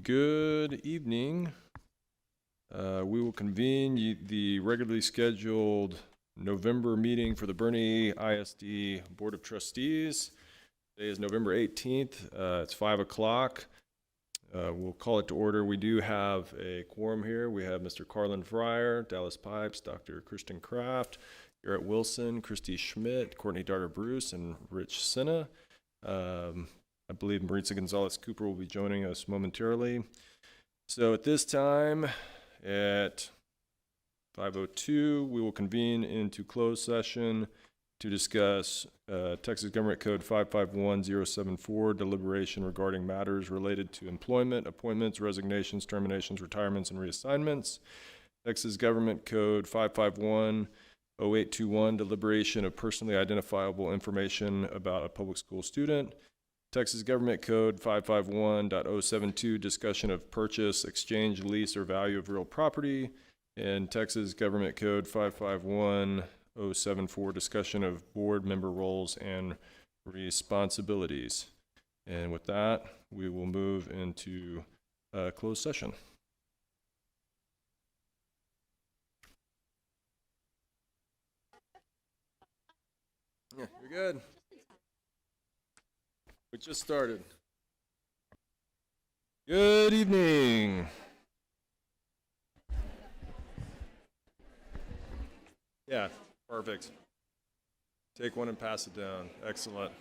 Good evening. We will convene the regularly scheduled November meeting for the Bernie ISD Board of Trustees. Today is November 18th. It's 5 o'clock. We'll call it to order. We do have a quorum here. We have Mr. Carlin Fryer, Dallas Pipes, Dr. Kristen Kraft, Garrett Wilson, Christy Schmidt, Courtney Darter-Bruce, and Rich Senna. I believe Maritza Gonzalez-Cooper will be joining us momentarily. So at this time, at 5:02, we will convene into closed session to discuss Texas Government Code 551074, deliberation regarding matters related to employment, appointments, resignations, terminations, retirements, and reassignments. Texas Government Code 5510821, deliberation of personally identifiable information about a public school student. Texas Government Code 551.072, discussion of purchase, exchange, lease, or value of real property. And Texas Government Code 551.074, discussion of board member roles and responsibilities. And with that, we will move into closed session. Yeah, you're good. We just started. Good evening. Yeah, perfect. Take one and pass it down. Excellent.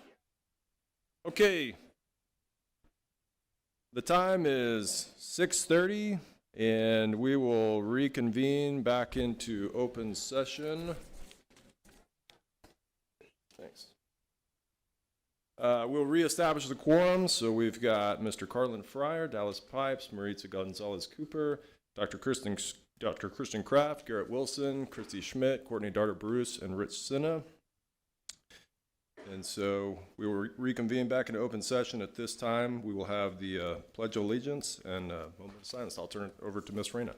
Okay. The time is 6:30, and we will reconvene back into open session. Thanks. We'll reestablish the quorum. So we've got Mr. Carlin Fryer, Dallas Pipes, Maritza Gonzalez-Cooper, Dr. Kristen Kraft, Garrett Wilson, Christy Schmidt, Courtney Darter-Bruce, and Rich Senna. And so we will reconvene back into open session. At this time, we will have the Pledge of Allegiance and moment of silence. I'll turn it over to Ms. Reyna.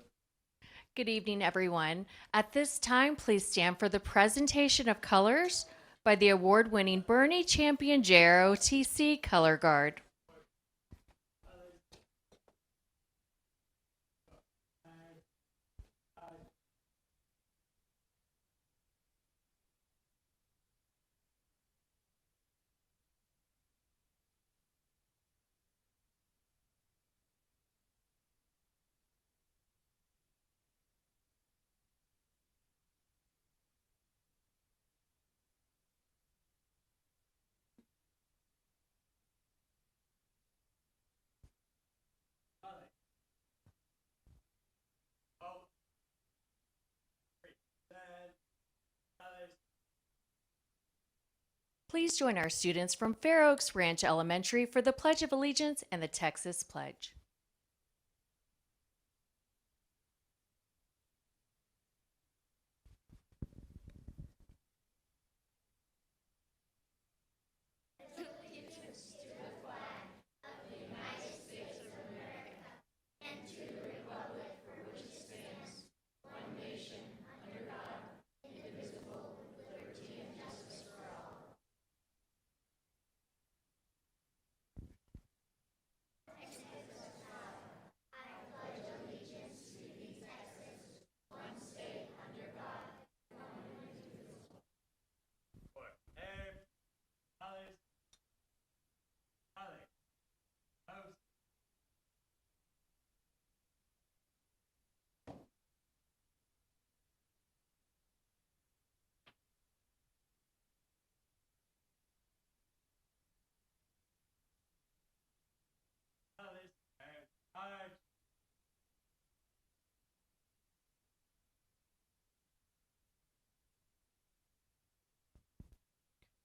Good evening, everyone. At this time, please stand for the presentation of colors by the award-winning Bernie Champion JROTC Color Guard. Please join our students from Fair Oaks Ranch Elementary for the Pledge of Allegiance and the Texas Pledge.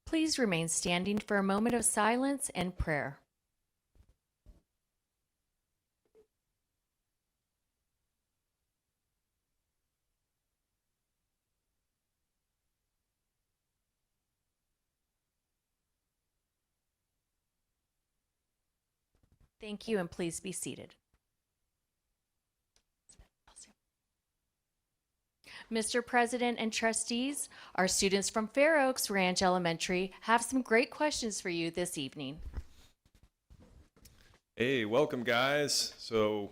Please remain standing for a moment of silence and prayer. Thank you, and please be seated. Mr. President and trustees, our students from Fair Oaks Ranch Elementary have some great questions for you this evening. Hey, welcome guys. So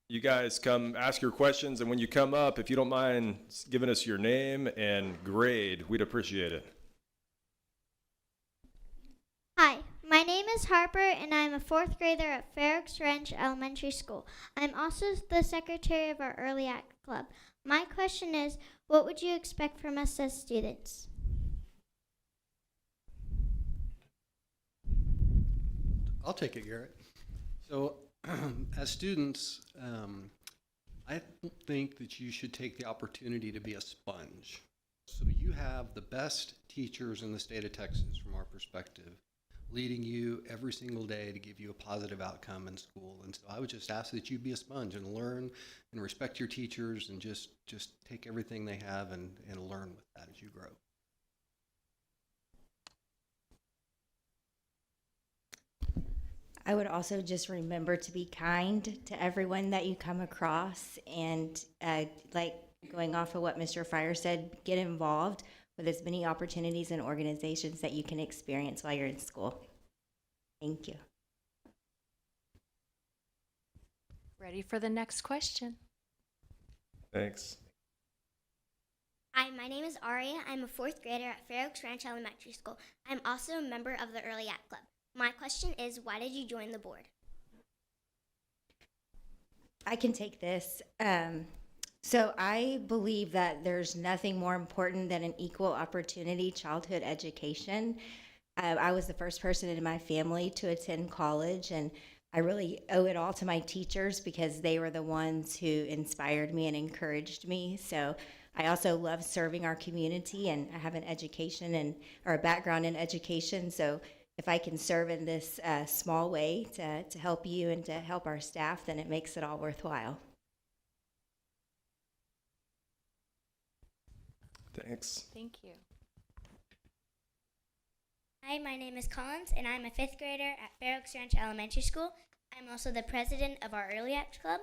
you guys come ask your questions, and when you come up, if you don't mind giving us your name and grade, we'd appreciate it. Hi, my name is Harper, and I'm a fourth grader at Fair Oaks Ranch Elementary School. I'm also the secretary of our Early Act Club. My question is, what would you expect from us as students? I'll take it, Garrett. So, as students, I think that you should take the opportunity to be a sponge. So you have the best teachers in the state of Texas, from our perspective, leading you every single day to give you a positive outcome in school. And so I would just ask that you be a sponge and learn and respect your teachers and just take everything they have and learn with that as you grow. I would also just remember to be kind to everyone that you come across, and like going off of what Mr. Fryer said, get involved with as many opportunities and organizations that you can experience while you're in school. Thank you. Ready for the next question. Thanks. Hi, my name is Aria. I'm a fourth grader at Fair Oaks Ranch Elementary School. I'm also a member of the Early Act Club. My question is, why did you join the board? I can take this. So I believe that there's nothing more important than an equal opportunity childhood education. I was the first person in my family to attend college, and I really owe it all to my teachers because they were the ones who inspired me and encouraged me. So I also love serving our community, and I have an education or a background in education. So if I can serve in this small way to help you and to help our staff, then it makes it all worthwhile. Thanks. Thank you. Hi, my name is Collins, and I'm a fifth grader at Fair Oaks Ranch Elementary School. I'm also the president of our Early Act Club.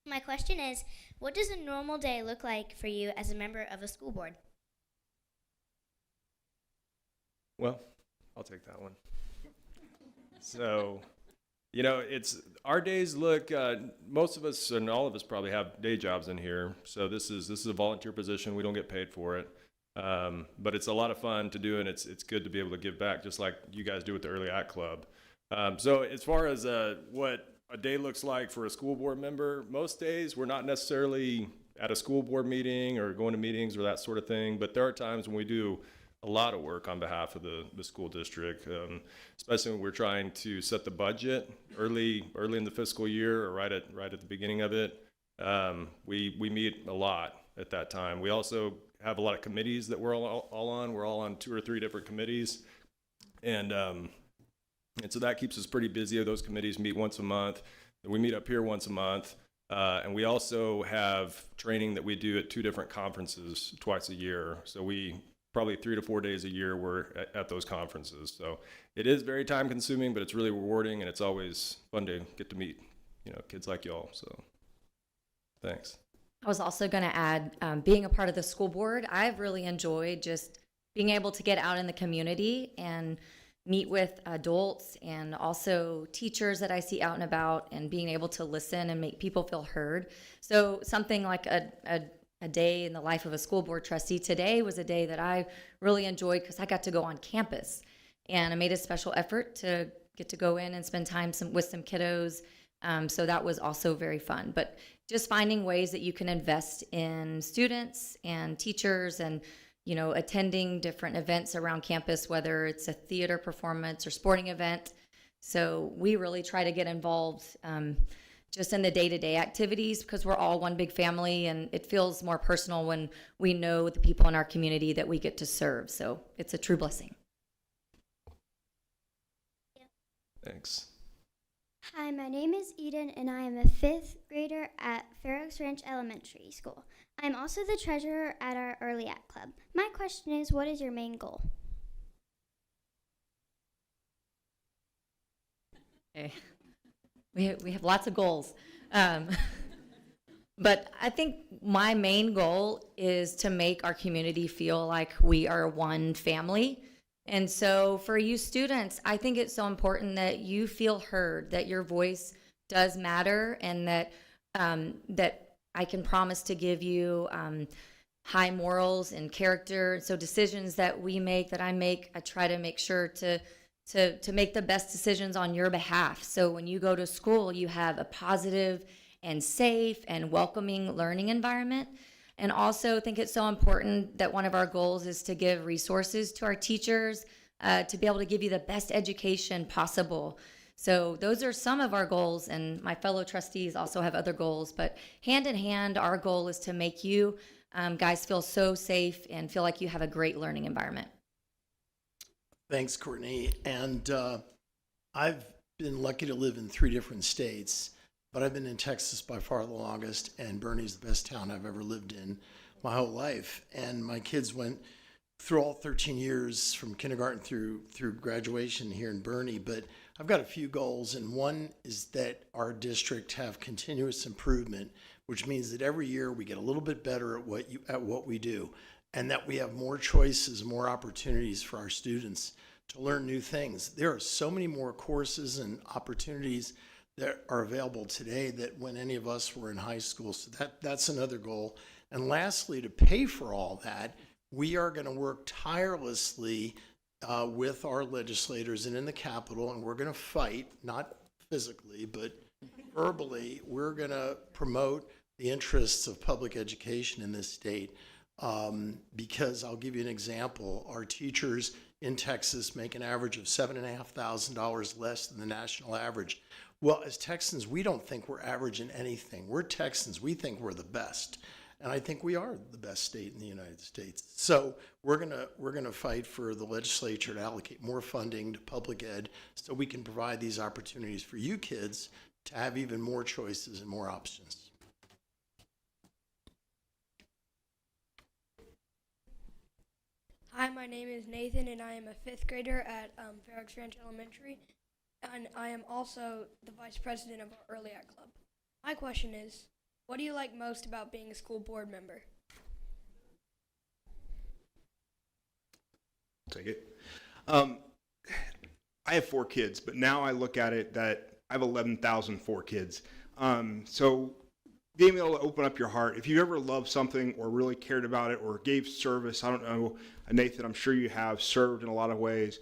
My question is, what does a normal day look like for you as a member of a school board? Well, I'll take that one. So, you know, it's our days look. Most of us and all of us probably have day jobs in here. So this is a volunteer position. We don't get paid for it, but it's a lot of fun to do, and it's good to be able to give back, just like you guys do with the Early Act Club. So as far as what a day looks like for a school board member, most days we're not necessarily at a school board meeting or going to meetings or that sort of thing, but there are times when we do a lot of work on behalf of the school district, especially when we're trying to set the budget early in the fiscal year or right at the beginning of it. We meet a lot at that time. We also have a lot of committees that we're all on. We're all on 2 or 3 different committees, and so that keeps us pretty busy. Those committees meet once a month. We meet up here once a month. And we also have training that we do at 2 different conferences twice a year. So we probably 3 to 4 days a year we're at those conferences. So it is very time consuming, but it's really rewarding, and it's always fun to get to meet, kids like y'all. So thanks. I was also going to add, being a part of the school board, I've really enjoyed just being able to get out in the community and meet with adults and also teachers that I see out and about, and being able to listen and make people feel heard. So something like a day in the life of a school board trustee today was a day that I really enjoyed because I got to go on campus, and I made a special effort to get to go in and spend time with some kiddos. So that was also very fun. But just finding ways that you can invest in students and teachers, and attending different events around campus, whether it's a theater performance or sporting event. So we really try to get involved just in the day-to-day activities, because we're all one big family, and it feels more personal when we know the people in our community that we get to serve. So it's a true blessing. Thanks. Hi, my name is Eden, and I am a fifth grader at Fair Oaks Ranch Elementary School. I'm also the treasurer at our Early Act Club. My question is, what is your main goal? Okay. We have lots of goals. But I think my main goal is to make our community feel like we are one family, And so for you students, I think it's so important that you feel heard, that your voice does matter, and that that I can promise to give you high morals and character. So decisions that we make, that I make, I try to make sure to make the best decisions on your behalf. So when you go to school, you have a positive and safe and welcoming learning environment. And also think it's so important that one of our goals is to give resources to our teachers to be able to give you the best education possible. So those are some of our goals, and my fellow trustees also have other goals, but hand in hand, our goal is to make you guys feel so safe and feel like you have a great learning environment. Thanks, Courtney. And I've been lucky to live in 3 different states, but I've been in Texas by far the longest, and Boerne's the best town I've ever lived in my whole life. And my kids went through all 13 years from kindergarten through graduation here in Boerne. But I've got a few goals, and one is that our district have continuous improvement, which means that every year we get a little bit better at what we do, and that we have more choices, more opportunities for our students to learn new things. There are so many more courses and opportunities that are available today that when any of us were in high school. So that's another goal. And lastly, to pay for all that, we are going to work tirelessly with our legislators and in the Capitol, and we're going to fight, not physically, but verbally. We're going to promote the interests of public education in this state. Because I'll give you an example. Our teachers in Texas make an average of $7,500 less than the national average. Well, as Texans, we don't think we're average in anything. We're Texans. We think we're the best. And I think we are the best state in the United States. So we're gonna fight for the legislature to allocate more funding to public ed so we can provide these opportunities for you kids to have even more choices and more options. Hi, my name is Nathan, and I am a 5th grader at Fair Oaks Ranch Elementary, and I am also the vice president of our Early Act Club. My question is, what do you like most about being a school board member? Take it. I have 4 kids, but now I look at it that I have 11,004 kids. So being able to open up your heart, if you ever loved something or really cared about it or gave service, I don't know, Nathan, I'm sure you have served in a lot of ways,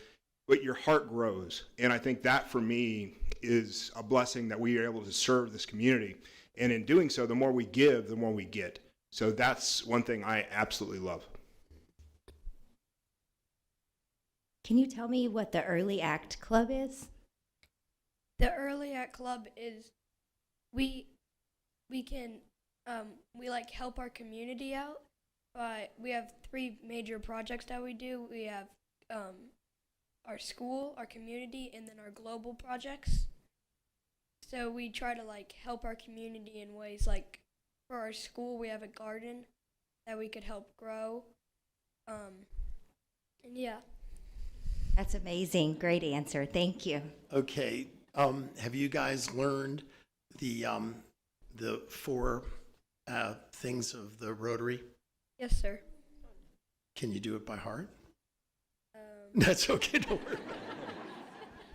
but your heart grows. And I think that for me is a blessing that we are able to serve this community. And in doing so, the more we give, the more we get. So that's one thing I absolutely love. Can you tell me what the Early Act Club is? The Early Act Club is we can like help our community out. We have 3 major projects that we do. We have our school, our community, and then our global projects. So we try to like help our community in ways like for our school, we have a garden that we could help grow. And yeah. That's amazing. Great answer. Thank you. Okay, have you guys learned the 4 things of the Rotary? Yes, sir. Can you do it by heart? That's okay, don't worry.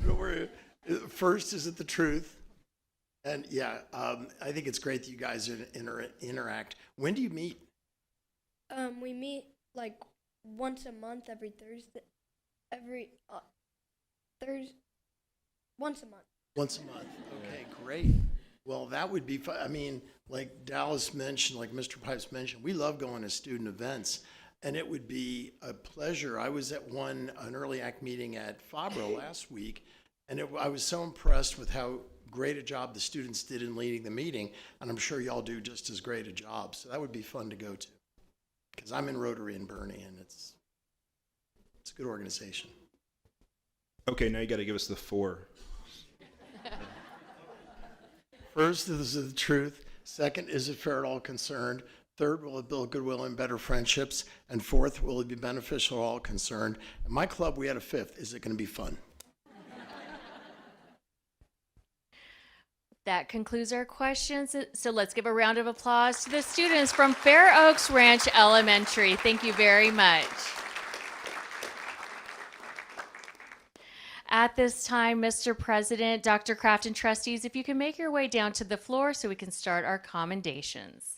Don't worry. First, is it the truth? And yeah, I think it's great that you guys interact. When do you meet? We meet like once a month, every Thursday. Once a month. Once a month. Okay, great. Well, that would be fun. I mean, like Dallas mentioned, like Mr. Pipes mentioned, we love going to student events, and it would be a pleasure. I was at an Early Act meeting at Fabro last week, and I was so impressed with how great a job the students did in leading the meeting, and I'm sure y'all do just as great a job. So that would be fun to go to, because I'm in Rotary in Boerne, and it's a good organization. Okay, now you got to give us the 4. First, is it the truth? Second, is it fair to all concerned? Third, will it build goodwill and better friendships? And fourth, will it be beneficial to all concerned? In my club, we had a 5th. Is it going to be fun? That concludes our questions. So let's give a round of applause to the students from Fair Oaks Ranch Elementary. Thank you very much. at this time, Mr. President, Dr. Kraft, and trustees, if you can make your way down to the floor so we can start our commendations.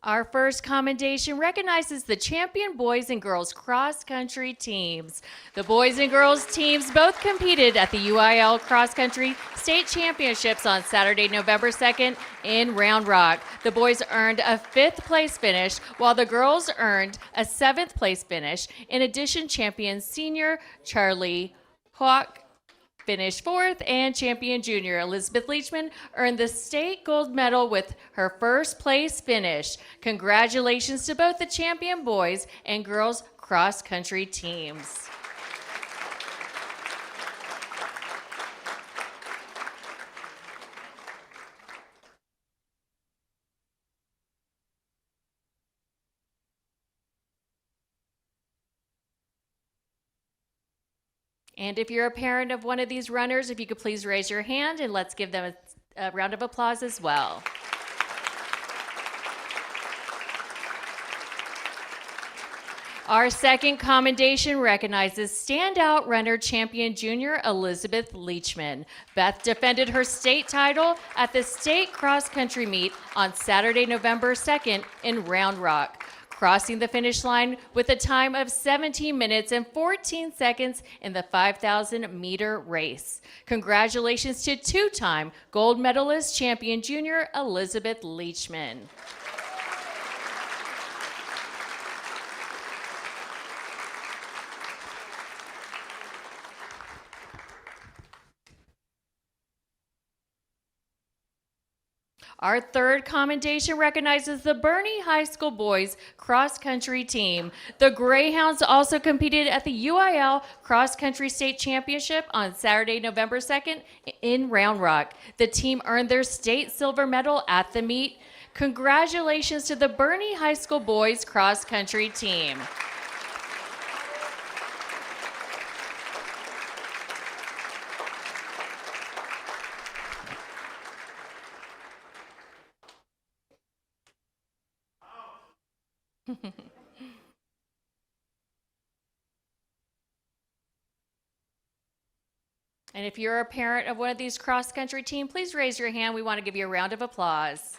Our first commendation recognizes the champion boys and girls cross country teams. The boys and girls teams both competed at the UIL Cross Country State Championships on Saturday, November 2nd in Round Rock. The boys earned a 5th place finish, while the girls earned a 7th place finish. In addition, champion senior Charlie Hawk finished 4th, and champion junior Elizabeth Leachman earned the state gold medal with her 1st place finish. Congratulations to both the champion boys and girls cross country teams. And if you're a parent of one of these runners, if you could please raise your hand and let's give them a round of applause as well. Our second commendation recognizes standout runner champion junior Elizabeth Leachman. Beth defended her state title at the state cross country meet on Saturday, November 2nd in Round Rock, crossing the finish line with a time of 17 minutes and 14 seconds in the 5,000 meter race. Congratulations to two-time gold medalist champion junior Elizabeth Leachman. Our third commendation recognizes the Bernie High School boys cross country team. The Greyhounds also competed at the UIL Cross Country State Championship on Saturday, November 2nd in Round Rock. The team earned their state silver medal at the meet. Congratulations to the Bernie High School boys cross country team. And if you're a parent of one of these cross-country teams, please raise your hand. We want to give you a round of applause.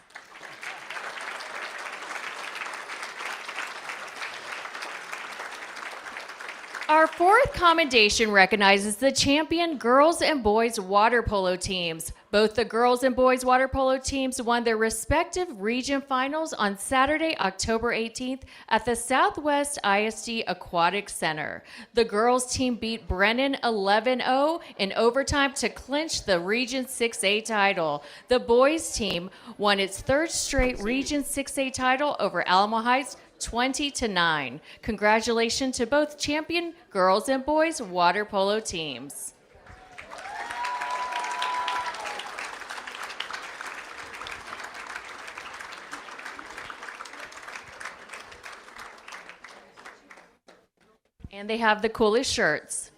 Our fourth commendation recognizes the champion girls and boys water polo teams. Both the girls and boys water polo teams won their respective region finals on Saturday, October 18th at the Southwest ISD Aquatic Center. The girls team beat Brennan 11-0 in overtime to clinch the Region 6A title. The boys team won its third straight Region 6A title over Alamo Heights 20-9. Congratulations to both champion girls and boys water polo teams. And they have the coolest shirts.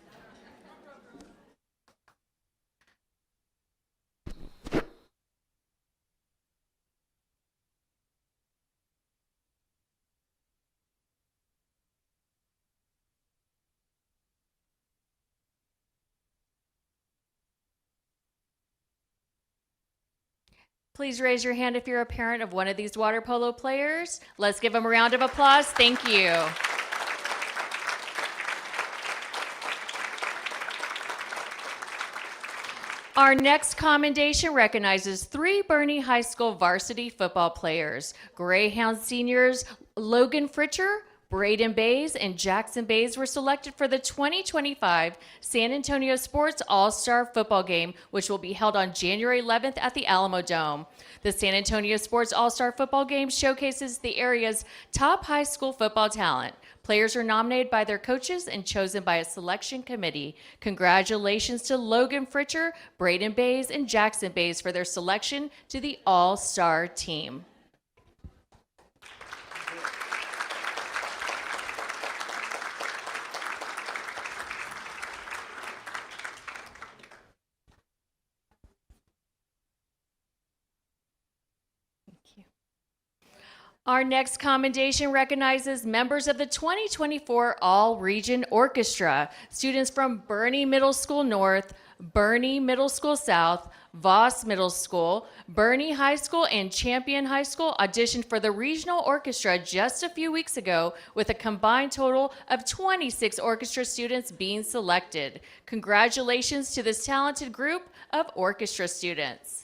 Please raise your hand if you're a parent of one of these water polo players. Let's give them a round of applause. Thank you. Our next commendation recognizes 3 Bernie High School varsity football players. Greyhound seniors Logan Fritcher, Braden Bays and Jackson Bays were selected for the 2025 San Antonio Sports All-Star Football Game, which will be held on January 11th at the Alamo Dome. The San Antonio Sports All-Star Football Game showcases the area's top high school football talent. Players are nominated by their coaches and chosen by a selection committee. Congratulations to Logan Fritcher, Braden Bays, and Jackson Bays for their selection to the All-Star team. Our next commendation recognizes members of the 2024 All-Region Orchestra. Students from Bernie Middle School North, Bernie Middle School South, Voss Middle School, Bernie High School, and Champion High School auditioned for the regional orchestra just a few weeks ago, with a combined total of 26 orchestra students being selected. Congratulations to this talented group of orchestra students.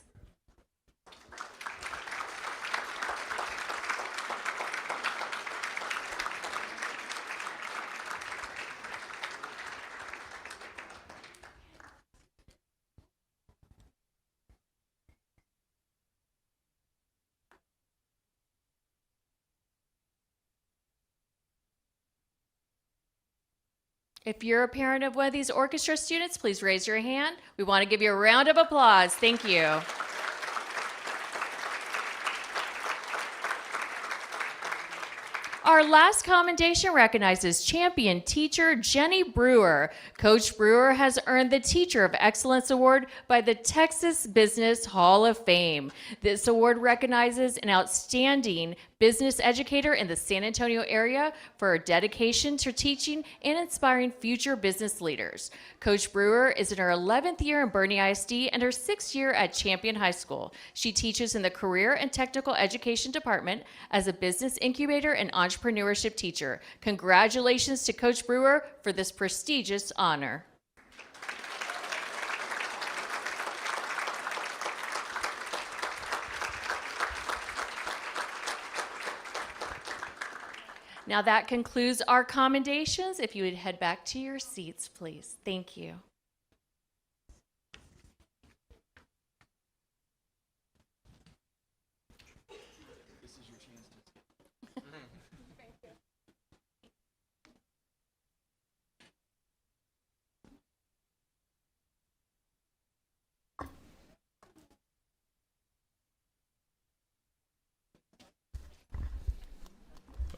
If you're a parent of one of these orchestra students, please raise your hand. We want to give you a round of applause. Thank you. Our last commendation recognizes champion teacher Jenny Brewer. Coach Brewer has earned the Teacher of Excellence Award by the Texas Business Hall of Fame. This award recognizes an outstanding business educator in the San Antonio area for her dedication to teaching and inspiring future business leaders. Coach Brewer is in her 11th year in Bernie ISD and her 6th year at Champion High School. She teaches in the Career and Technical Education Department as a business incubator and entrepreneurship teacher. Congratulations to Coach Brewer for this prestigious honor. Now that concludes our commendations. If you would head back to your seats, please. Thank you.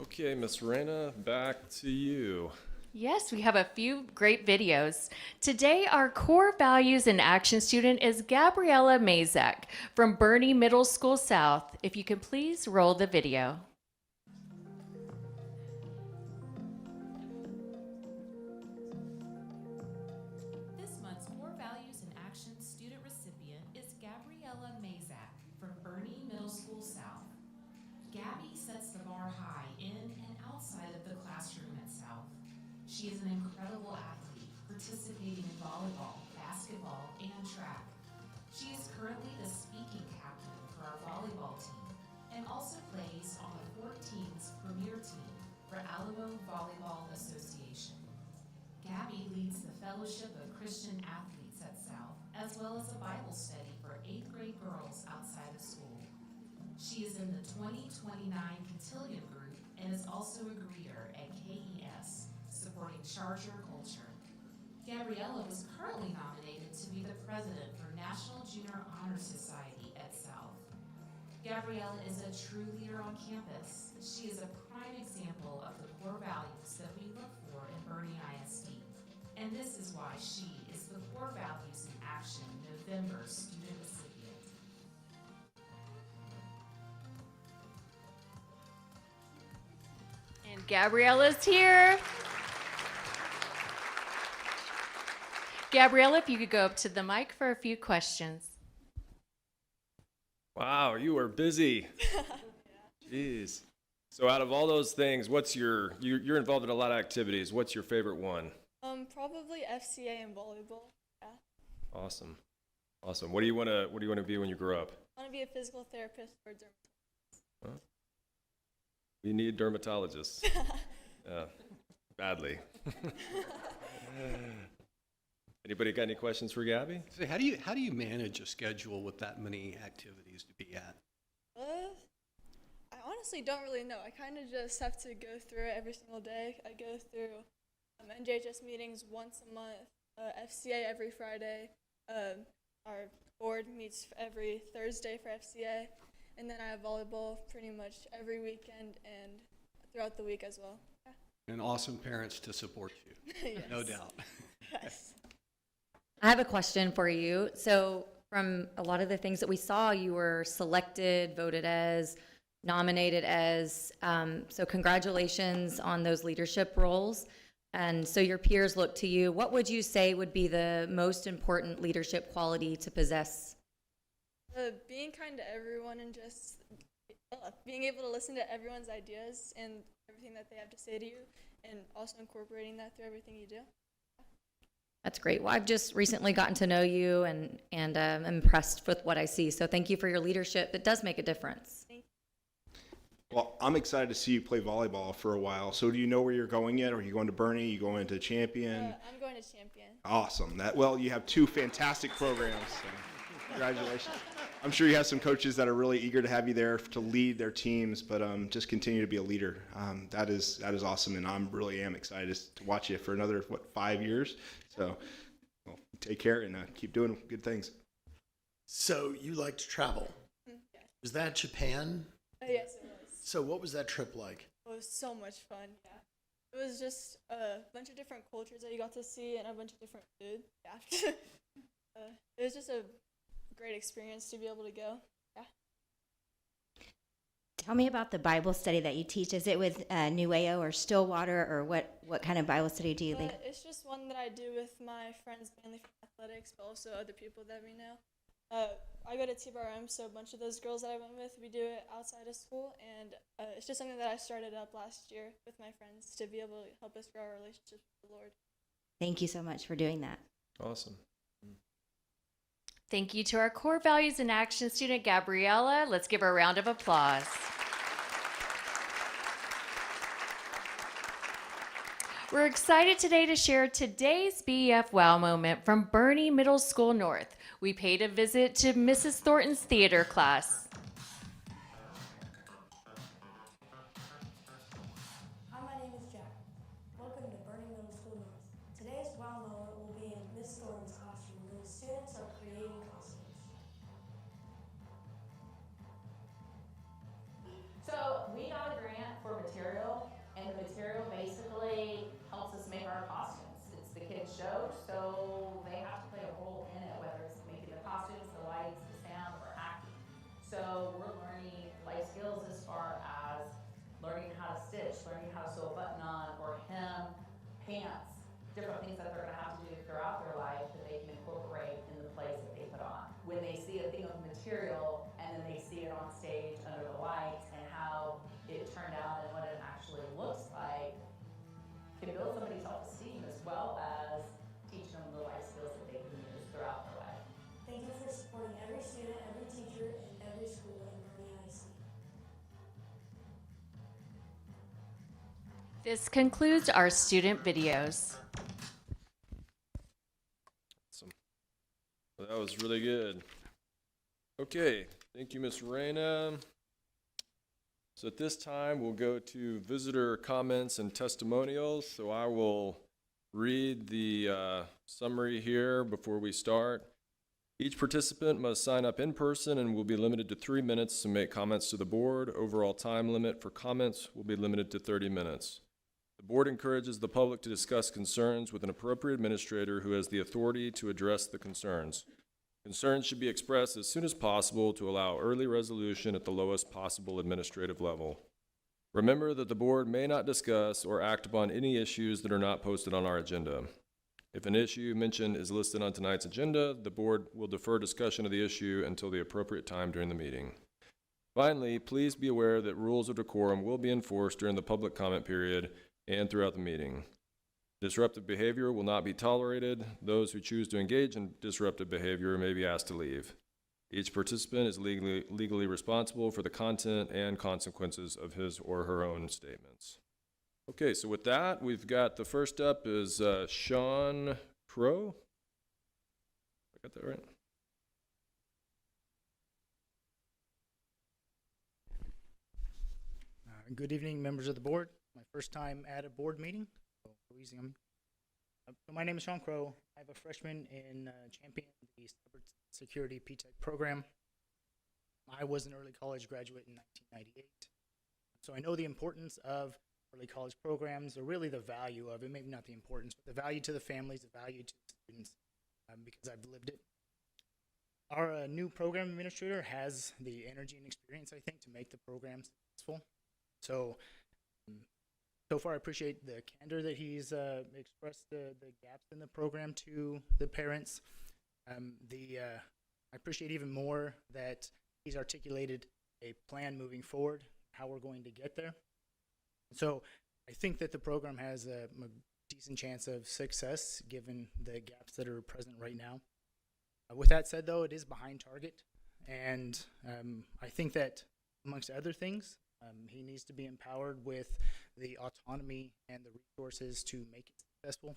Okay, Ms. Reyna, back to you. Yes, we have a few great videos. Today, our core values and action student is Gabriella Mazak from Bernie Middle School South. If you could please roll the video. This month's core values and action student recipient is Gabriella Mazak from Bernie Middle School South. Gabby sets the bar high in and outside of the classroom itself. She is an incredible athlete, participating in volleyball, basketball, and track. She is currently the speaking captain for our volleyball team and also plays on the 14's premier team for Alamo Volleyball Association. Gabby leads the Fellowship of Christian Athletes at South, as well as a Bible study for 8th grade girls outside of school. She is in the 2029 Cotillion group and is also a greeter at KES, supporting Charger culture. Gabriella was currently nominated to be the president for National Junior Honor Society at South. Gabriella is a true leader on campus. She is a prime example of the core values that we look for in Bernie ISD. And this is why she is the Core Values in Action November student recipient. And Gabriella's here. Gabriella, if you could go up to the mic for a few questions. Wow, you are busy. Jeez. So out of all those things, what's you're involved in a lot of activities. What's your favorite one? Probably FCA and volleyball. Yeah. Awesome. Awesome. What do you want to be when you grow up? I want to be a physical therapist or dermatologist. Huh? We need dermatologists. Badly. Anybody got any questions for Gabby? So how do you manage a schedule with that many activities to be at? I honestly don't really know. I kind of just have to go through it every single day. I go through NJHS meetings once a month, FCA every Friday. Our board meets every Thursday for FCA, and then I have volleyball pretty much every weekend and throughout the week as well. And awesome parents to support you, Yes. no doubt. Yes. I have a question for you. So from a lot of the things that we saw, you were selected, voted as, nominated as. So congratulations on those leadership roles. And so your peers look to you. What would you say would be the most important leadership quality to possess? Being kind to everyone and just being able to listen to everyone's ideas and everything that they have to say to you, and also incorporating that through everything you do. That's great. Well, I've just recently gotten to know you and I'm impressed with what I see. So thank you for your leadership. It does make a difference. Well, I'm excited to see you play volleyball for a while. So do you know where you're going yet? Are you going to Bernie? Are you going to Champion? I'm going to Champion. Awesome. Well, you have two fantastic programs. So congratulations. I'm sure you have some coaches that are really eager to have you there to lead their teams, but just continue to be a leader. That is awesome, and I really am excited to watch you for another 5 years. So, well, take care and keep doing good things. So you like to travel. Yes. Was that Japan? Yes, it was. So what was that trip like? It was so much fun. Yeah. It was just a bunch of different cultures that you got to see and a bunch of different food. Yeah. It was just a great experience to be able to go. Yeah. Tell me about the Bible study that you teach. Is it with Nueo or Stillwater, or what kind of Bible study do you lead? It's just one that I do with my friends, mainly from athletics, but also other people that we know. I go to TBRM, so a bunch of those girls that I went with, we do it outside of school, and it's just something that I started up last year with my friends to be able to help us grow our relationship with the Lord. Thank you so much for doing that. Awesome. Thank you to our core values in action student, Gabriella. Let's give her a round of applause. We're excited today to share today's BEF Wow moment from Bernie Middle School North. We paid a visit to Mrs. Thornton's theater class. Hi, my name is Jack. Welcome to Bernie Middle School North. Today's wow moment will be in Miss Thornton's classroom where the students are creating costumes. So we got a grant for material, and the material basically helps us make our costumes. It's the kids' show, so they have to play a role in it, whether it's making the costumes, the lights, the sound, or acting. So we're learning life skills as far as learning how to stitch, learning how to sew a button on, or hem, pants, different things that they're gonna have to do throughout their life that they can incorporate in the plays that they put on. When they see a thing of material and then they see it on stage under the lights and how it turned out and what it actually looks like, can build somebody's self-esteem as well as teach them the life skills that they can use throughout their life. Thank you for supporting every student, every teacher, and every school in Bernie IC. This concludes our student videos. Awesome. Well, that was really good. Okay, thank you, Ms. Reyna. So at this time, we'll go to visitor comments and testimonials. So I will read the summary here before we start. Each participant must sign up in person and will be limited to 3 minutes to make comments to the board. Overall time limit for comments will be limited to 30 minutes. The board encourages the public to discuss concerns with an appropriate administrator who has the authority to address the concerns. Concerns should be expressed as soon as possible to allow early resolution at the lowest possible administrative level. Remember that the board may not discuss or act upon any issues that are not posted on our agenda. If an issue mentioned is listed on tonight's agenda, the board will defer discussion of the issue until the appropriate time during the meeting. Finally, please be aware that rules of decorum will be enforced during the public comment period and throughout the meeting. Disruptive behavior will not be tolerated. Those who choose to engage in disruptive behavior may be asked to leave. Each participant is legally responsible for the content and consequences of his or her own statements. Okay, so with that, we've got the first up is Sean Crow. I got that right? Good evening, members of the board. My first time at a board meeting. So go easy on me. So my name is Sean Crow. I'm a freshman in Champion, the cybersecurity P-Tech program. I was an early college graduate in 1998. So I know the importance of early college programs, or really the value of it, maybe not the importance, but the value to the families, the value to the students, because I've lived it. Our new program administrator has the energy and experience, I think, to make the program successful. So far I appreciate the candor that he's expressed the gaps in the program to the parents. I appreciate even more that he's articulated a plan moving forward, how we're going to get there. So I think that the program has a decent chance of success given the gaps that are present right now. With that said, though, it is behind target, and I think that amongst other things, he needs to be empowered with the autonomy and the resources to make it successful.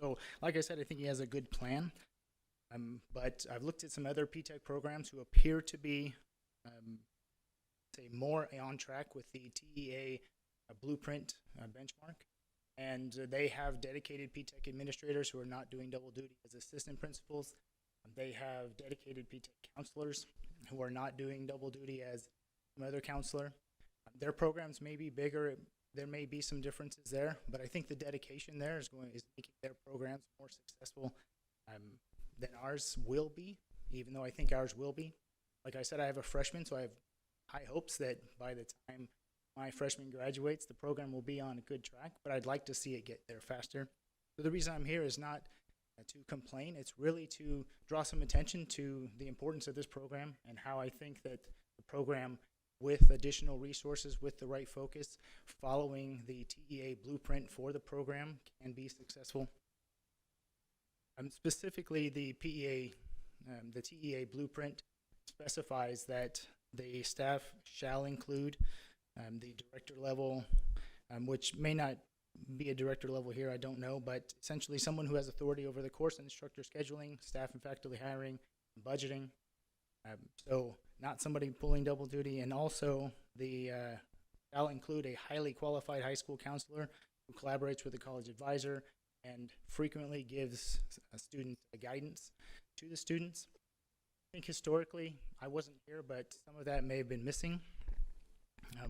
So, like I said, I think he has a good plan, but I've looked at some other P-Tech programs who appear to be, say, more on track with the TEA blueprint benchmark, and they have dedicated P-Tech administrators who are not doing double duty as assistant principals. They have dedicated P-Tech counselors who are not doing double duty as other counselor. Their programs may be bigger. There may be some differences there, but I think the dedication there is making their programs more successful than ours will be, even though I think ours will be. Like I said, I have a freshman, so I have high hopes that by the time my freshman graduates, the program will be on a good track, but I'd like to see it get there faster. So the reason I'm here is not to complain. It's really to draw some attention to the importance of this program and how I think that the program, with additional resources, with the right focus, following the TEA blueprint for the program, can be successful. Specifically, the TEA blueprint specifies that the staff shall include the director level, which may not be a director level here, I don't know, but essentially someone who has authority over the course and instructor scheduling, staff and faculty hiring, budgeting. So not somebody pulling double duty, and also I'll include a highly qualified high school counselor who collaborates with the college advisor and frequently gives students guidance to the students. I think historically, I wasn't here, but some of that may have been missing.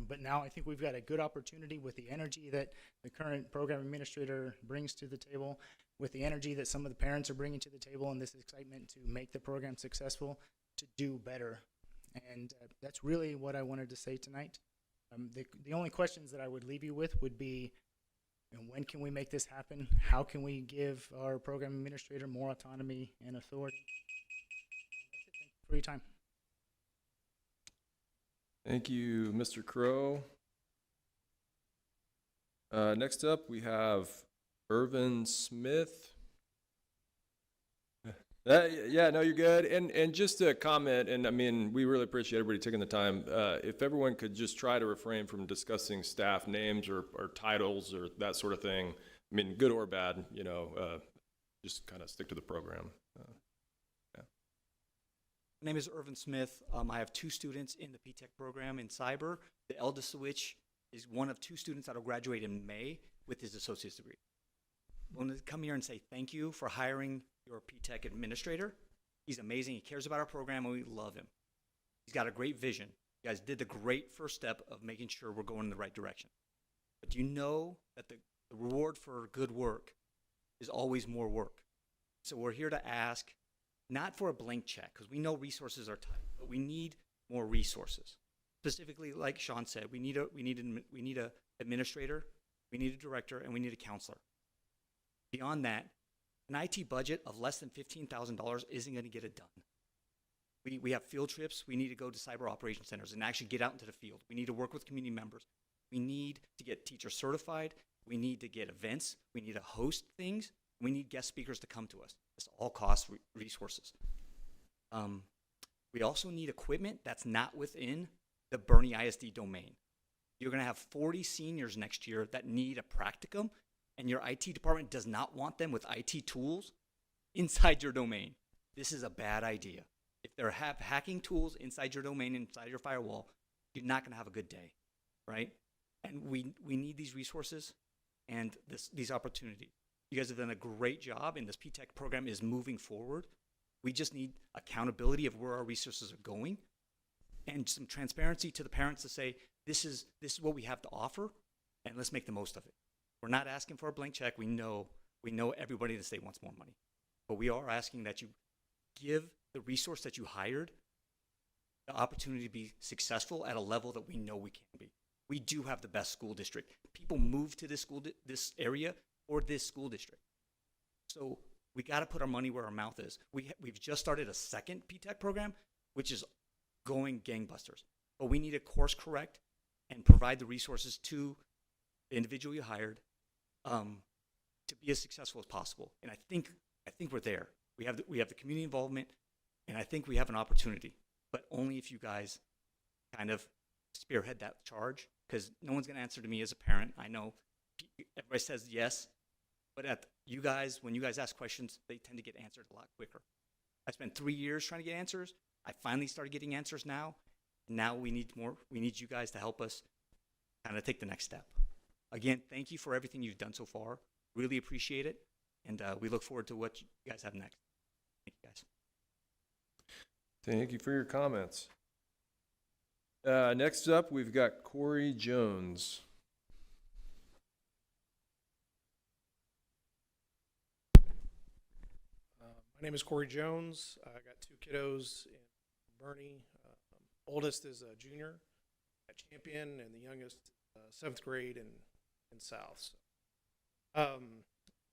But now I think we've got a good opportunity with the energy that the current program administrator brings to the table, with the energy that some of the parents are bringing to the table, and this excitement to make the program successful, to do better. And that's really what I wanted to say tonight. The only questions that I would leave you with would be, when can we make this happen? How can we give our program administrator more autonomy and authority? That's it. Thank you for your time. Thank you, Mr. Crow. Next up, we have Irvin Smith. Yeah, no, you're good. And just a comment, and I mean, we really appreciate everybody taking the time. If everyone could just try to refrain from discussing staff names or titles or that sort of thing, I mean, good or bad, just kind of stick to the program. My name is Irvin Smith. I have 2 students in the P-Tech program in cyber, the eldest of which is one of 2 students that will graduate in May with his associate's degree. I want to come here and say thank you for hiring your P-Tech administrator. He's amazing. He cares about our program, and we love him. He's got a great vision. You guys did the great first step of making sure we're going in the right direction. But you know that the reward for good work is always more work. So we're here to ask, not for a blank check, because we know resources are tight, but we need more resources. Specifically, like Sean said, we need a administrator, we need a director, and we need a counselor. Beyond that, an IT budget of less than $15,000 isn't going to get it done. We have field trips. We need to go to cyber operations centers and actually get out into the field. We need to work with community members. We need to get teachers certified. We need to get events. We need to host things. We need guest speakers to come to us. This all costs resources. We also need equipment that's not within the Bernie ISD domain. You're going to have 40 seniors next year that need a practicum, and your IT department does not want them with IT tools inside your domain. This is a bad idea. If they have hacking tools inside your domain, inside your firewall, you're not going to have a good day, right? And we need these resources and these opportunities. You guys have done a great job, and this P-Tech program is moving forward. We just need accountability of where our resources are going and some transparency to the parents to say, this is what we have to offer, and let's make the most of it. We're not asking for a blank check. We know everybody in the state wants more money. But we are asking that you give the resource that you hired the opportunity to be successful at a level that we know we can be. We do have the best school district. People move to this area or this school district. So we got to put our money where our mouth is. We've just started a second P-Tech program, which is going gangbusters. But we need to course correct and provide the resources to the individual you hired to be as successful as possible. And I think we're there. We have the community involvement, and I think we have an opportunity, but only if you guys kind of spearhead that charge, because no one's going to answer to me as a parent. I know everybody says yes, but when you guys ask questions, they tend to get answered a lot quicker. I spent 3 years trying to get answers. I finally started getting answers now. Now we need more. We need you guys to help us kind of take the next step. Again, thank you for everything you've done so far. Really appreciate it. And we look forward to what you guys have next. Thank you, guys. Thank you for your comments. Next up, we've got Corey Jones. My name is Corey Jones. I got 2 kiddos in Bernie. Oldest is a junior at Champion, and the youngest 7th grade in South. So, I'm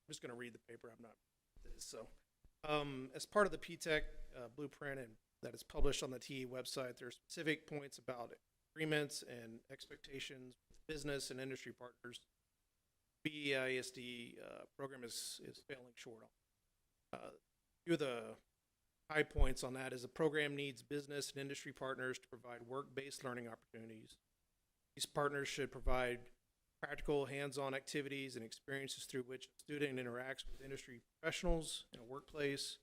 just going to read the paper. I'm not this. So, as part of the P-Tech blueprint and that is published on the TE website, there are specific points about agreements and expectations with business and industry partners. BISD program is failing short on. A few of the high points on that is the program needs business and industry partners to provide work-based learning opportunities. These partners should provide practical hands-on activities and experiences through which a student interacts with industry professionals in a workplace,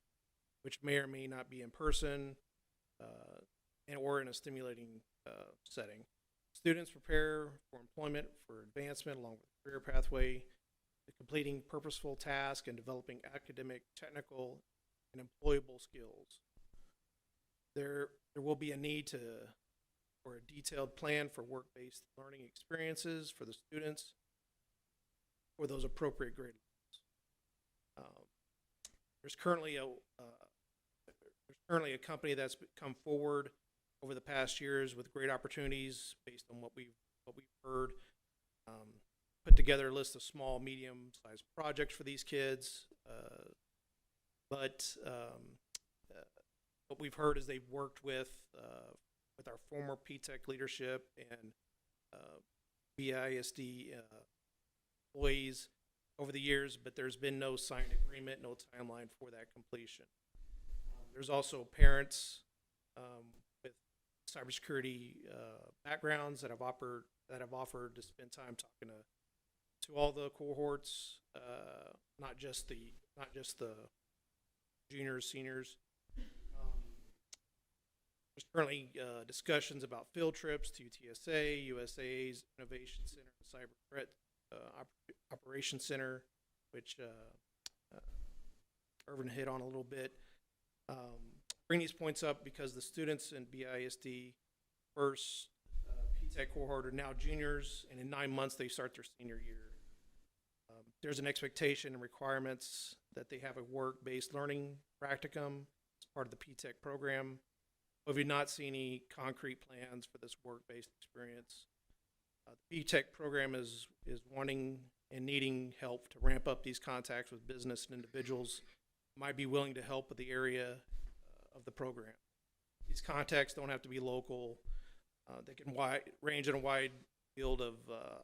which may or may not be in person or in a stimulating setting. Students prepare for employment, for advancement along with a career pathway, completing purposeful tasks and developing academic, technical, and employable skills. There will be a need for a detailed plan for work-based learning experiences for the students for those appropriate grade levels. There's currently a company that's come forward over the past years with great opportunities based on what we've heard. Put together a list of small, medium-sized projects for these kids. But what we've heard is they've worked with our former P-Tech leadership and BISD employees over the years, but there's been no signed agreement, no timeline for that completion. There's also parents with cybersecurity backgrounds that have offered to spend time talking to all the cohorts, not just the juniors, seniors. There's currently discussions about field trips to UTSA, USA's Innovation Center, and Cyber Threat Operations Center, which Irvin hit on a little bit. Bring these points up because the students in BISD first P-Tech cohort are now juniors, and in 9 months they start their senior year. There's an expectation and requirements that they have a work-based learning practicum as part of the P-Tech program. But we've not seen any concrete plans for this work-based experience. The P-Tech program is wanting and needing help to ramp up these contacts with business and individuals who might be willing to help with the area of the program. These contacts don't have to be local. They can range in a wide field of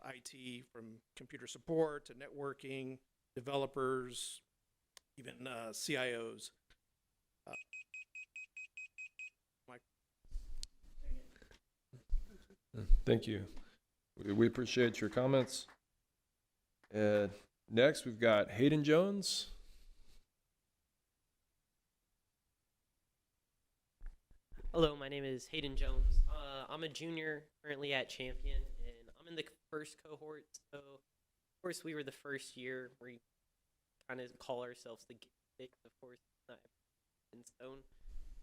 IT, from computer support to networking, developers, even CIOs. Thank you. We appreciate your comments. Next, we've got Hayden Jones. Hello, my name is Hayden Jones. I'm a junior currently at Champion, and I'm in the first cohort. So, of course, we were the first year. We kind of call ourselves the Gifted. Of course, it's not in stone.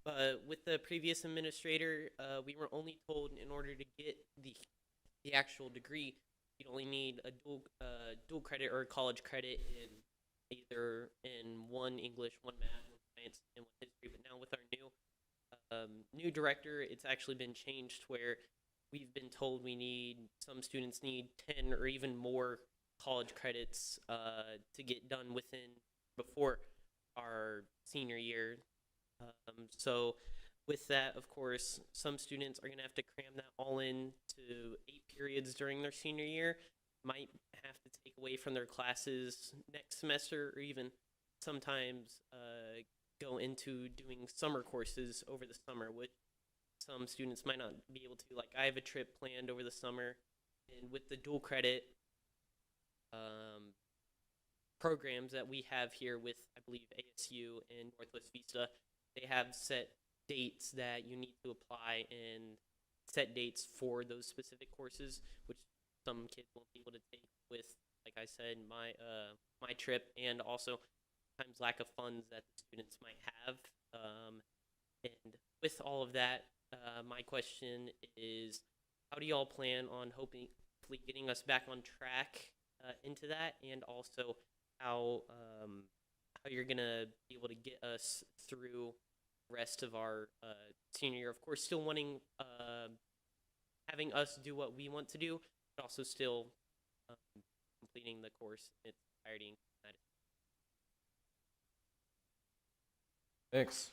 But with the previous administrator, we were only told in order to get the actual degree, you'd only need a dual credit or college credit in either in one English, one math, one science, and one history. But now with our new director, it's actually been changed where we've been told some students need 10 or even more college credits to get done before our senior year. So with that, of course, some students are going to have to cram that all in to 8 periods during their senior year, might have to take away from their classes next semester, or even sometimes go into doing summer courses over the summer, which some students might not be able to. Like, I have a trip planned over the summer, and with the dual credit programs that we have here with, I believe, ASU and Northwest Vista, they have set dates that you need to apply and set dates for those specific courses, which some kids won't be able to take with, like I said, my trip, and also sometimes lack of funds that the students might have. And with all of that, my question is, how do y'all plan on hopefully getting us back on track into that, and also how you're gonna be able to get us through the rest of our senior year? Of course, still wanting having us do what we want to do, but also still completing the course in its entirety. Thanks.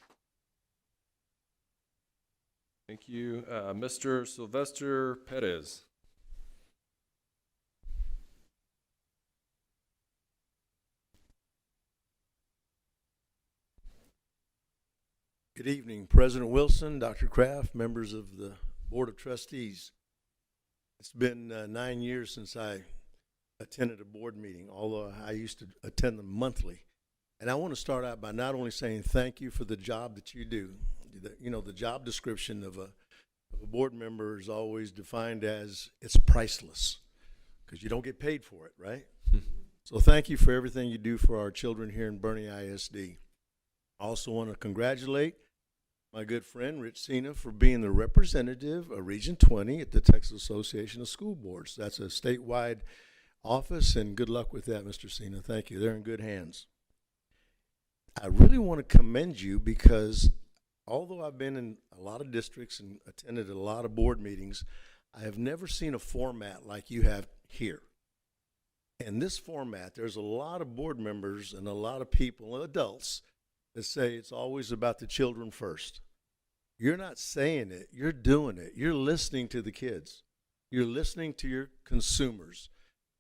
Thank you. Mr. Sylvester Perez. Good evening, President Wilson, Dr. Kraft, members of the Board of Trustees. It's been 9 years since I attended a board meeting, although I used to attend them monthly. And I want to start out by not only saying thank you for the job that you do. The job description of a board member is always defined as it's priceless, because you don't get paid for it, right? So thank you for everything you do for our children here in Bernie ISD. I also want to congratulate my good friend Rich Cena for being the representative of Region 20 at the Texas Association of School Boards. That's a statewide office, and good luck with that, Mr. Cena. Thank you. They're in good hands. I really want to commend you because although I've been in a lot of districts and attended a lot of board meetings, I have never seen a format like you have here. In this format, there's a lot of board members and a lot of people, adults, that say it's always about the children first. You're not saying it, you're doing it. You're listening to the kids. You're listening to your consumers.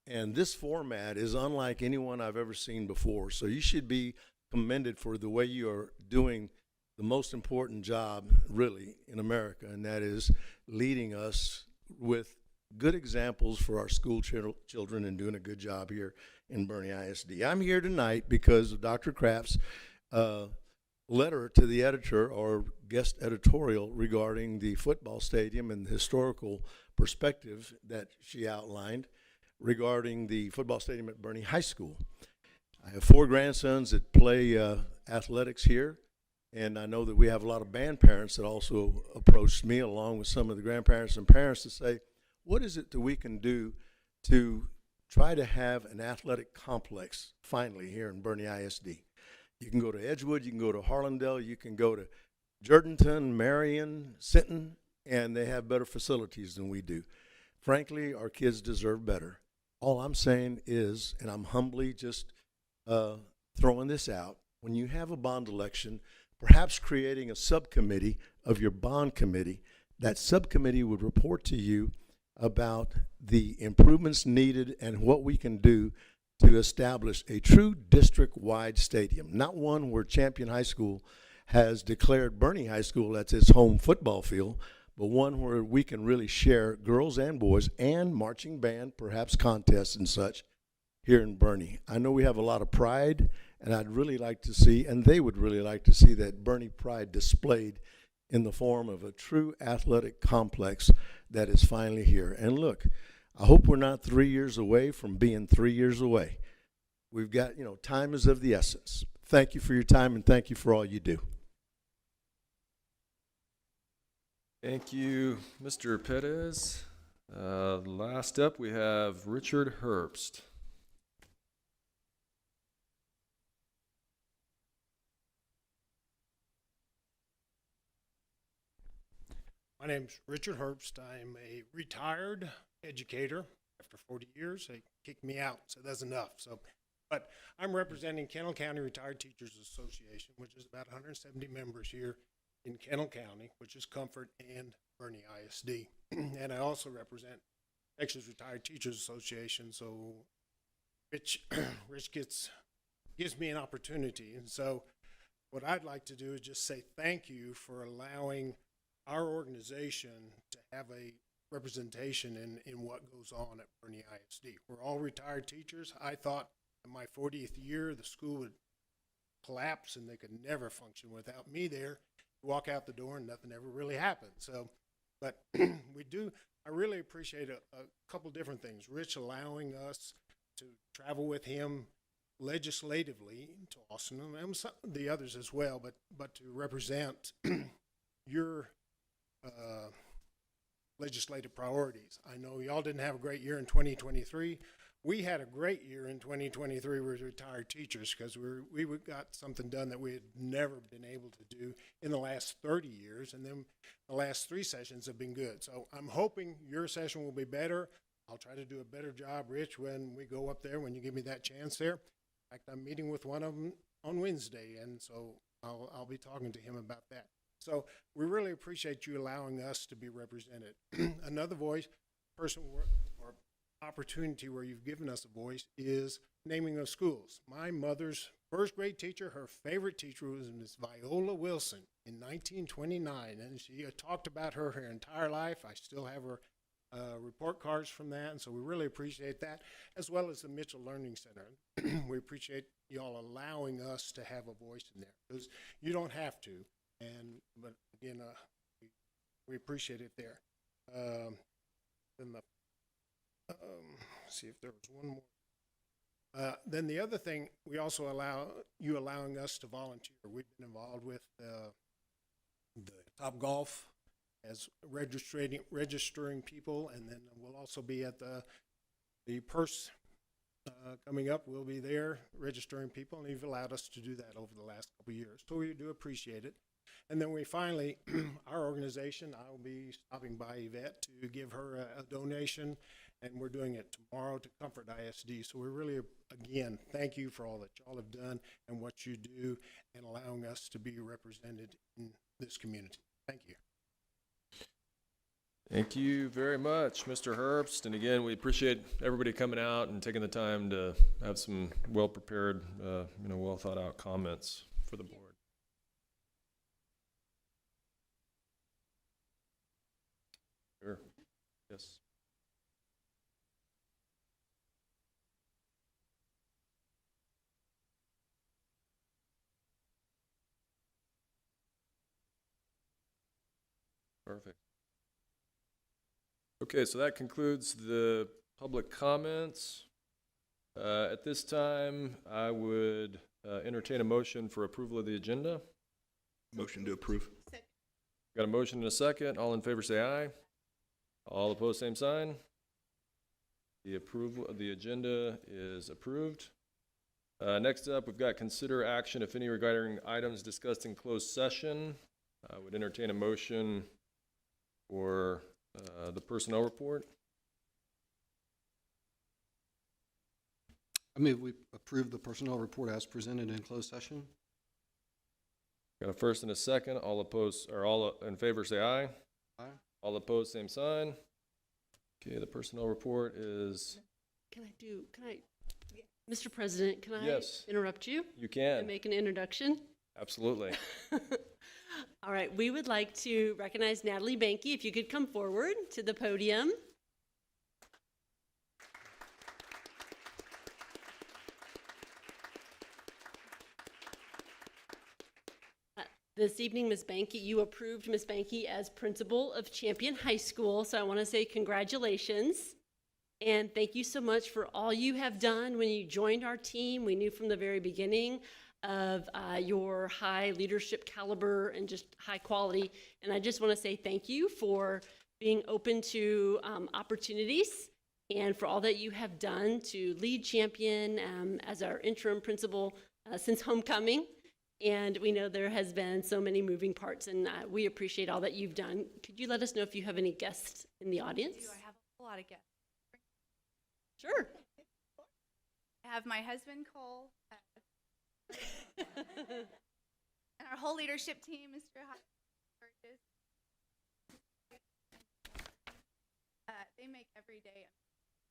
And this format is unlike anyone I've ever seen before. So you should be commended for the way you are doing the most important job, really, in America, and that is leading us with good examples for our school children and doing a good job here in Bernie ISD. I'm here tonight because of Dr. Kraft's letter to the editor or guest editorial regarding the football stadium and the historical perspective that she outlined regarding the football stadium at Bernie High School. I have 4 grandsons that play athletics here, and I know that we have a lot of band parents that also approached me, along with some of the grandparents and parents, to say, what is it that we can do to try to have an athletic complex finally here in Bernie ISD? You can go to Edgewood, you can go to Harlandale, you can go to Jourdanton, Marion, Sinton, and they have better facilities than we do. Frankly, our kids deserve better. All I'm saying is, and I'm humbly just throwing this out, when you have a bond election, perhaps creating a subcommittee of your bond committee, that subcommittee would report to you about the improvements needed and what we can do to establish a true district-wide stadium, not one where Champion High School has declared Bernie High School as its home football field, but one where we can really share girls and boys and marching band, perhaps contests and such here in Bernie. I know we have a lot of pride, and I'd really like to see, and they would really like to see, that Bernie pride displayed in the form of a true athletic complex that is finally here. And look, I hope we're not 3 years away from being 3 years away. We've got, time is of the essence. Thank you for your time, and thank you for all you do. Thank you, Mr. Perez. Last up, we have Richard Herbst. My name's Richard Herbst. I'm a retired educator. After 40 years, they kicked me out, so that's enough. But I'm representing Kendall County Retired Teachers Association, which is about 170 members here in Kendall County, which is Comfort and Bernie ISD. And I also represent Texas Retired Teachers Association, so Rich gives me an opportunity. And so what I'd like to do is just say thank you for allowing our organization to have a representation in what goes on at Bernie ISD. We're all retired teachers. I thought in my 40th year the school would collapse and they could never function without me there. Walk out the door and nothing ever really happened. So, but we do, I really appreciate a couple different things. Rich allowing us to travel with him legislatively to Austin, and some of the others as well, but to represent your legislative priorities. I know y'all didn't have a great year in 2023. We had a great year in 2023 with retired teachers because we got something done that we had never been able to do in the last 30 years, and then the last 3 sessions have been good. So I'm hoping your session will be better. I'll try to do a better job, Rich, when we go up there, when you give me that chance there. In fact, I'm meeting with one of them on Wednesday, and so I'll be talking to him about that. So we really appreciate you allowing us to be represented. Another person or opportunity where you've given us a voice is naming of schools. My mother's first grade teacher, her favorite teacher was Miss Viola Wilson in 1929, and she talked about her entire life. I still have her report cards from that, and so we really appreciate that, as well as the Mitchell Learning Center. We appreciate y'all allowing us to have a voice in there, because you don't have to. But again, we appreciate it there. Then see if there was one more. Then the other thing, we also allowing us to volunteer. We've been involved with the Top Golf as registering people, and then we'll also be at the purse coming up. We'll be there registering people, and you've allowed us to do that over the last couple of years. So we do appreciate it. And then we finally, our organization, I will be stopping by Yvette to give her a donation, and we're doing it tomorrow to Comfort ISD. So we really, again, thank you for all that y'all have done and what you do and allowing us to be represented in this community. Thank you. Think you very much, Mr. Herbst. And again, we appreciate everybody coming out and taking the time to have some well-prepared, well thought-out comments for the board. Sure. Yes. Perfect. Okay, so that concludes the public comments. At this time, I would entertain a motion for approval of the agenda. Motion to approve. Got a motion and a second. All in favor say aye. All opposed, same sign. The approval of the agenda is approved. Next up, we've got consider action, if any, regarding items discussed in closed session. I would entertain a motion for the personnel report. I mean, we approve the personnel report as presented in closed session. Got a first and a second. All opposed, or all in favor say aye. Aye. All opposed, same sign. Okay, the personnel report is. Can I, Mr. President, can I Yes. interrupt you? You can. And make an introduction? Absolutely. All right, we would like to recognize Natalie Banky. If you could come forward to the podium. This evening, Ms. Banky, you approved Ms. Banky as principal of Champion High School, so I want to say congratulations. And thank you so much for all you have done when you joined our team. We knew from the very beginning of your high leadership caliber and just high quality. And I just want to say thank you for being open to opportunities and for all that you have done to lead Champion as our interim principal since homecoming. And we know there has been so many moving parts, and we appreciate all that you've done. Could you let us know if you have any guests in the audience? I have a lot of guests. Sure. I have my husband, Cole, and our whole leadership team, Mr. Burgess. They make every day,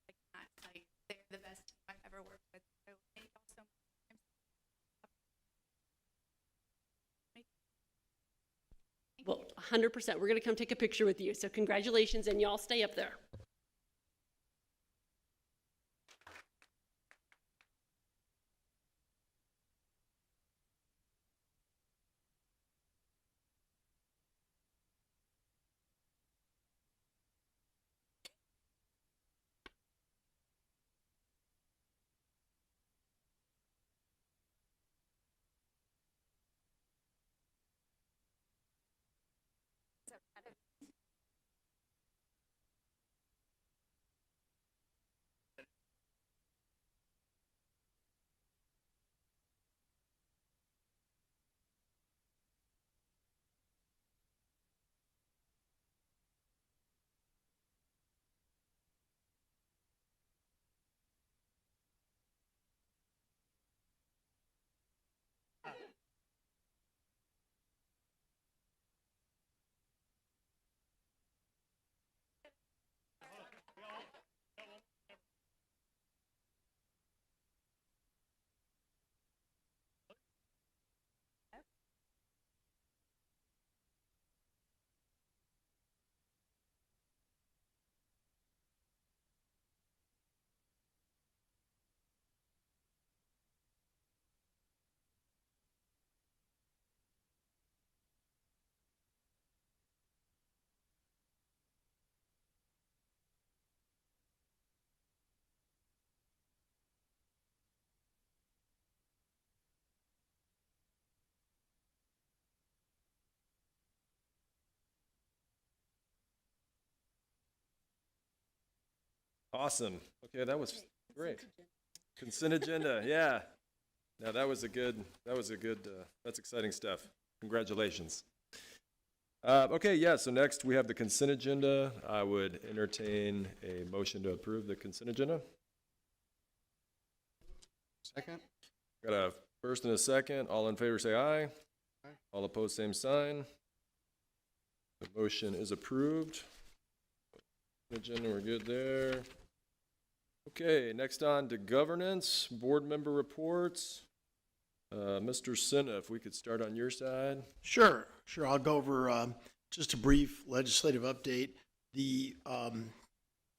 I cannot tell you, they're the best team I've ever worked with. So thank you all so much. Well, 100%. We're going to come take a picture with you. So congratulations, and y'all stay up there. Awesome. Okay, that was great. Consent agenda, yeah. No, that's exciting stuff. Congratulations. Okay, yeah, so next we have the consent agenda. I would entertain a motion to approve the consent agenda. Second? Got a first and a second. All in favor say aye. Aye. All opposed, same sign. The motion is approved. Agenda, we're good there. Okay, next on to governance, board member reports. Mr. Senna, if we could start on your side. Sure. I'll go over just a brief legislative update. The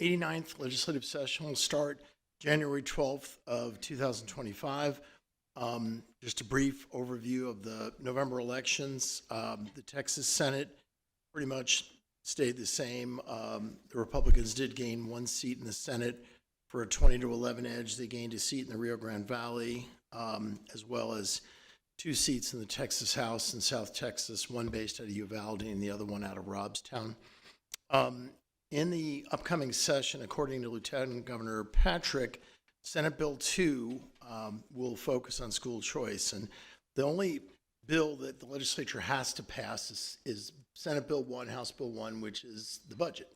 89th legislative session will start January 12th of 2025. Just a brief overview of the November elections. The Texas Senate pretty much stayed the same. The Republicans did gain one seat in the Senate for a 20-11 edge. They gained a seat in the Rio Grande Valley, as well as 2 seats in the Texas House in South Texas, one based out of Uvalde and the other one out of Robstown. In the upcoming session, according to Lieutenant Governor Patrick, Senate Bill 2 will focus on school choice. And the only bill that the legislature has to pass is Senate Bill 1, House Bill 1, which is the budget.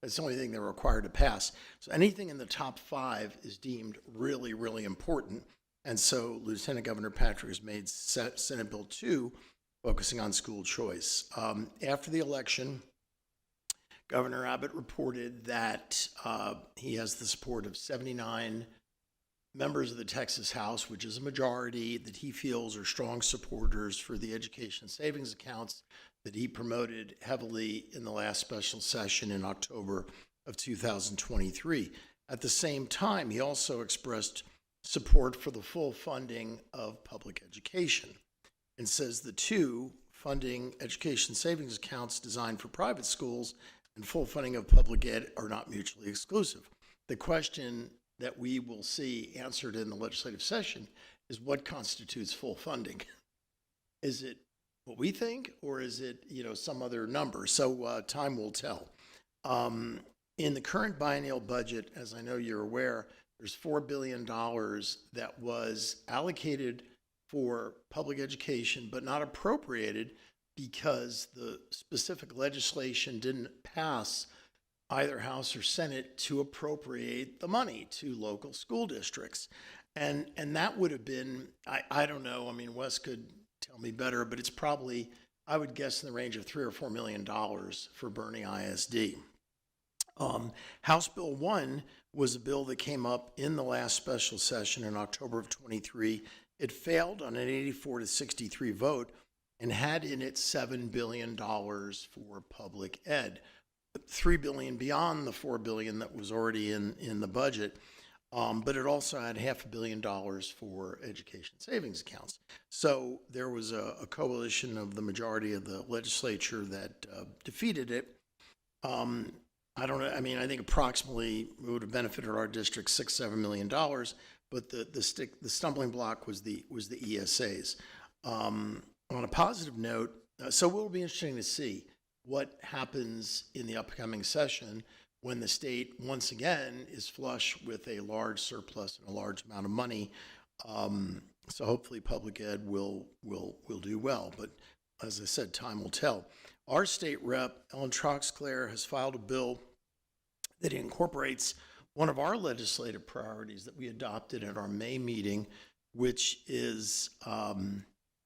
That's the only thing they're required to pass. So anything in the top 5 is deemed really, really important. And so Lieutenant Governor Patrick has made Senate Bill 2 focusing on school choice. After the election, Governor Abbott reported that he has the support of 79 members of the Texas House, which is a majority, that he feels are strong supporters for the education savings accounts that he promoted heavily in the last special session in October of 2023. At the same time, he also expressed support for the full funding of public education and says the two, funding education savings accounts designed for private schools and full funding of public ed, are not mutually exclusive. The question that we will see answered in the legislative session is what constitutes full funding? Is it what we think, or is it, some other number? So time will tell. In the current biennial budget, as I know you're aware, there's $4 billion that was allocated for public education, but not appropriated because the specific legislation didn't pass either House or Senate to appropriate the money to local school districts. And that would have been, I don't know, I mean, Wes could tell me better, but it's probably, I would guess, in the range of $3 or $4 million for Bernie ISD. House Bill 1 was a bill that came up in the last special session in October of 23. It failed on an 84 to 63 vote and had in it $7 billion for public ed. $3 billion beyond the $4 billion that was already in the budget, but it also had $500 million for education savings accounts. So there was a coalition of the majority of the legislature that defeated it. I don't know. I mean, I think approximately it would have benefited our district $6-7 million, but the stumbling block was the ESAs. On a positive note, so it will be interesting to see what happens in the upcoming session when the state once again is flush with a large surplus and a large amount of money. So hopefully public ed will do well. But as I said, time will tell. Our state rep, Ellen Troxclair, has filed a bill that incorporates one of our legislative priorities that we adopted at our May meeting, which is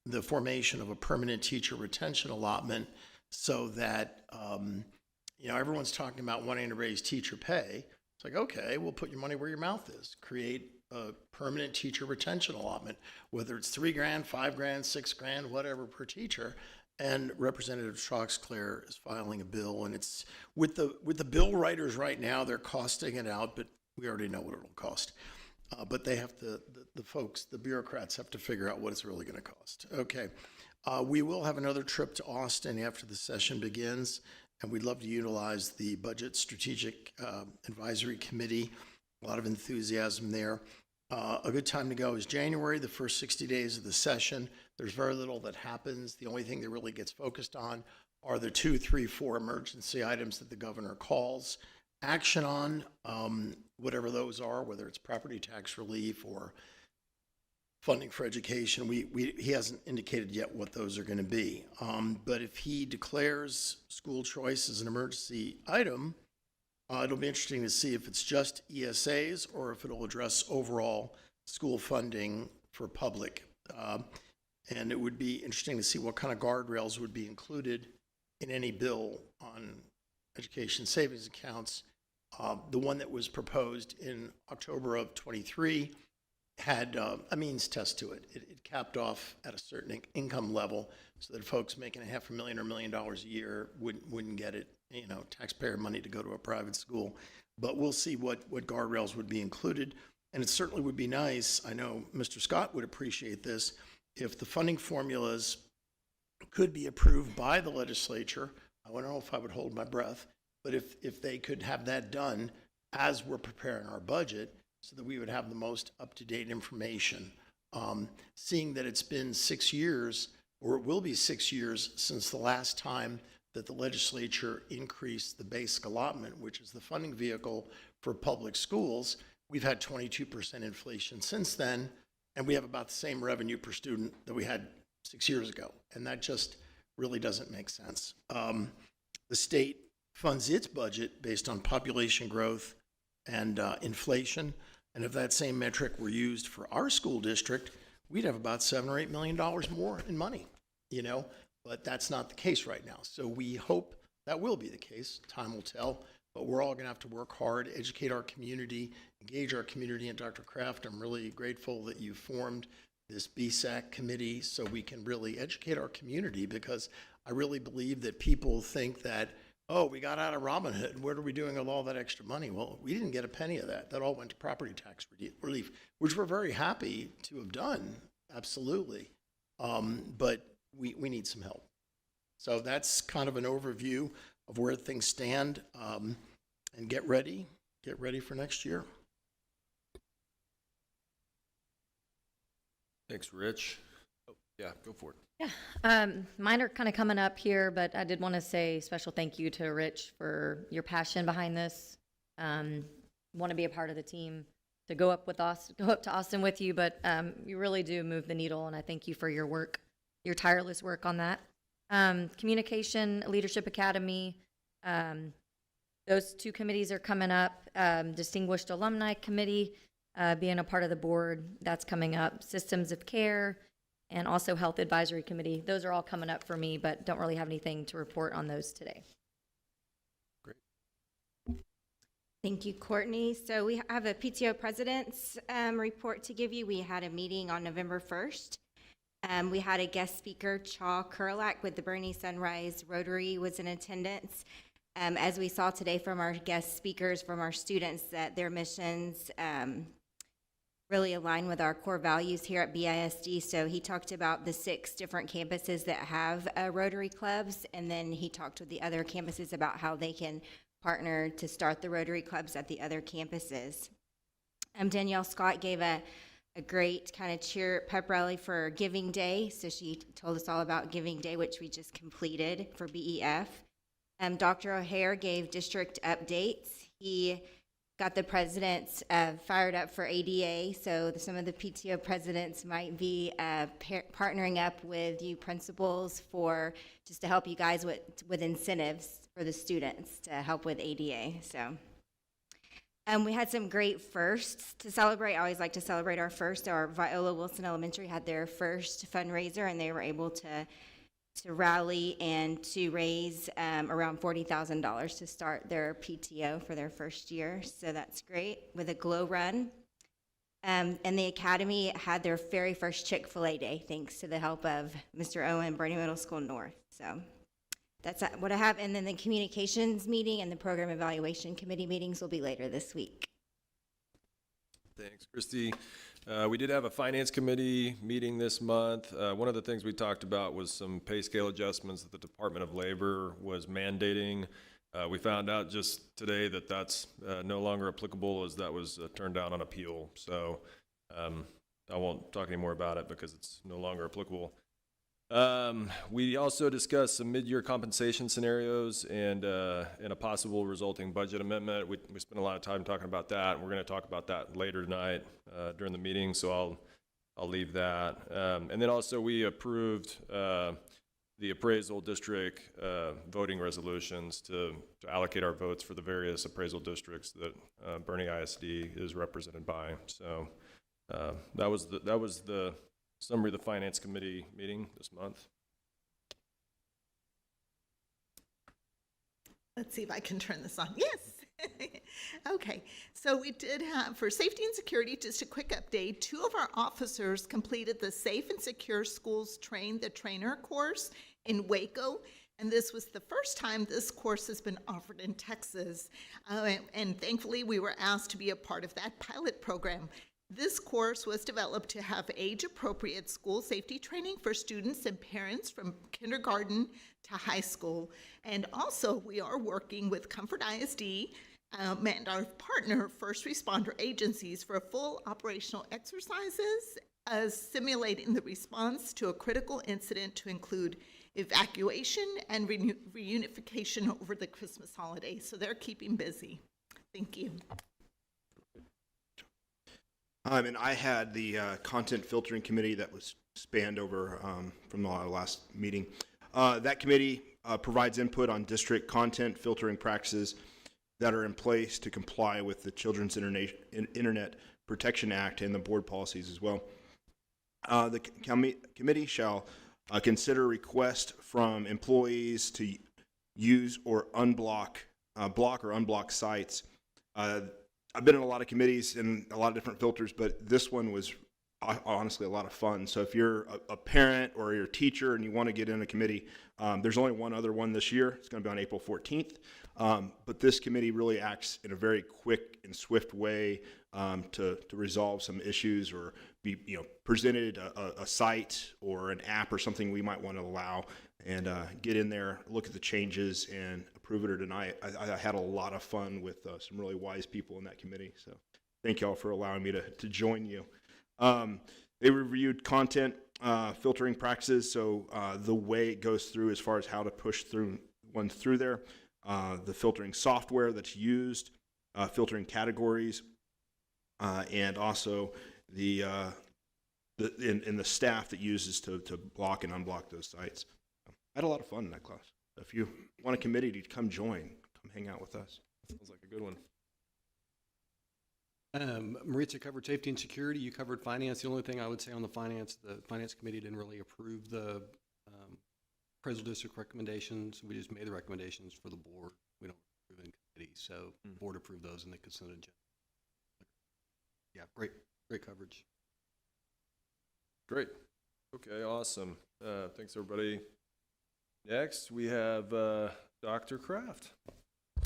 the formation of a permanent teacher retention allotment, so that, everyone's talking about wanting to raise teacher pay. It's like, okay, we'll put your money where your mouth is. Create a permanent teacher retention allotment, whether it's $3,000, $5,000, $6,000, whatever per teacher. And Representative Troxclair is filing a bill, and it's with the bill writers right now, they're costing it out, but we already know what it'll cost. But they have to, the folks, the bureaucrats have to figure out what it's really going to cost. Okay. We will have another trip to Austin after the session begins, and we'd love to utilize the Budget Strategic Advisory Committee. A lot of enthusiasm there. A good time to go is January, the first 60 days of the session. There's very little that happens. The only thing that really gets focused on are the 2, 3, 4 emergency items that the governor calls action on, whatever those are, whether it's property tax relief or funding for education. He hasn't indicated yet what those are going to be. But if he declares school choice as an emergency item, it'll be interesting to see if it's just ESAs or if it'll address overall school funding for public. And it would be interesting to see what kind of guardrails would be included in any bill on education savings accounts. The one that was proposed in October of 23 had a means test to it. It capped off at a certain income level so that folks making $500,000 or $1 million a year wouldn't get it, taxpayer money to go to a private school. But we'll see what guardrails would be included. And it certainly would be nice, I know Mr. Scott would appreciate this, if the funding formulas could be approved by the legislature. I don't know if I would hold my breath, but if they could have that done as we're preparing our budget, so that we would have the most up-to-date information. Seeing that it's been 6 years, or it will be 6 years, since the last time that the legislature increased the basic allotment, which is the funding vehicle for public schools. We've had 22% inflation since then, and we have about the same revenue per student that we had 6 years ago, and that just really doesn't make sense. The state funds its budget based on population growth and inflation. And if that same metric were used for our school district, we'd have about $7 or $8 million more in money, but that's not the case right now. So we hope that will be the case. Time will tell. but we're all going to have to work hard, educate our community, engage our community. And Dr. Kraft, I'm really grateful that you formed this BSAC committee so we can really educate our community, because I really believe that people think that, oh, we got out of Robin Hood, what are we doing with all that extra money? Well, we didn't get a penny of that. That all went to property tax relief, which we're very happy to have done, absolutely. But we need some help. So that's kind of an overview of where things stand, and get ready for next year. Thanks, Rich. Oh, yeah, go for it. Yeah, mine are kind of coming up here, but I did want to say special thank you to Rich for your passion behind this. Want to be a part of the team, to go up to Austin with you, but you really do move the needle, and I thank you for your work, your tireless work on that. Communication Leadership Academy, those two committees are coming up. Distinguished Alumni Committee, being a part of the board, that's coming up. Systems of Care, and also Health Advisory Committee. Those are all coming up for me, but don't really have anything to report on those today. Great. Thank you, Courtney. So we have a PTO President's report to give you. We had a meeting on November 1st. We had a guest speaker, Chaw Kurlak with the Bernie Sunrise Rotary was in attendance. As we saw today from our guest speakers, from our students, that their missions really align with our core values here at BISD. So he talked about the 6 different campuses that have Rotary clubs, and then he talked with the other campuses about how they can partner to start the Rotary clubs at the other campuses. Danielle Scott gave a great kind of pep rally for Giving Day. So she told us all about Giving Day, which we just completed for BEF. Dr. O'Hare gave district updates. He got the presidents fired up for ADA, so some of the PTO presidents might be partnering up with you principals for just to help you guys with incentives for the students to help with ADA. So we had some great firsts to celebrate. I always like to celebrate our first. Our Viola Wilson Elementary had their first fundraiser, and they were able to rally and to raise around $40,000 to start their PTO for their first year. So that's great, with a glow run. And the Academy had their very first Chick-fil-A day, thanks to the help of Mr. Owen, Bernie Middle School North. So that's what I have. And then the communications meeting and the program evaluation committee meetings will be later this week. Thanks, Christy. We did have a finance committee meeting this month. One of the things we talked about was some pay scale adjustments that the Department of Labor was mandating. We found out just today that that's no longer applicable, as that was turned down on appeal. So I won't talk any more about it because it's no longer applicable. We also discussed some mid-year compensation scenarios and a possible resulting budget amendment. We spent a lot of time talking about that. We're going to talk about that later tonight during the meeting, so I'll leave that. And then also we approved the appraisal district voting resolutions to allocate our votes for the various appraisal districts that Bernie ISD is represented by. So that was the summary of the Finance Committee meeting this month. Let's see if I can turn this on. Yes. Okay. So we did have, for safety and security, just a quick update. 2 of our officers completed the Safe and Secure Schools Train the Trainer course in Waco. And this was the first time this course has been offered in Texas. And thankfully, we were asked to be a part of that pilot program. This course was developed to have age-appropriate school safety training for students and parents from kindergarten to high school. And also, we are working with Comfort ISD and our partner first responder agencies for full operational exercises simulating the response to a critical incident to include evacuation and reunification over the Christmas holiday. So they're keeping busy. Thank you. And I had the content filtering committee that was spanned over from the last meeting. That committee provides input on district content filtering practices that are in place to comply with the Children's Internet Protection Act and the board policies as well. The committee shall consider requests from employees to use or unblock block or unblock sites. I've been in a lot of committees and a lot of different filters, but this one was honestly a lot of fun. So if you're a parent or you're a teacher and you want to get in a committee, there's only one other one this year. It's going to be on April 14th. But this committee really acts in a very quick and swift way to resolve some issues or be presented a site or an app or something we might want to allow, and get in there, look at the changes, and approve it or deny it. I had a lot of fun with some really wise people in that committee. So thank y'all for allowing me to join you. They reviewed content filtering practices, so the way it goes through as far as how to push through ones through there, the filtering software that's used, filtering categories, and also the staff that uses to block and unblock those sites. I had a lot of fun in that class. If you want a committee to come join, come hang out with us. Sounds like a good one. Maritza covered safety and security. You covered finance. The only thing I would say on the finance committee didn't really approve the appraisal district recommendations. We just made the recommendations for the board. We don't approve in committee, so the board approved those in the consent agenda. Yeah, great coverage. Great. Okay, awesome. Thanks, everybody. Next, we have Dr. Kraft.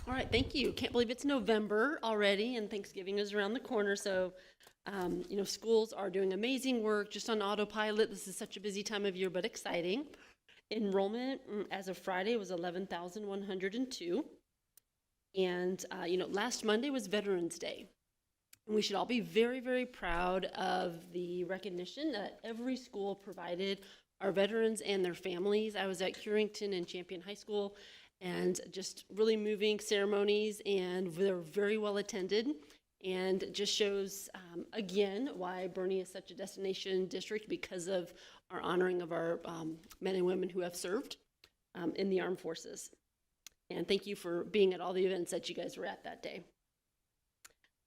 All right, thank you. Can't believe it's November already and Thanksgiving is around the corner. So, schools are doing amazing work just on autopilot. This is such a busy time of year, but exciting. Enrollment as of Friday was 11,102. And, last Monday was Veterans Day. And we should all be very, very proud of the recognition that every school provided our veterans and their families. I was at Curington and Champion High School, and just really moving ceremonies, and they're very well attended, and just shows again why Boerne is such a destination district, because of our honoring of our men and women who have served in the armed forces. And thank you for being at all the events that you guys were at that day.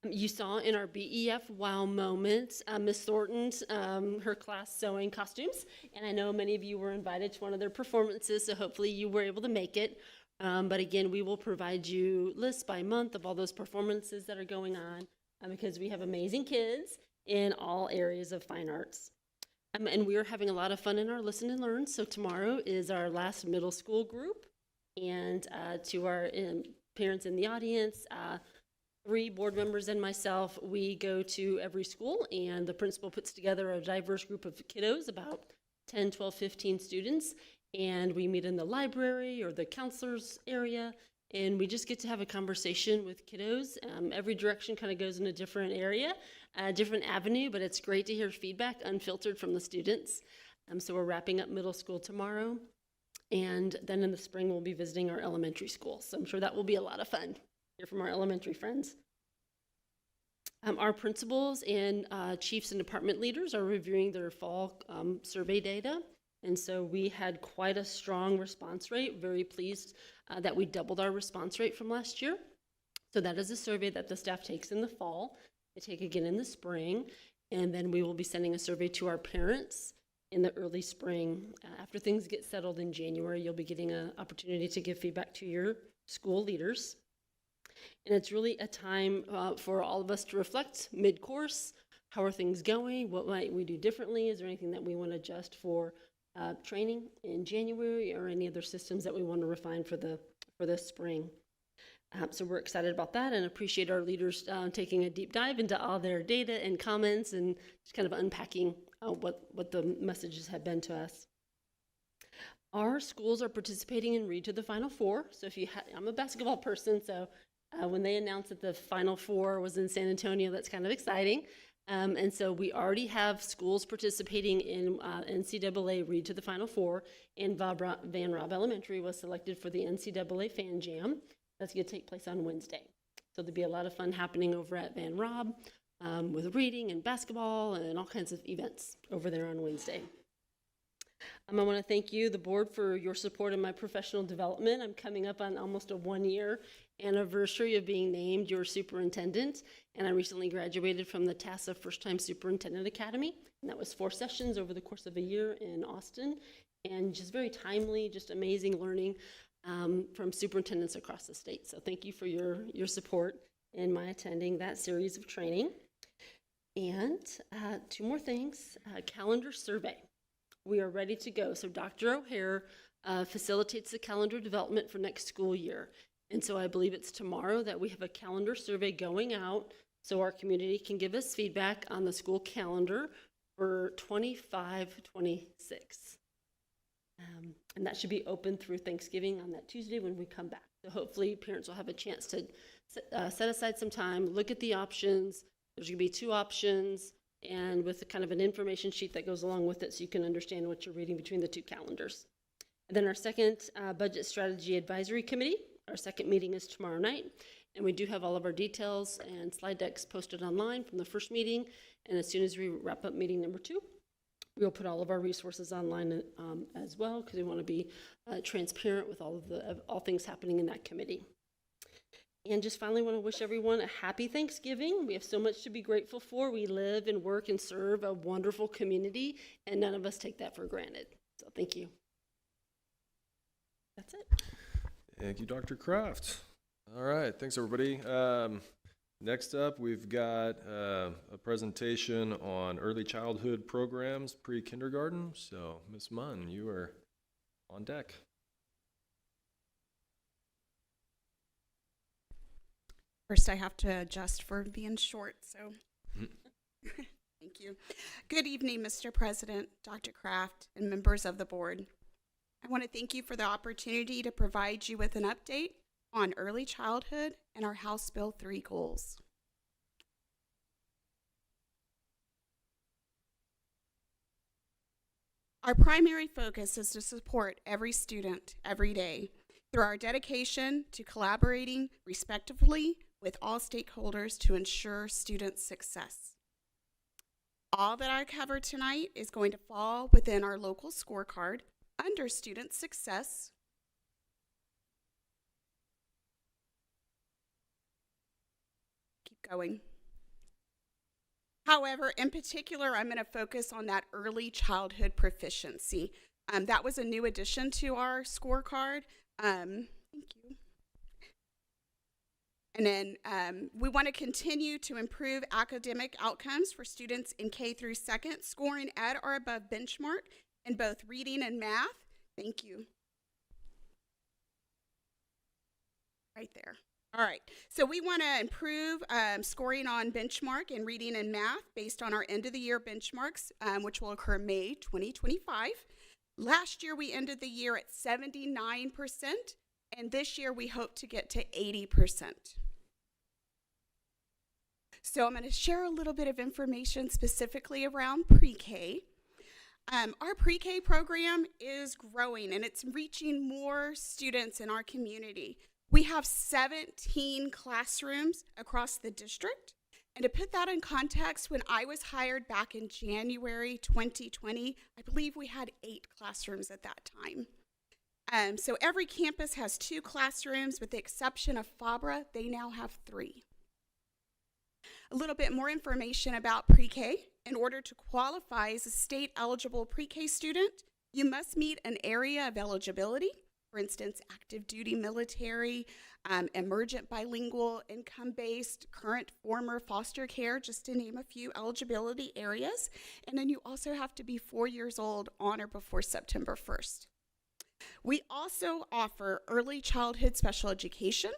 You saw in our BEF wow moments, Miss Thornton's, her class sewing costumes, and I know many of you were invited to one of their performances, so hopefully you were able to make it. But again, we will provide you lists by month of all those performances that are going on, because we have amazing kids in all areas of fine arts. And we are having a lot of fun in our Listen and Learn, so tomorrow is our last middle school group. And to our parents in the audience, 3 board members and myself, we go to every school, and the principal puts together a diverse group of kiddos, about 10, 12, 15 students, and we meet in the library or the counselor's area, and we just get to have a conversation with kiddos. Every direction kind of goes in a different area, a different avenue, but it's great to hear feedback unfiltered from the students. So we're wrapping up middle school tomorrow, and then in the spring we'll be visiting our elementary school, so I'm sure that will be a lot of fun. Hear from our elementary friends. Our principals and chiefs and department leaders are reviewing their fall survey data, and so we had quite a strong response rate. Very pleased that we doubled our response rate from last year. So that is a survey that the staff takes in the fall. They take again in the spring, and then we will be sending a survey to our parents in the early spring. After things get settled in January, you'll be getting an opportunity to give feedback to your school leaders. And it's really a time for all of us to reflect mid-course. How are things going? What might we do differently? Is there anything that we want to adjust for training in January, or any other systems that we want to refine for the spring? So we're excited about that and appreciate our leaders taking a deep dive into all their data and comments, and just kind of unpacking what the messages have been to us. Our schools are participating in Read to the Final Four. So if you I'm a basketball person, so when they announced that the Final Four was in San Antonio, that's kind of exciting. And so we already have schools participating in NCAA Read to the Final Four, and Van Robb Elementary was selected for the NCAA Fan Jam. That's going to take place on Wednesday. So there'll be a lot of fun happening over at Van Robb with reading and basketball and all kinds of events over there on Wednesday. I want to thank you, the board, for your support in my professional development. I'm coming up on almost a 1-year anniversary of being named your superintendent, and I recently graduated from the TASA First Time Superintendent Academy, and that was 4 sessions over the course of a year in Austin, and just very timely, just amazing learning. from superintendents across the state. So thank you for your support in my attending that series of training. And two more things, calendar survey. We are ready to go. So Dr. O'Hare facilitates the calendar development for next school year. And so I believe it's tomorrow that we have a calendar survey going out so our community can give us feedback on the school calendar for 25-26. And that should be open through Thanksgiving on that Tuesday when we come back. So hopefully parents will have a chance to set aside some time, look at the options. There's going to be 2 options, and with kind of an information sheet that goes along with it so you can understand what you're reading between the 2 calendars. And then our second Budget Strategy Advisory Committee, our second meeting is tomorrow night. And we do have all of our details and slide decks posted online from the first meeting. And as soon as we wrap up meeting number 2, we'll put all of our resources online as well, because we want to be transparent with all things happening in that committee. And just finally want to wish everyone a happy Thanksgiving. We have so much to be grateful for. We live and work and serve a wonderful community, and none of us take that for granted. So thank you. That's it. Thank you, Dr. Kraft. All right, thanks everybody. Next up, we've got a presentation on early childhood programs, pre-kindergarten. So, Ms. Munn, you are on deck. First, I have to adjust for being short, so thank you. Good evening, Mr. President, Dr. Kraft, and members of the board. I want to thank you for the opportunity to provide you with an update on early childhood and our House Bill 3 goals. Our primary focus is to support every student every day through our dedication to collaborating respectively with all stakeholders to ensure student success. All that I cover tonight is going to fall within our local scorecard under student success. Keep going. However, in particular, I'm going to focus on that early childhood proficiency. That was a new addition to our scorecard. Thank you. And then we want to continue to improve academic outcomes for students in K through 2nd, scoring at or above benchmark in both reading and math. Thank you. Right there. All right, so we want to improve scoring on benchmark in reading and math based on our end of the year benchmarks, which will occur May 2025. Last year, we ended the year at 79%, and this year we hope to get to 80%. So I'm going to share a little bit of information specifically around pre-K. Our pre-K program is growing, and it's reaching more students in our community. We have 17 classrooms across the district. And to put that in context, when I was hired back in January 2020, I believe we had 8 classrooms at that time. So every campus has 2 classrooms, with the exception of Fabra, they now have 3. A little bit more information about pre-K. In order to qualify as a state-eligible pre-K student, you must meet an area of eligibility. For instance, active duty military, emergent bilingual, income-based, current, former foster care, just to name a few eligibility areas. And then you also have to be 4 years old on or before September 1st. We also offer early childhood special education,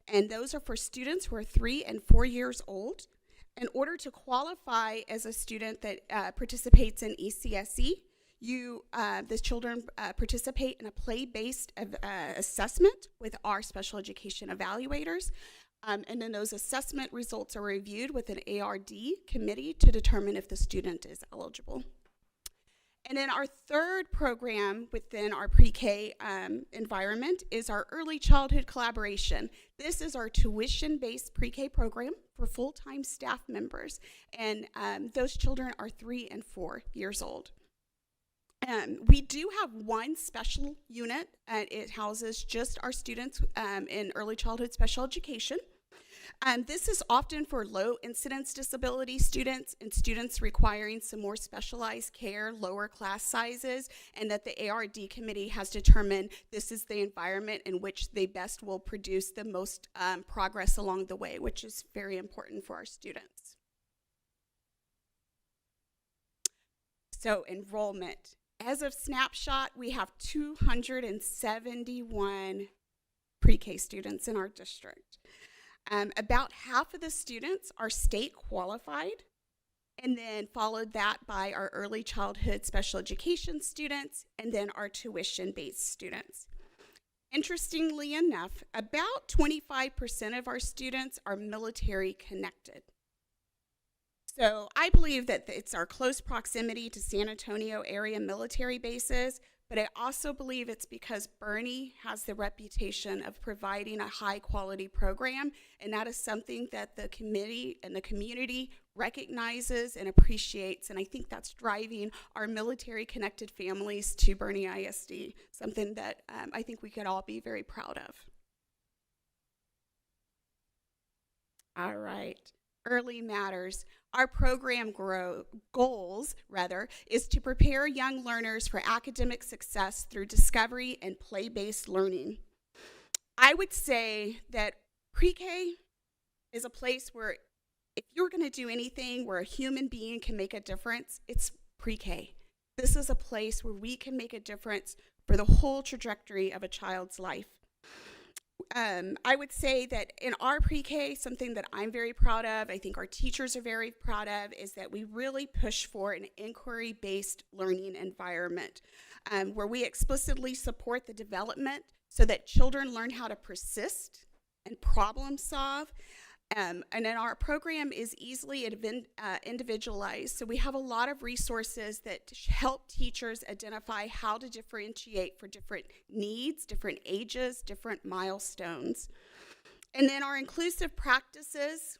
and those are for students who are 3 and 4 years old. In order to qualify as a student that participates in ECSE, the children participate in a play-based assessment with our special education evaluators, and then those assessment results are reviewed with an ARD committee to determine if the student is eligible. And then our third program within our pre-K environment is our early childhood collaboration. This is our tuition-based pre-K program for full-time staff members, and those children are 3 and 4 years old. We do have one special unit, and it houses just our students in early childhood special education. This is often for low incidence disability students and students requiring some more specialized care, lower class sizes, and that the ARD committee has determined this is the environment in which they best will produce the most progress along the way, which is very important for our students. So enrollment. As of snapshot, we have 271 pre-K students in our district. About half of the students are state qualified, and then followed that by our early childhood special education students, and then our tuition-based students. Interestingly enough, about 25% of our students are military connected. So I believe that it's our close proximity to San Antonio area military bases, but I also believe it's because Bernie has the reputation of providing a high quality program, and that is something that the committee and the community recognizes and appreciates, and I think that's driving our military connected families to Bernie ISD, something that I think we could all be very proud of. All right. Early matters. Our program goals is to prepare young learners for academic success through discovery and play-based learning. I would say that pre-K is a place where if you're going to do anything where a human being can make a difference, it's pre-K. This is a place where we can make a difference for the whole trajectory of a child's life. I would say that in our pre-K, something that I'm very proud of, I think our teachers are very proud of, is that we really push for an inquiry-based learning environment where we explicitly support the development so that children learn how to persist and problem solve. And then our program is easily individualized, so we have a lot of resources that help teachers identify how to differentiate for different needs, different ages, different milestones. And then our inclusive practices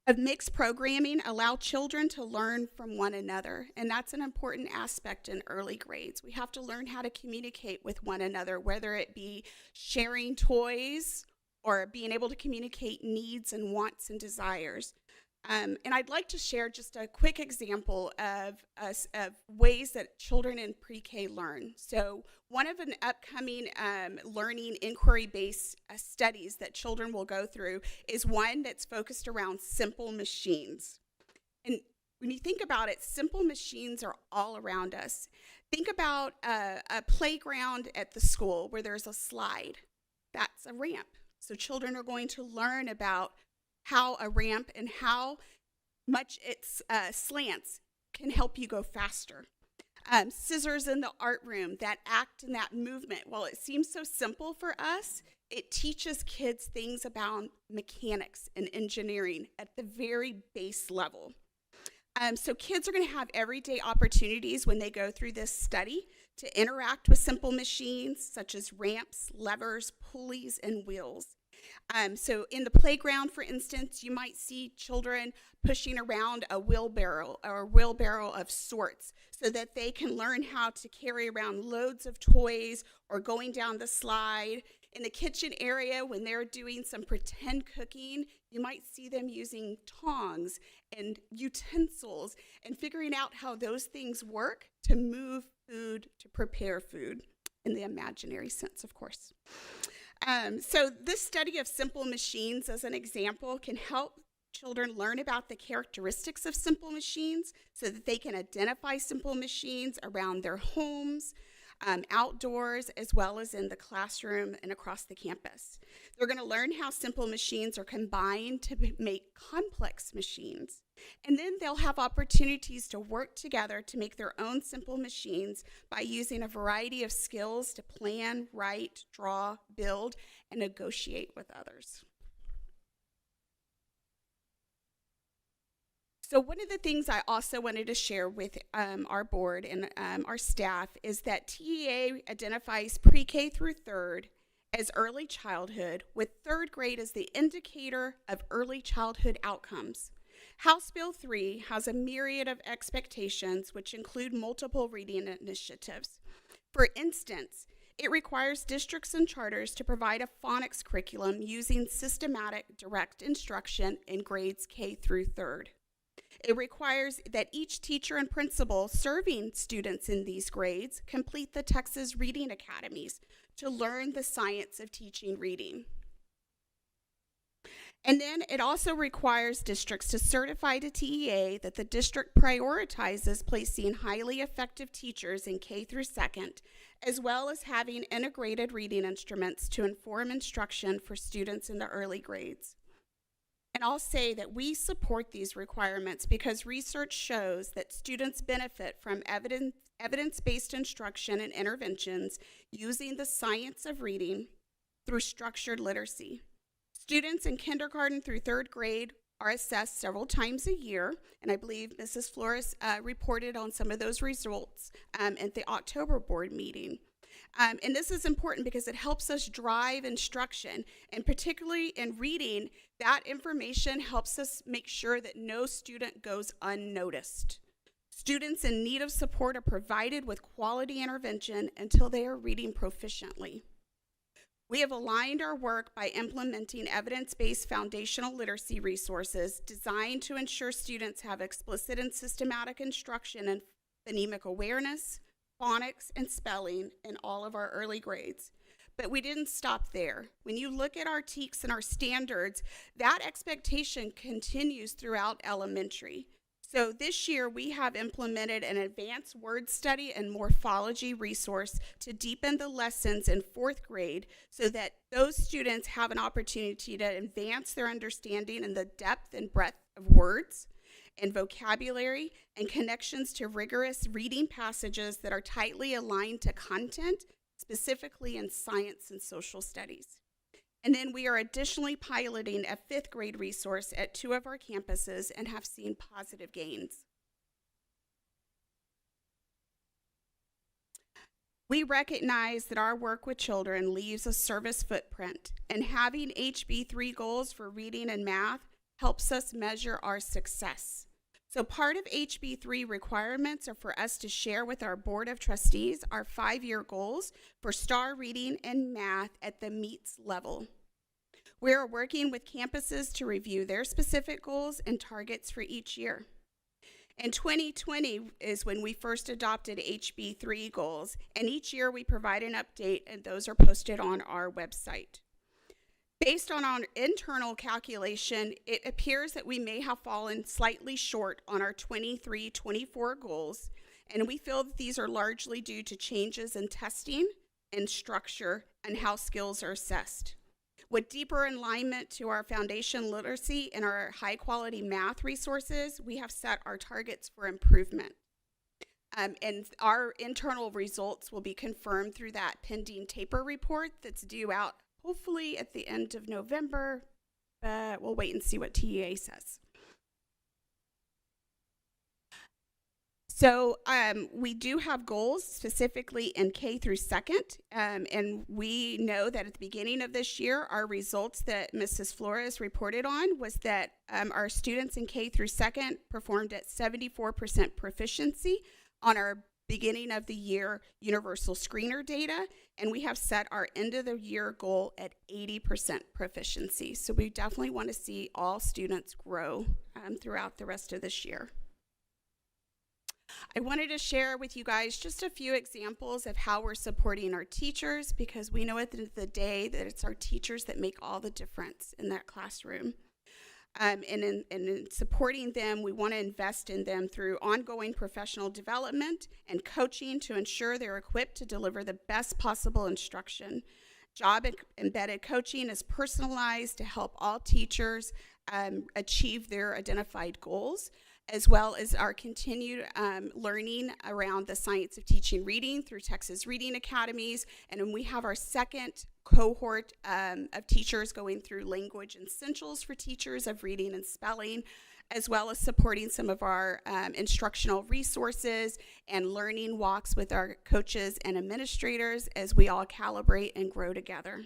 of mixed programming allow children to learn from one another, and that's an important aspect in early grades. We have to learn how to communicate with one another, whether it be sharing toys or being able to communicate needs and wants and desires. And I'd like to share just a quick example of ways that children in pre-K learn. So one of an upcoming learning inquiry-based studies that children will go through is one that's focused around simple machines. And when you think about it, simple machines are all around us. Think about a playground at the school where there's a slide. That's a ramp. So children are going to learn about how a ramp and how much its slants can help you go faster. Scissors in the art room, that act and that movement, while it seems so simple for us, it teaches kids things about mechanics and engineering at the very base level. So kids are going to have everyday opportunities when they go through this study to interact with simple machines such as ramps, levers, pulleys, and wheels. So in the playground, for instance, you might see children pushing around a wheelbarrow or a wheelbarrow of sorts so that they can learn how to carry around loads of toys or going down the slide. In the kitchen area, when they're doing some pretend cooking, you might see them using tongs and utensils and figuring out how those things work to move food, to prepare food, in the imaginary sense, of course. So this study of simple machines, as an example, can help children learn about the characteristics of simple machines so that they can identify simple machines around their homes, outdoors, as well as in the classroom and across the campus. They're going to learn how simple machines are combined to make complex machines. And then they'll have opportunities to work together to make their own simple machines by using a variety of skills to plan, write, draw, build, and negotiate with others. So one of the things I also wanted to share with our board and our staff is that TEA identifies pre-K through third as early childhood, with third grade as the indicator of early childhood outcomes. House Bill 3 has a myriad of expectations which include multiple reading initiatives. For instance, It requires districts and charters to provide a phonics curriculum using systematic direct instruction in grades K through 3rd. It requires that each teacher and principal serving students in these grades complete the Texas Reading Academies to learn the science of teaching reading. And then it also requires districts to certify to TEA that the district prioritizes placing highly effective teachers in K through 2nd, as well as having integrated reading instruments to inform instruction for students in the early grades. And I'll say that we support these requirements because research shows that students benefit from evidence-based instruction and interventions using the science of reading through structured literacy. Students in kindergarten through 3rd grade are assessed several times a year, and I believe Mrs. Flores reported on some of those results at the October board meeting. And this is important because it helps us drive instruction, and particularly in reading, that information helps us make sure that no student goes unnoticed. Students in need of support are provided with quality intervention until they are reading proficiently. We have aligned our work by implementing evidence-based foundational literacy resources designed to ensure students have explicit and systematic instruction in phonemic awareness, phonics, and spelling in all of our early grades. But we didn't stop there. When you look at our TEKS and our standards, that expectation continues throughout elementary. So this year, we have implemented an advanced word study and morphology resource to deepen the lessons in 4th grade so that those students have an opportunity to advance their understanding in the depth and breadth of words and vocabulary and connections to rigorous reading passages that are tightly aligned to content, specifically in science and social studies. And then we are additionally piloting a 5th grade resource at 2 of our campuses and have seen positive gains. We recognize that our work with children leaves a service footprint, and having HB3 goals for reading and math helps us measure our success. So part of HB3 requirements are for us to share with our Board of Trustees our 5-year goals for STAR reading and math at the MEETS level. We are working with campuses to review their specific goals and targets for each year. In 2020 is when we first adopted HB3 goals, and each year we provide an update, and those are posted on our website. Based on our internal calculation, it appears that we may have fallen slightly short on our 23-24 goals, and we feel that these are largely due to changes in testing and structure and how skills are assessed. With deeper alignment to our foundation literacy and our high-quality math resources, we have set our targets for improvement. And our internal results will be confirmed through that pending taper report that's due out hopefully at the end of November, but we'll wait and see what TEA says. So we do have goals specifically in K through 2nd, and we know that at the beginning of this year, our results that Mrs. Flores reported on was that our students in K through 2nd performed at 74% proficiency on our beginning of the year universal screener data, and we have set our end of the year goal at 80% proficiency. So we definitely want to see all students grow throughout the rest of this year. I wanted to share with you guys just a few examples of how we're supporting our teachers, because we know at the end of the day that it's our teachers that make all the difference in that classroom. And in supporting them, we want to invest in them through ongoing professional development and coaching to ensure they're equipped to deliver the best possible instruction. Job-embedded coaching is personalized to help all teachers achieve their identified goals, as well as our continued learning around the science of teaching reading through Texas Reading Academies. And then we have our 2nd cohort of teachers going through language essentials for teachers of reading and spelling, as well as supporting some of our instructional resources and learning walks with our coaches and administrators as we all calibrate and grow together.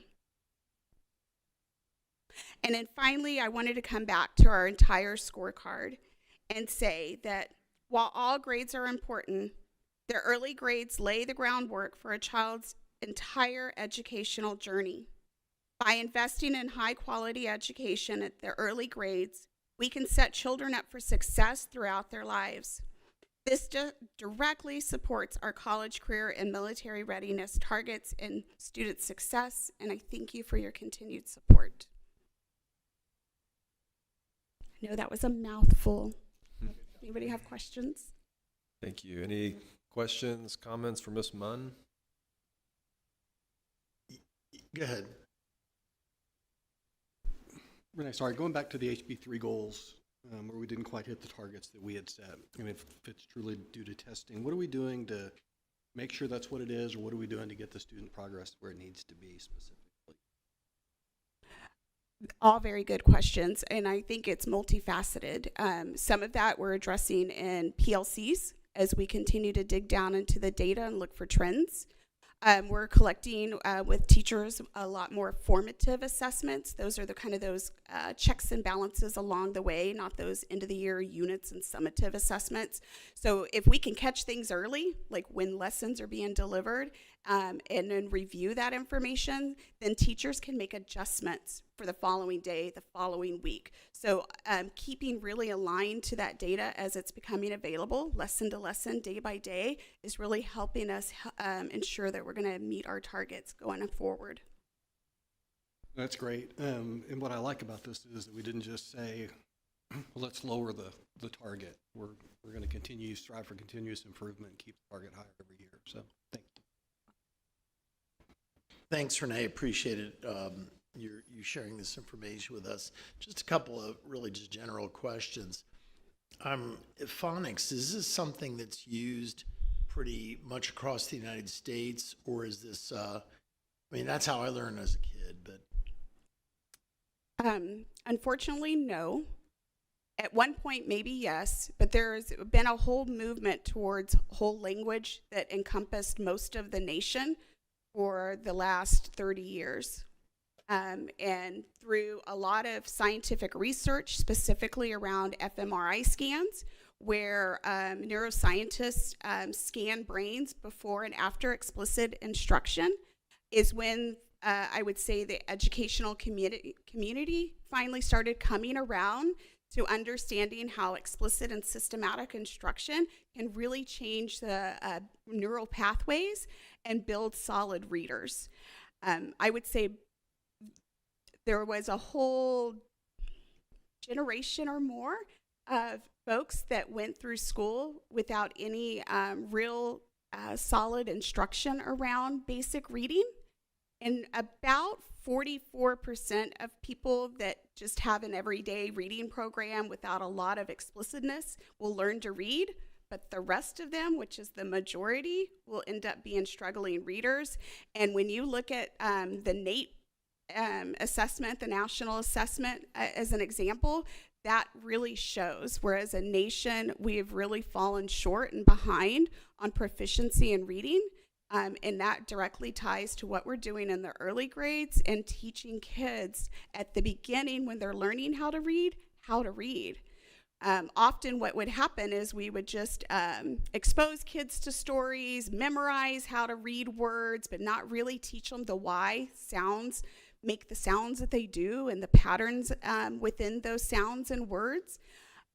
And then finally, I wanted to come back to our entire scorecard and say that while all grades are important, the early grades lay the groundwork for a child's entire educational journey. By investing in high quality education at the early grades, we can set children up for success throughout their lives. This directly supports our college, career, and military readiness targets and student success, and I thank you for your continued support. I know that was a mouthful. Anybody have questions? Thank you. Any questions, comments for Ms. Munn? Go ahead. Renee, sorry, going back to the HB3 goals, where we didn't quite hit the targets that we had set, and if it's truly due to testing, what are we doing to make sure that's what it is, or what are we doing to get the student progress where it needs to be specifically? All very good questions, and I think it's multifaceted. Some of that we're addressing in PLCs as we continue to dig down into the data and look for trends. We're collecting with teachers a lot more formative assessments. Those are the kind of those checks and balances along the way, not those end of the year units and summative assessments. So if we can catch things early, like when lessons are being delivered, and then review that information, then teachers can make adjustments for the following day, the following week. So keeping really aligned to that data as it's becoming available, lesson to lesson, day by day, is really helping us ensure that we're going to meet our targets going forward. That's great. And what I like about this is that we didn't just say, well, let's lower the target. We're going to continue, strive for continuous improvement, and keep the target higher every year. So thank you. Thanks, Renee. Appreciate it. You sharing this information with us. Just a couple of really just general questions. Phonics, is this something that's used pretty much across the United States, or is this, I mean, that's how I learned as a kid, but. Unfortunately, no. At one point, maybe yes, but there's been a whole movement towards whole language that encompassed most of the nation for the last 30 years. And through a lot of scientific research, specifically around fMRI scans, where neuroscientists scan brains before and after explicit instruction, is when I would say the educational community finally started coming around to understanding how explicit and systematic instruction can really change the neural pathways and build solid readers. I would say there was a whole generation or more of folks that went through school without any real solid instruction around basic reading. And about 44% of people that just have an everyday reading program without a lot of explicitness will learn to read, but the rest of them, which is the majority, will end up being struggling readers. And when you look at the NAEP assessment, the national assessment, as an example, that really shows, whereas a nation, we have really fallen short and behind on proficiency in reading. And that directly ties to what we're doing in the early grades and teaching kids at the beginning when they're learning how to read, how to read. Often what would happen is we would just expose kids to stories, memorize how to read words, but not really teach them the why sounds make the sounds that they do and the patterns within those sounds and words.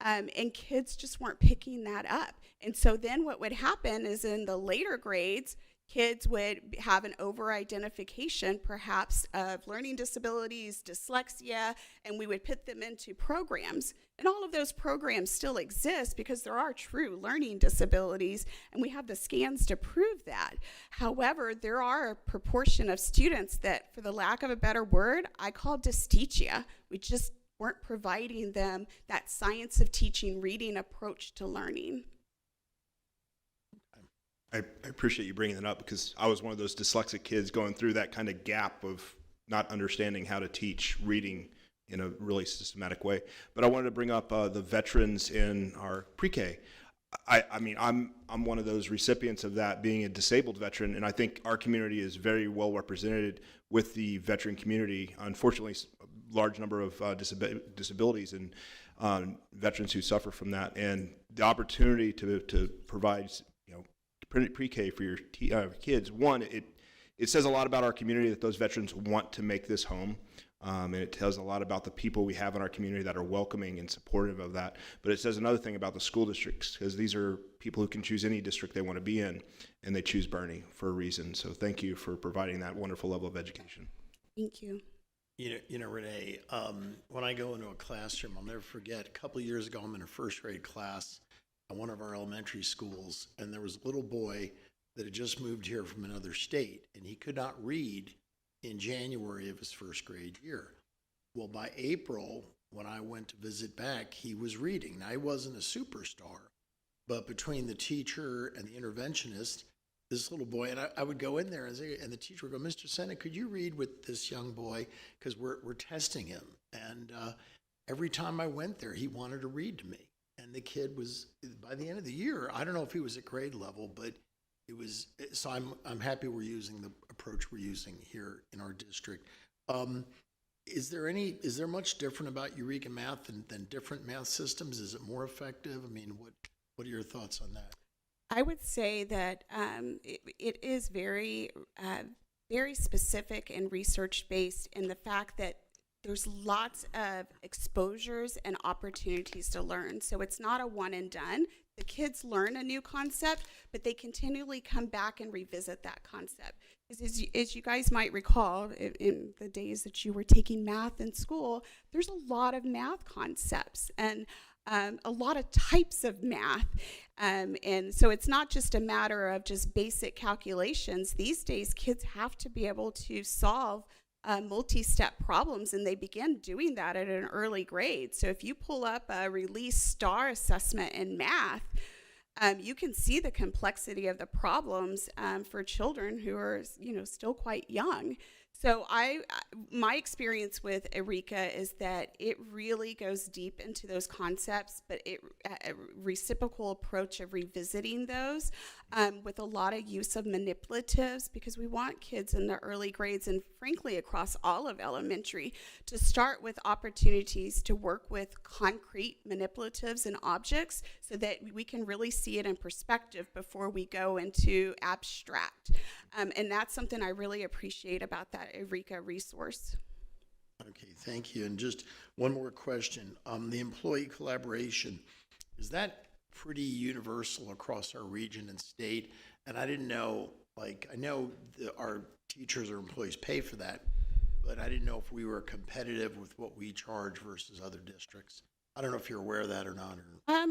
And kids just weren't picking that up. And so then what would happen is in the later grades, kids would have an over-identification perhaps of learning disabilities, dyslexia, and we would put them into programs. And all of those programs still exist because there are true learning disabilities, and we have the scans to prove that. However, there are a proportion of students that, for the lack of a better word, I call dysteachia. We just weren't providing them that science of teaching reading approach to learning. I appreciate you bringing that up because I was one of those dyslexic kids going through that kind of gap of not understanding how to teach reading in a really systematic way. But I wanted to bring up the veterans in our pre-K. I mean, I'm one of those recipients of that, being a disabled veteran, and I think our community is very well represented with the veteran community. Unfortunately, a large number of disabilities and veterans who suffer from that, and the opportunity to provide pre-K for your kids. One, it it says a lot about our community that those veterans want to make this home. And it tells a lot about the people we have in our community that are welcoming and supportive of that. But it says another thing about the school districts, because these are people who can choose any district they want to be in, and they choose Bernie for a reason. So thank you for providing that wonderful level of education. Thank you. You know, Renee, when I go into a classroom, I'll never forget, a couple of years ago, I'm in a first grade class at one of our elementary schools, and there was a little boy that had just moved here from another state, and he could not read in January of his first grade year. Well, by April, when I went to visit back, he was reading. Now, he wasn't a superstar, but between the teacher and the interventionist, this little boy, and I would go in there and the teacher would go, Mr. Senna, could you read with this young boy? Because we're testing him. And every time I went there, he wanted to read to me. And the kid was, by the end of the year, I don't know if he was at grade level, but it was, so I'm happy we're using the approach we're using here in our district. Is there much different about Eureka Math than different math systems? Is it more effective? I mean, what are your thoughts on that? I would say that it is very, very specific and research-based in the fact that there's lots of exposures and opportunities to learn. So it's not a one and done. The kids learn a new concept, but they continually come back and revisit that concept. As you guys might recall, in the days that you were taking math in school, there's a lot of math concepts and a lot of types of math. And so it's not just a matter of just basic calculations. These days, kids have to be able to solve multi-step problems, and they begin doing that at an early grade. So if you pull up a release STAR assessment in math, you can see the complexity of the problems for children who are, still quite young. So my experience with Eureka is that it really goes deep into those concepts, but a reciprocal approach of revisiting those with a lot of use of manipulatives, because we want kids in the early grades and frankly across all of elementary to start with opportunities to work with concrete manipulatives and objects so that we can really see it in perspective before we go into abstract. And that's something I really appreciate about that Eureka resource. Okay, thank you. And just one more question. The employee collaboration, is that pretty universal across our region and state? And I didn't know, I know our teachers or employees pay for that, but I didn't know if we were competitive with what we charge versus other districts. I don't know if you're aware of that or not.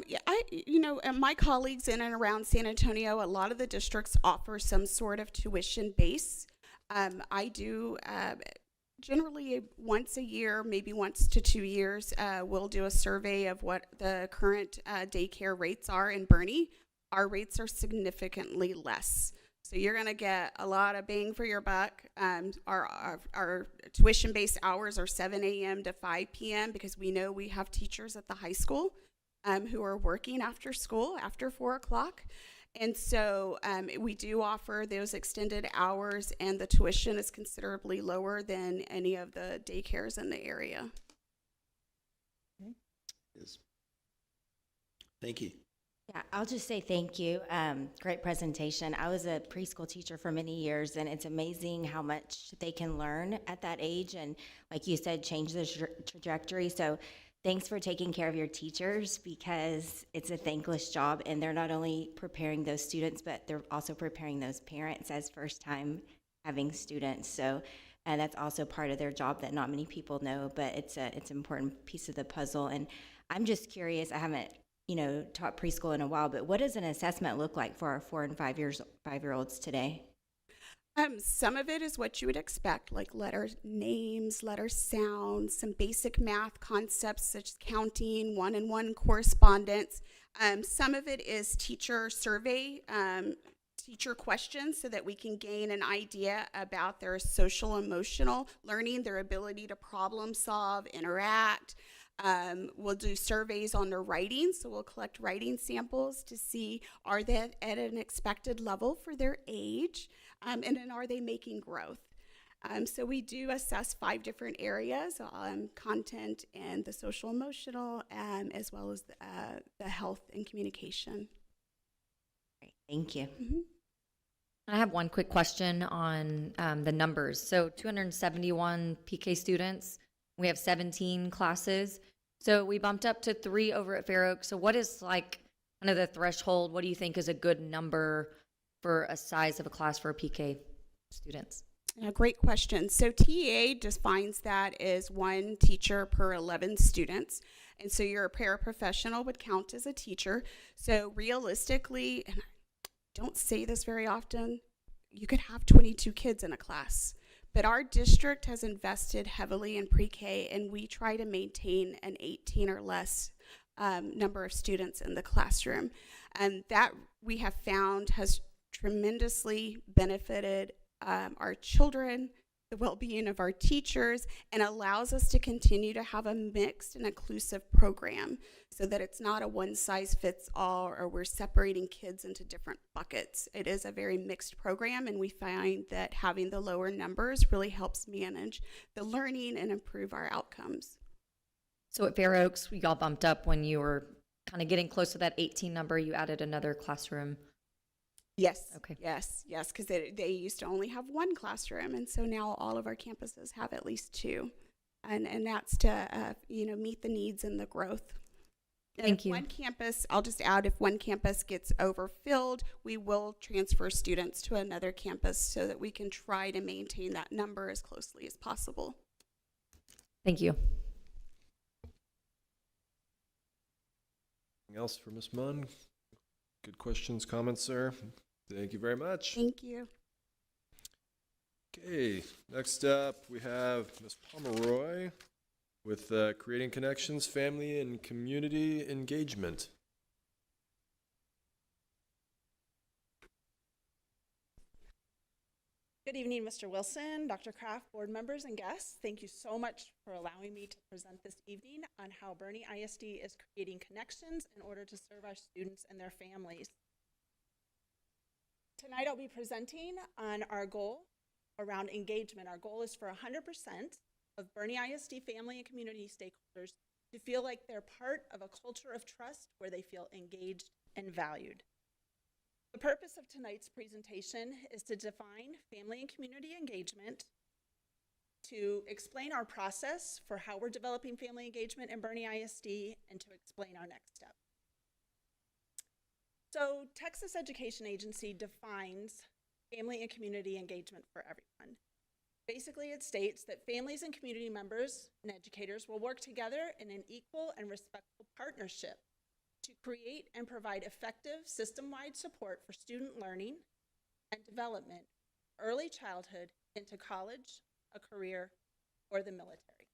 Yeah, my colleagues in and around San Antonio, a lot of the districts offer some sort of tuition base. I do generally once a year, maybe once to 2 years, we'll do a survey of what the current daycare rates are in Bernie. Our rates are significantly less. So you're going to get a lot of bang for your buck. Our tuition-based hours are 7 a.m. to 5 p.m. because we know we have teachers at the high school who are working after school after 4 o'clock. And so we do offer those extended hours, and the tuition is considerably lower than any of the daycares in the area. Yes. Thank you. Yeah, I'll just say thank you. Great presentation. I was a preschool teacher for many years, and it's amazing how much they can learn at that age and, like you said, change the trajectory. So thanks for taking care of your teachers, because it's a thankless job, and they're not only preparing those students, but they're also preparing those parents as first time having students. So that's also part of their job that not many people know, but it's an important piece of the puzzle. And I'm just curious, I haven't taught preschool in a while, but what does an assessment look like for our 4 and 5-year-olds today? Some of it is what you would expect, like letter names, letter sounds, some basic math concepts such as counting, one-on-one correspondence. Some of it is teacher survey, teacher questions, so that we can gain an idea about their social emotional learning, their ability to problem solve, interact. We'll do surveys on their writing, so we'll collect writing samples to see are they at an expected level for their age, and then are they making growth. So we do assess 5 different areas, content and the social emotional, as well as the health and communication. Great, thank you. Mm-hmm. I have one quick question on the numbers. So 271 PK students, we have 17 classes. So we bumped up to 3 over at Fair Oak. So what is like kind of the threshold? What do you think is a good number for a size of a class for PK students? A great question. So TEA defines that as 1 teacher per 11 students. And so your paraprofessional would count as a teacher. So realistically, and I don't say this very often, you could have 22 kids in a class. But our district has invested heavily in pre-K, and we try to maintain an 18 or less number of students in the classroom. And that we have found has tremendously benefited our children, the well-being of our teachers, and allows us to continue to have a mixed and inclusive program so that it's not a one-size-fits-all or we're separating kids into different buckets. It is a very mixed program, and we find that having the lower numbers really helps manage the learning and improve our outcomes. So at Fair Oaks, y'all bumped up when you were kind of getting close to that 18 number, you added another classroom. Yes. Okay. Yes, because they used to only have 1 classroom, and so now all of our campuses have at least 2, and that's to meet the needs and the growth. And Thank if you. One campus, I'll just add, if one campus gets overfilled, we will transfer students to another campus so that we can try to maintain that number as closely as possible. Thank you. Anything else for Ms. Munn? Good questions, comments, sir. Thank you very much. Thank you. Okay, next up we have Ms. Pomeroy with Creating Connections, Family and Community Engagement. Good evening, Mr. Wilson, Dr. Kraft, board members, and guests. Thank you so much for allowing me to present this evening on how Bernie ISD is creating connections in order to serve our students and their families. Tonight I'll be presenting on our goal around engagement. Our goal is for 100% of Bernie ISD family and community stakeholders to feel like they're part of a culture of trust where they feel engaged and valued. The purpose of tonight's presentation is to define family and community engagement, to explain our process for how we're developing family engagement in Bernie ISD, and to explain our next step. So, Texas Education Agency defines family and community engagement for everyone. Basically, it states that families and community members and educators will work together in an equal and respectful partnership to create and provide effective system-wide support for student learning and development, early childhood into college, a career, or the military.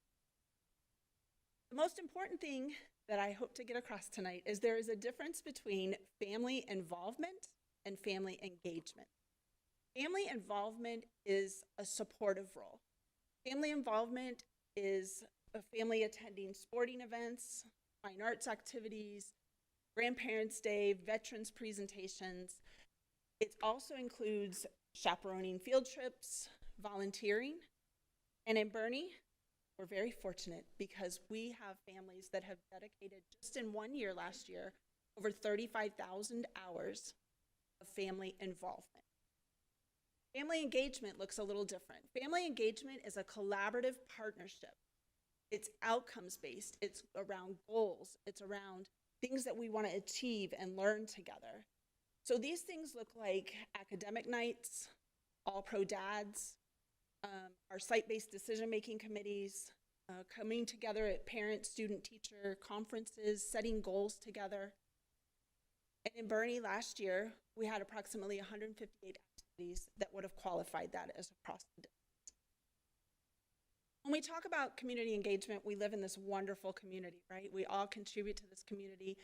The most important thing that I hope to get across tonight is there is a difference between family involvement and family engagement. Family involvement is a supportive role. Family involvement is a family attending sporting events, fine arts activities, Grandparents' Day, veterans presentations. It also includes chaperoning field trips, volunteering, and in Bernie, we're very fortunate because we have families that have dedicated just in 1 year last year over 35,000 hours of family involvement. Family engagement looks a little different. Family engagement is a collaborative partnership. It's outcomes-based. It's around goals. It's around things that we want to achieve and learn together. So these things look like academic nights, all pro dads, our site-based decision-making committees, coming together at parent, student, teacher conferences, setting goals together. And in Bernie last year, we had approximately 158 activities that would have qualified that as across the district. When we talk about community engagement, we live in this wonderful community, right? We all contribute to this community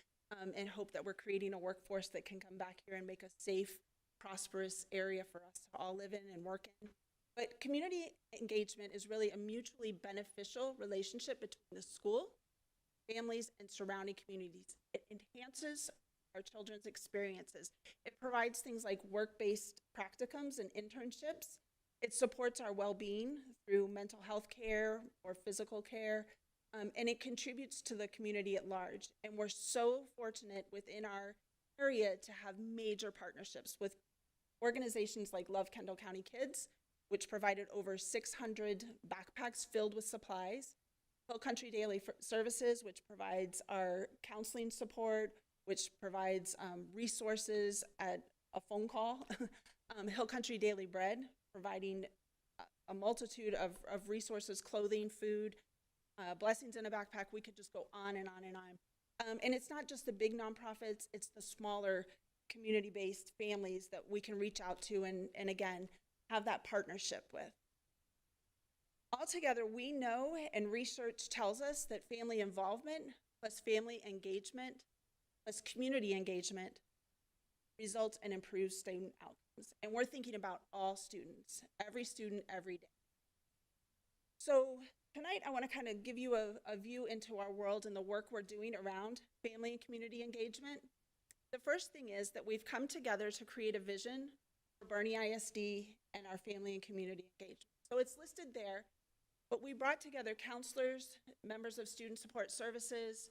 and hope that we're creating a workforce that can come back here and make a safe, prosperous area for us to all live in and work in. But community engagement is really a mutually beneficial relationship between the school, families, and surrounding communities. It enhances our children's experiences. It provides things like work-based practicums and internships. It supports our well-being through mental health care or physical care, and it contributes to the community at large. And we're so fortunate within our area to have major partnerships with Organizations like Love Kendall County Kids, which provided over 600 backpacks filled with supplies. Hill Country Daily Services, which provides our counseling support, which provides resources at a phone call. Hill Country Daily Bread, providing a multitude of resources, clothing, food, Blessings in a Backpack. We could just go on and on and on. And it's not just the big nonprofits, it's the smaller community-based families that we can reach out to and again, have that partnership with. Altogether, we know and research tells us that family involvement plus family engagement plus community engagement results in improved student outcomes. And we're thinking about all students, every day. So tonight, I want to kind of give you a view into our world and the work we're doing around family and community engagement. The first thing is that we've come together to create a vision for Bernie ISD and our family and community engagement. So it's listed there, but we brought together counselors, members of student support services,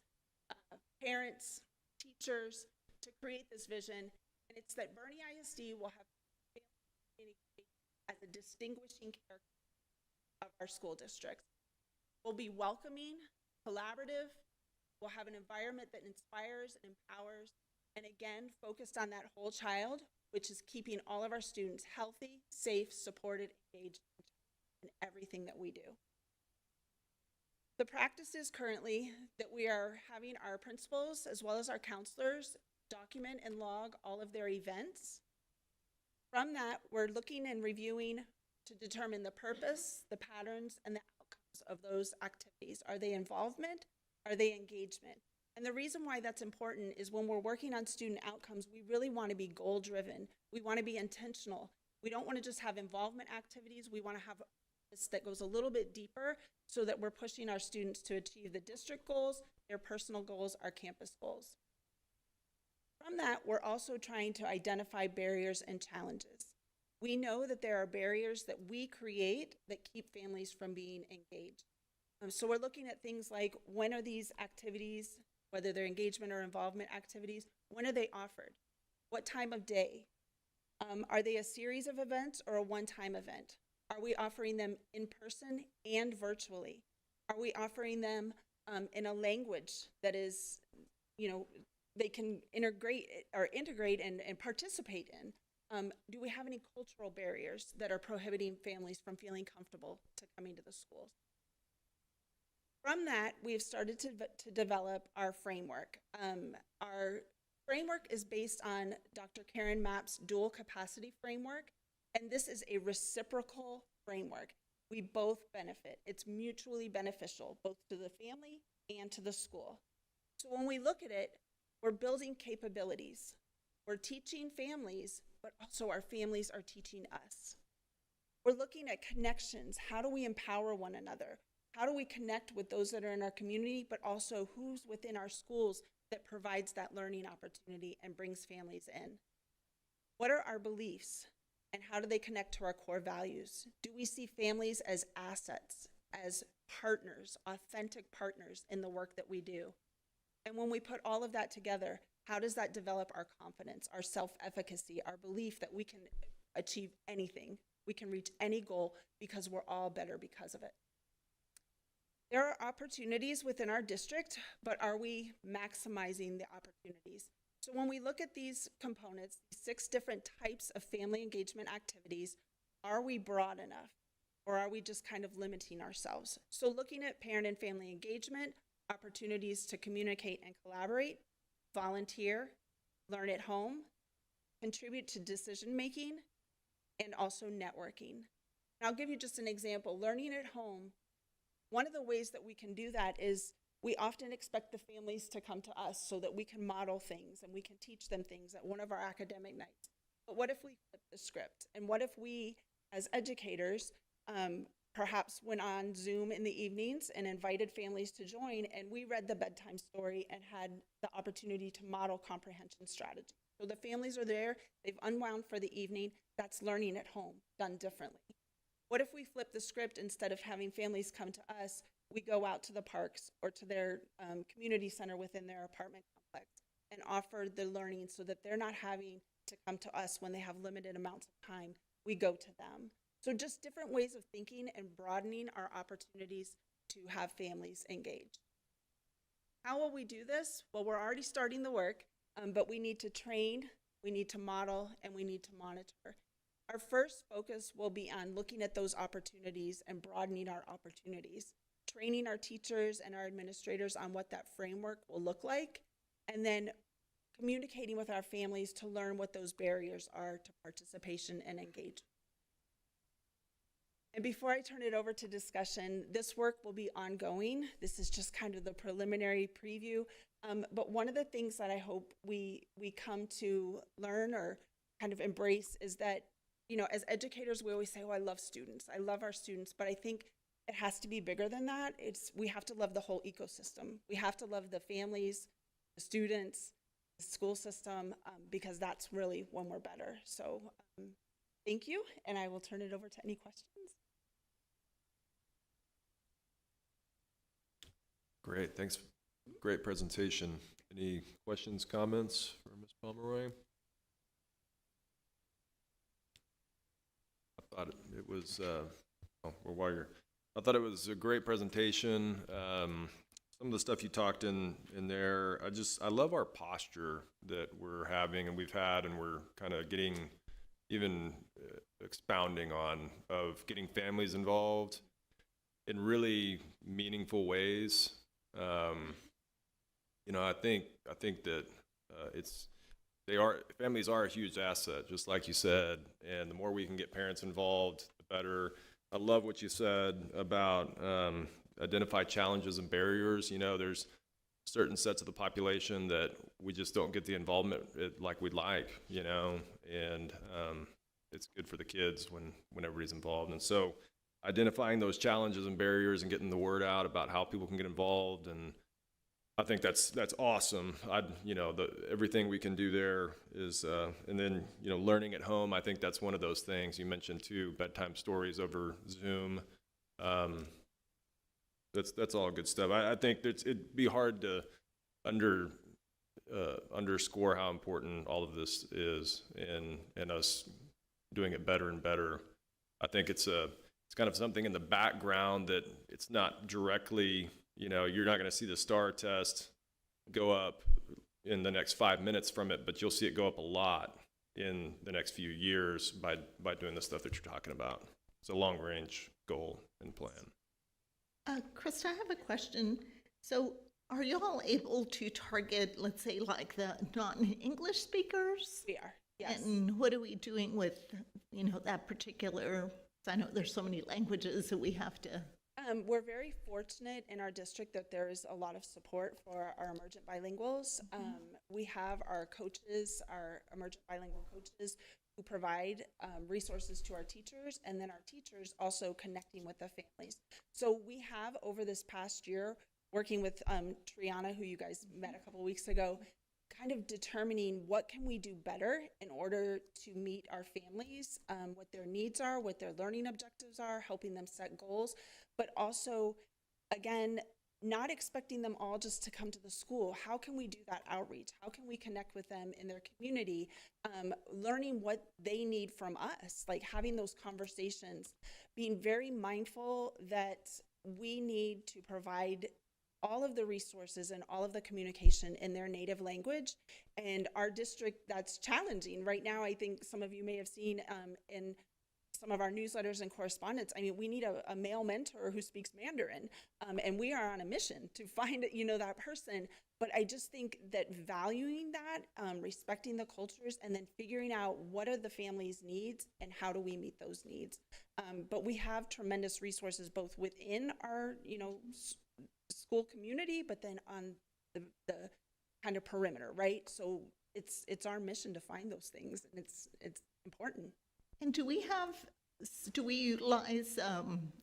parents, teachers to create this vision. And it's that Bernie ISD will have family and community engagement as a distinguishing character of our school districts. We'll be welcoming, collaborative, we'll have an environment that inspires and empowers, and again, focused on that whole child, which is keeping all of our students healthy, safe, supported, engaged in everything that we do. The practice is currently that we are having our principals as well as our counselors document and log all of their events. From that, we're looking and reviewing to determine the purpose, the patterns, and the outcomes of those activities. Are they involvement? Are they engagement? And the reason why that's important is when we're working on student outcomes, we really want to be goal-driven. We want to be intentional. We don't want to just have involvement activities. We want to have this that goes a little bit deeper so that we're pushing our students to achieve the district goals, their personal goals, our campus goals. From that, we're also trying to identify barriers and challenges. We know that there are barriers that we create that keep families from being engaged. So we're looking at things like, when are these activities, whether they're engagement or involvement activities, when are they offered? What time of day? Are they a series of events or a one-time event? Are we offering them in person and virtually? Are we offering them in a language that is, they can integrate and participate in? Do we have any cultural barriers that are prohibiting families from feeling comfortable to coming to the schools? From that, we've started to develop our framework. Our framework is based on Dr. Karen Mapp's dual capacity framework, and this is a reciprocal framework. We both benefit. It's mutually beneficial, both to the family and to the school. So when we look at it, we're building capabilities. We're teaching families, but also our families are teaching us. We're looking at connections. How do we empower one another? How do we connect with those that are in our community, but also who's within our schools that provides that learning opportunity and brings families in? What are our beliefs, and how do they connect to our core values? Do we see families as assets, as partners, authentic partners in the work that we do? And when we put all of that together, how does that develop our confidence, our self-efficacy, our belief that we can achieve anything, we can reach any goal because we're all better because of it? There are opportunities within our district, but are we maximizing the opportunities? So when we look at these components, 6 different types of family engagement activities, are we broad enough, or are we just kind of limiting ourselves? So looking at parent and family engagement, opportunities to communicate and collaborate, volunteer, learn at home, contribute to decision making, and also networking. And I'll give you just an example. Learning at home, one of the ways that we can do that is we often expect the families to come to us so that we can model things and we can teach them things at one of our academic nights. But what if we flip the script? And what if we, as educators, perhaps went on Zoom in the evenings and invited families to join, and we read the bedtime story and had the opportunity to model comprehension strategy. So the families are there, they've unwound for the evening, that's learning at home, done differently. What if we flip the script? Instead of having families come to us, we go out to the parks or to their community center within their apartment complex, and offer the learning so that they're not having to come to us when they have limited amounts of time. We go to them. So just different ways of thinking and broadening our opportunities to have families engaged. How will we do this? Well, we're already starting the work, but we need to train, we need to model, and we need to monitor. Our first focus will be on looking at those opportunities and broadening our opportunities, training our teachers and our administrators on what that framework will look like, and then communicating with our families to learn what those barriers are to participation and engagement. And before I turn it over to discussion, this work will be ongoing. This is just kind of the preliminary preview. But one of the things that I hope we come to learn or kind of embrace is that, you know, as educators, we always say, oh, I love students. I love our students. But I think it has to be bigger than that. We have to love the whole ecosystem. We have to love the families, the students, the school system, because that's really when we're better. So thank you, and I will turn it over to any questions. Great, thanks. Great presentation. Any questions, comments for Ms. Pomeroy? I thought it was, I thought it was a great presentation. Some of the stuff you talked in there, I love our posture that we're having and we've had, and we're kind of getting even expounding on, of getting families involved in really meaningful ways. You know, I think that families are a huge asset, just like you said, and the more we can get parents involved, the better. I love what you said about identify challenges and barriers. You know, there's certain sets of the population that we just don't get the involvement like we'd like, you know, and it's good for the kids when everybody's involved. And so identifying those challenges and barriers and getting the word out about how people can get involved, and I think that's awesome. You know, everything we can do there is, and then, you know, learning at home. I think that's one of those things you mentioned too. Bedtime stories over Zoom. That's all good stuff. I think it'd be hard to underscore how important all of this is, and us doing it better and better. I think it's kind of something in the background that it's not directly. You know, you're not going to see the STAR test go up in the next 5 minutes from it, but you'll see it go up a lot in the next few years by doing the stuff that you're talking about. It's a long-range goal and plan. Krista, I have a question. So are you all able to target, let's say, like the non-English speakers? We are, yes. And what are we doing with, you know, that particular, I know there's so many languages that we have to. We're very fortunate in our district that there is a lot of support for our emergent bilinguals. We have our coaches, our emergent bilingual coaches, who provide resources to our teachers, and then our teachers also connecting with the families. So we have, over this past year, working with Triana, who you guys met a couple weeks ago, kind of determining what can we do better in order to meet our families, what their needs are, what their learning objectives are, helping them set goals, but also, again, not expecting them all just to come to the school. How can we do that outreach? How can we connect with them in their community, learning what they need from us, like having those conversations, being very mindful that we need to provide all of the resources and all of the communication in their native language. And our district, that's challenging. Right now, I think some of you may have seen in some of our newsletters and correspondence, I mean, we need a male mentor who speaks Mandarin, and we are on a mission to find, you know, that person. But I just think that valuing that, respecting the cultures, and then figuring out what are the family's needs and how do we meet those needs. But we have tremendous resources both within our, you know, school community, but then on the kind of perimeter, right? So it's our mission to find those things, and it's important. And do we utilize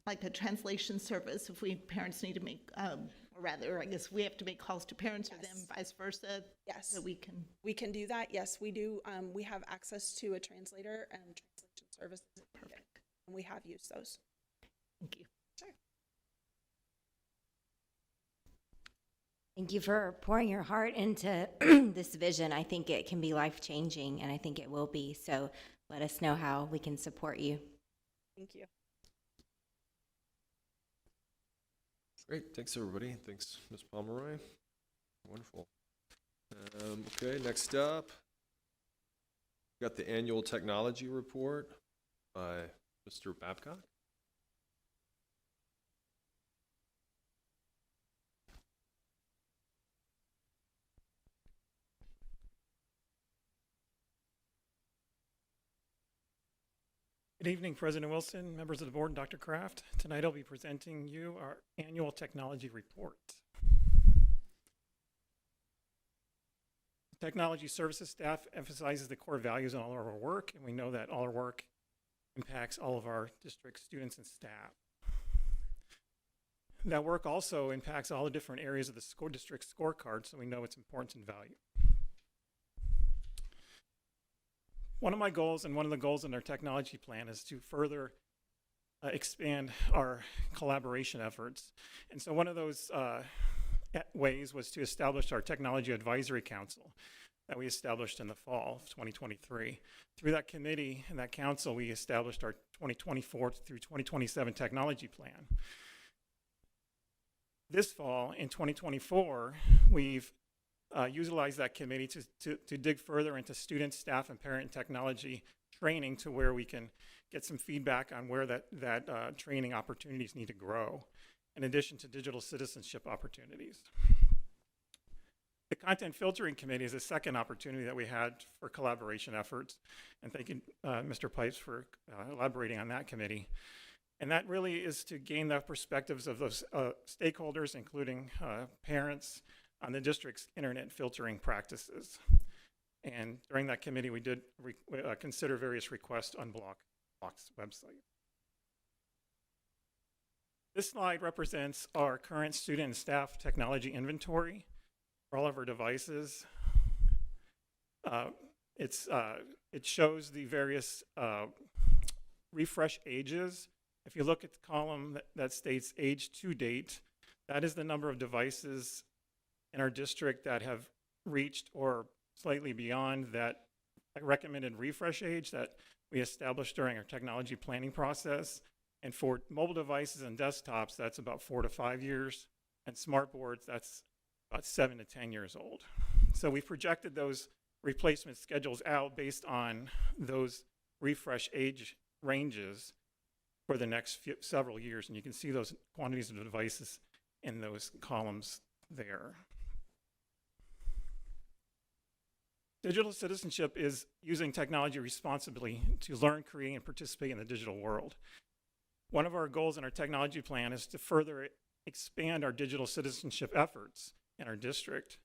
like a translation service if parents need to make, or rather, I guess we have to make calls to parents, yes, or them vice versa? Yes. So we can do that. Yes, we do. We have access to a translator and translation services. Perfect. And we have used those. Thank you. Sure. Thank you for pouring your heart into this vision. I think it can be life-changing, and I think it will be. So let us know how we can support you. Thank you. Great, thanks everybody. Thanks, Ms. Pomeroy. Wonderful. Okay, next up, we got the annual technology report by Mr. Babcock. Good evening, President Wilson, members of the board, and Dr. Kraft. Tonight I'll be presenting you our annual technology report. Technology services staff emphasizes the core values in all of our work, and we know that all our work impacts all of our district students and staff. That work also impacts all the different areas of the school district scorecard, so we know its importance and value. One of my goals, and one of the goals in our technology plan, is to further expand our collaboration efforts. And so one of those ways was to establish our Technology Advisory Council that we established in the fall of 2023. Through that committee and that council, we established our 2024 through 2027 technology plan. This fall, in 2024, we've utilize that committee to dig further into student, staff, and parent technology training to where we can get some feedback on where that training opportunities need to grow, in addition to digital citizenship opportunities. The content filtering committee is the second opportunity that we had for collaboration efforts, and thank you, Mr. Pipes, for elaborating on that committee. And that really is to gain the perspectives of those stakeholders, including parents, on the district's internet filtering practices. And during that committee, we did consider various requests on Block's website. This slide represents our current student and staff technology inventory for all of our devices. It shows the various refresh ages. If you look at the column that states age to date, that is the number of devices in our district that have reached or slightly beyond that recommended refresh age that we established during our technology planning process. And for mobile devices and desktops, that's about 4 to 5 years. And smart boards, that's about 7 to 10 years old. So we projected those replacement schedules out based on those refresh age ranges for the next several years. And you can see those quantities of devices in those columns there. Digital citizenship is using technology responsibly to learn, create, and participate in the digital world. One of our goals in our technology plan is to further expand our digital citizenship efforts in our district.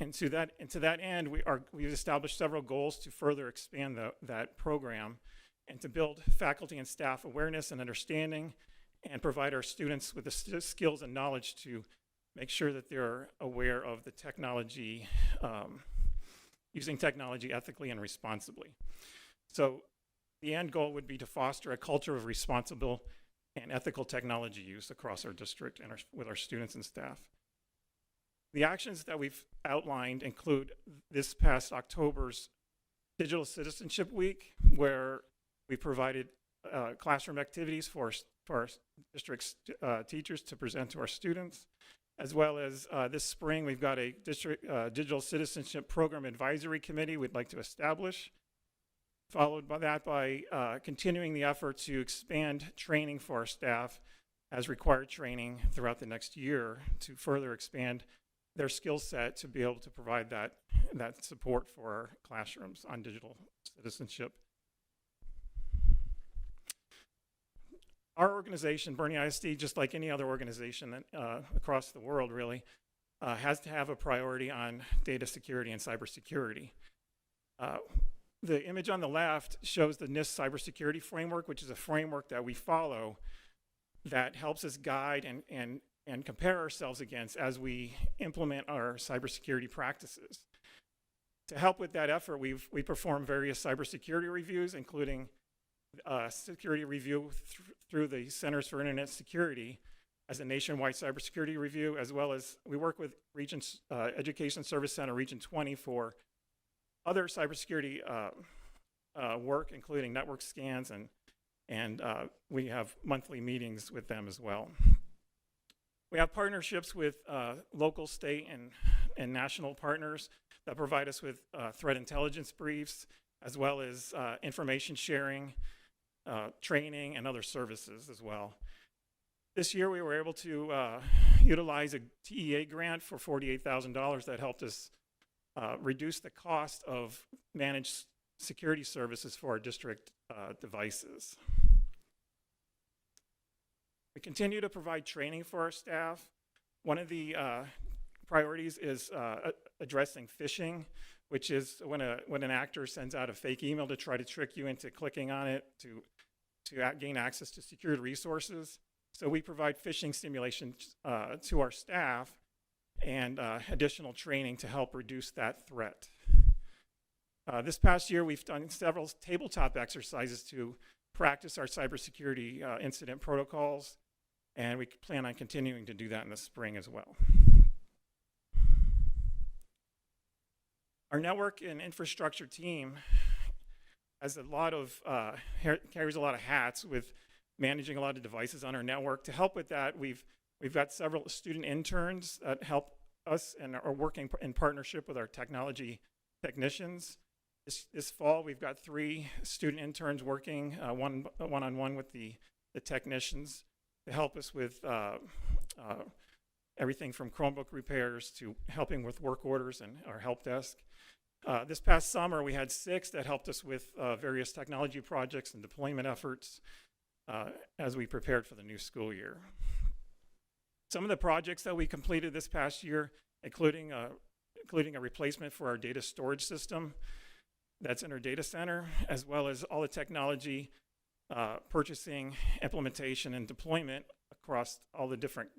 And to that end, we've established several goals to further expand that program and to build faculty and staff awareness and understanding and provide our students with the skills and knowledge to make sure that they're aware of the technology, using technology ethically and responsibly. So the end goal would be to foster a culture of responsible and ethical technology use across our district and with our students and staff. The actions that we've outlined include this past October's Digital Citizenship Week, where we provided classroom activities for our district's teachers to present to our students. As well as this spring, we've got a district digital citizenship program advisory committee we'd like to establish. Followed by that by continuing the effort to expand training for our staff as required training throughout the next year to further expand their skill set to be able to provide that support for our classrooms on digital citizenship. Our organization, Bernie ISD, just like any other organization that, across the world really, has to have a priority on data security and cybersecurity. The image on the left shows the NIST cybersecurity framework, which is a framework that we follow that helps us guide and compare ourselves against as we implement our cybersecurity practices. To help with that effort, we perform various cybersecurity reviews, including security review through the Centers for Internet Security, as a nationwide cybersecurity review, as well as we work with Education Service Center Region 20 for other cybersecurity work, including network scans, and we have monthly meetings with them as well. We have partnerships with local, state, and national partners that provide us with threat intelligence briefs, as well as information sharing, training, and other services as well. This year, we were able to utilize a TEA grant for $48,000 that helped us reduce the cost of managed security services for our district devices. We continue to provide training for our staff. One of the priorities is addressing phishing, which is when an actor sends out a fake email to try to trick you into clicking on it to gain access to secured resources. So we provide phishing simulations to our staff and additional training to help reduce that threat. This past year, we've done several tabletop exercises to practice our cybersecurity incident protocols, and we plan on continuing to do that in the spring as well. Our network and infrastructure team has a lot of carries a lot of hats with managing a lot of devices on our network. To help with that, we've got several student interns that help us and are working in partnership with our technology technicians. This fall, we've got 3 student interns working one-on-one with the technicians to help us with everything from Chromebook repairs to helping with work orders and our help desk. This past summer, we had 6 that helped us with various technology projects and deployment efforts as we prepared for the new school year. Some of the projects that we completed this past year, including a replacement for our data storage system that's in our data center, as well as all the technology, purchasing, implementation, and deployment across all the different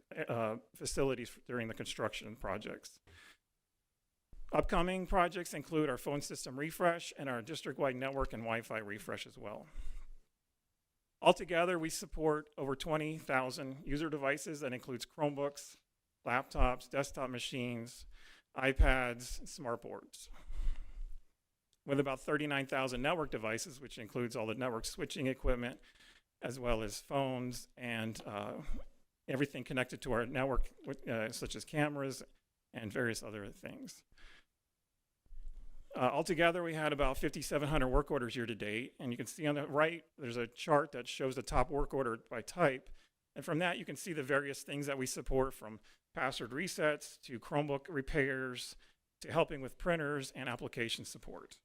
facilities during the construction projects. Upcoming projects include our phone system refresh and our district-wide network and Wi-Fi refresh as well. Altogether, we support over 20,000 user devices. That includes Chromebooks, laptops, desktop machines, iPads, and smartboards. With about 39,000 network devices, which includes all the network switching equipment, as well as phones and everything connected to our network, such as cameras and various other things. Altogether, we had about 5,700 work orders year to date, and you can see on the right, there's a chart that shows the top work order by type, and from that, you can see the various things that we support, from password resets to Chromebook repairs to helping with printers and application support.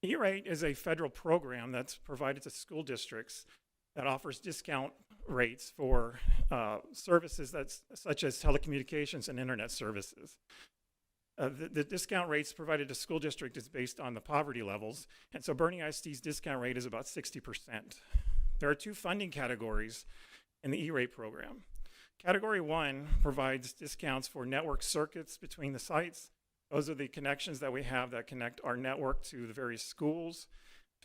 E-Rate is a federal program that's provided to school districts that offers discount rates for services such as telecommunications and internet services. The discount rates provided to school district is based on the poverty levels, and so Bernie ISD's discount rate is about 60%. There are 2 funding categories in the E-Rate program. Category 1 provides discounts for network circuits between the sites. Those are the connections that we have that connect our network to the various schools,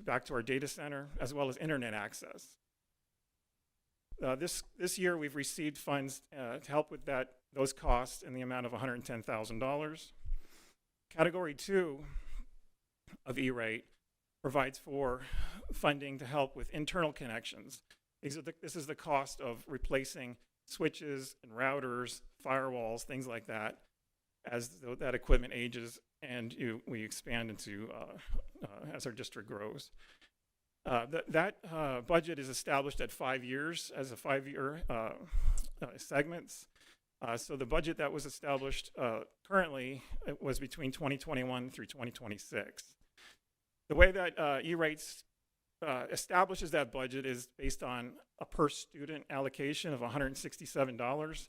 back to our data center, as well as internet access. This year, we've received funds to help with those costs in the amount of $110,000. Category 2 of E-Rate provides for funding to help with internal connections. This is the cost of replacing switches and routers, firewalls, things like that, as that equipment ages and we expand into as our district grows. That budget is established at 5 years as a 5-year segments. So the budget that was established currently was between 2021 through 2026. The way that E-Rates establishes that budget is based on a per student allocation of $167.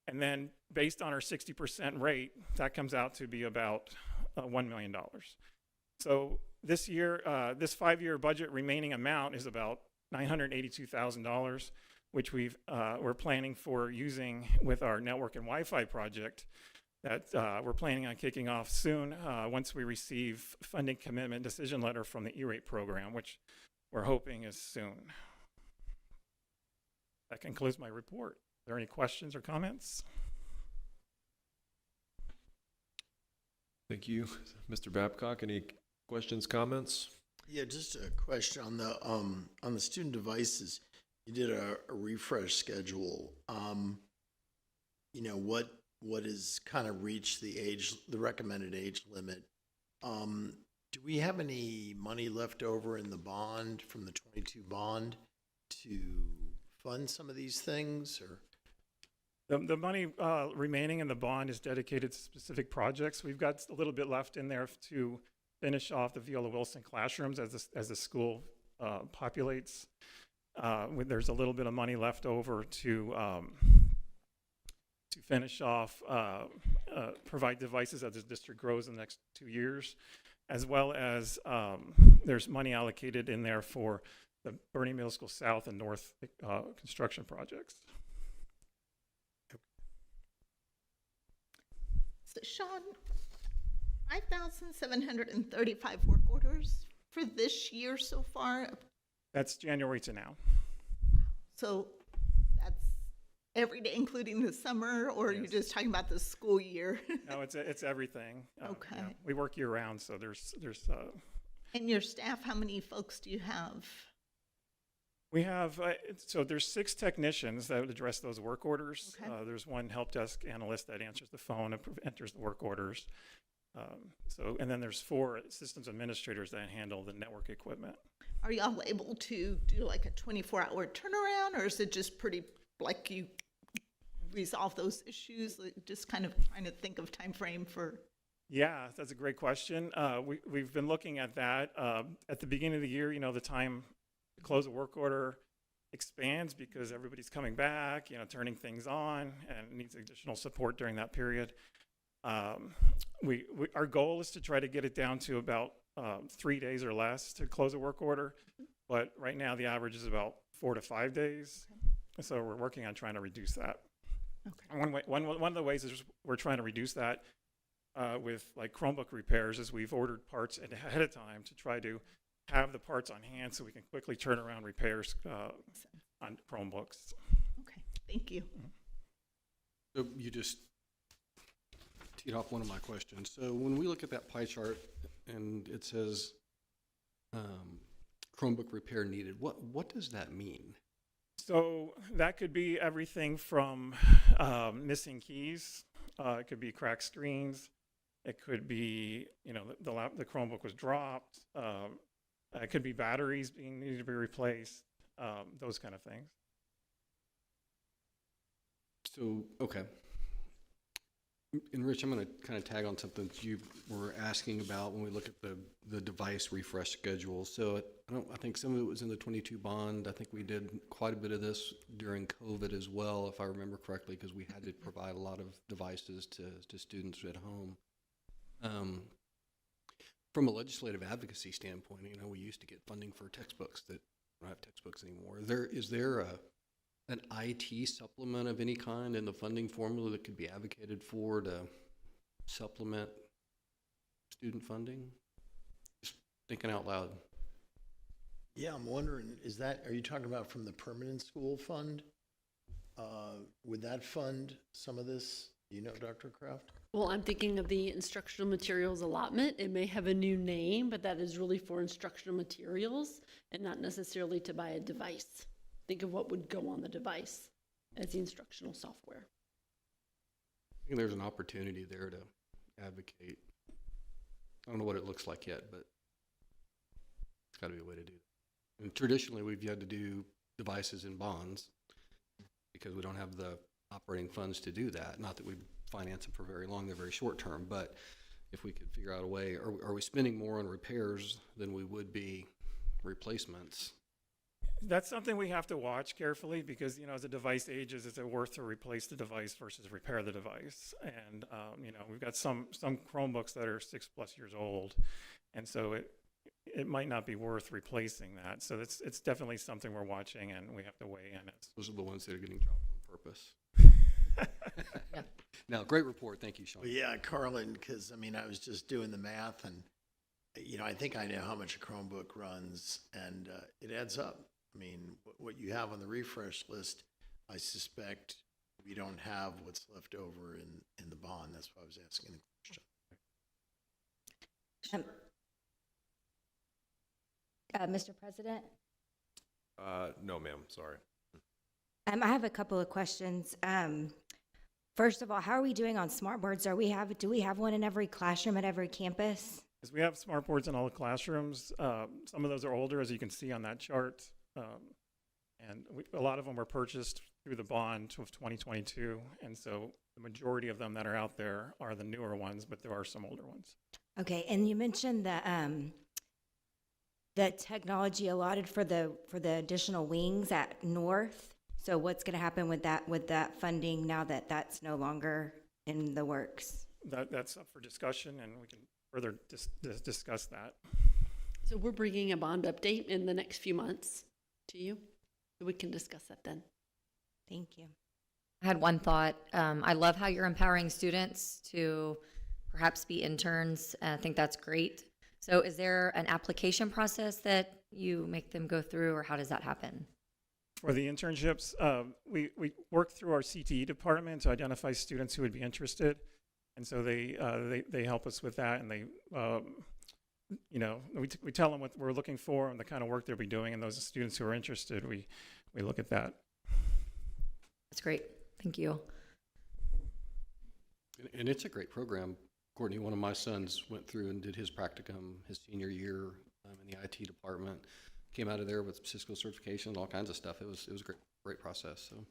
And then based on our 60% rate, that comes out to be about $1 million. So this year, this 5-year budget remaining amount is about $982,000, which we're planning for using with our network and Wi-Fi project that we're planning on kicking off soon once we receive funding commitment decision letter from the E-Rate program, which we're hoping is soon. That concludes my report. Are there any questions or comments? Thank you. Mr. Babcock, any questions, comments? Yeah, just a question on the student devices. You did a refresh schedule. You know, what is kind of reached the recommended age limit? Do we have any money left over in the bond from the 22 bond to fund some of these things, or? The money remaining in the bond is dedicated to specific projects. We've got a little bit left in there to finish off the Viola Wilson classrooms as the school populates. There's a little bit of money left over to finish off, provide devices as the district grows in the next 2 years, as well as there's money allocated in there for the Bernie Middle School South and North construction projects. So Sean, 5,735 work orders for this year so far. That's January to now. So that's every day, including the summer, or Yes. you're just talking about the school year? No, it's everything. Okay. Yeah, we work year round, so there's And your staff, how many folks do you have? we have so there's 6 technicians that would address those work orders. Okay. There's 1 help desk analyst that answers the phone and enters the work orders. And then there's 4 systems administrators that handle the network equipment. Are y'all able to do like a 24-hour turnaround, or is it just pretty like you resolve those issues? Like, just kind of trying to think of time frame for. Yeah, that's a great question. We've been looking at that. At the beginning of the year, you know, the time to close a work order expands because everybody's coming back, you know, turning things on, and needs additional support during that period. Our goal is to try to get it down to about 3 days or less to close a work order, but right now the average is about 4 to 5 days. Okay. So we're working on trying to reduce that. Okay. One of the ways is we're trying to reduce that with like Chromebook repairs is we've ordered parts ahead of time to try to have the parts on hand so we can quickly turn around repairs on Chromebooks. Okay, thank you. So you just teed off one of my questions. So when we look at that pie chart and it says Chromebook repair needed, what does that mean? So that could be everything from missing keys. It could be cracked screens. It could be, you know, the Chromebook was dropped. It could be batteries needed to be replaced. Those kind of things. So, okay. And Rich, I'm going to kind of tag on something that you were asking about when we look at the device refresh schedule. So I think some of it was in the 22 bond. I think we did quite a bit of this during COVID as well, if I remember correctly, because we had to provide a lot of devices to students at home. From a legislative advocacy standpoint, you know, we used to get funding for textbooks that don't have textbooks anymore. Is there an IT supplement of any kind in the funding formula that could be advocated for to supplement student funding? Just thinking out loud. Yeah, I'm wondering, are you talking about from the permanent school fund? Would that fund some of this? Do you know, Dr. Kraft? Well, I'm thinking of the instructional materials allotment. It may have a new name, but that is really for instructional materials and not necessarily to buy a device. Think of what would go on the device as the instructional software. I think there's an opportunity there to advocate. I don't know what it looks like yet, but it's got to be a way to do it. And traditionally, we've had to do devices in bonds because we don't have the operating funds to do that. Not that we finance them for very long, they're very short term, but if we could figure out a way, are we spending more on repairs than we would be replacements? That's something we have to watch carefully because, you know, as a device ages, is it worth to replace the device versus repair the device? And, you know, we've got some Chromebooks that are 6+ years old. And so it might not be worth replacing that. So it's definitely something we're watching and we have to weigh in. Those are the ones that are getting dropped on purpose. Yeah. Now, great report. Thank you, Sean. Well, yeah, Carlin, because, I mean, I was just doing the math and, you know, I think I know how much a Chromebook runs and it adds up. I mean, what you have on the refresh list I suspect we don't have what's left over in the bond. That's why I was asking the question. Mr. President? No, ma'am, sorry. I have a couple of questions. First of all, how are we doing on smart boards? Do we have one in every classroom at every campus? Because we have smart boards in all the classrooms. Some of those are older, as you can see on that chart. And a lot of them were purchased through the bond of 2022. And so the majority of them that are out there are the newer ones, but there are some older ones. Okay, and you mentioned the technology allotted for the additional wings at North. So what's going to happen with that funding now that that's no longer in the works? That's up for discussion, and we can further discuss that. So we're bringing a bond update in the next few months to you. So we can discuss that then. Thank you. I had one thought. I love how you're empowering students to perhaps be interns. I think that's great. So is there an application process that you make them go through, or how does that happen? For the internships, we work through our CTE department to identify students who would be interested. And so they help us with that, and they, we tell them what we're looking for and the kind of work they'll be doing, and those students who are interested, we look at that. That's great. Thank you. And it's a great program. Courtney, one of my sons went through and did his practicum his senior year in the IT department. Came out of there with Cisco certification, all kinds of stuff. It was a great process. So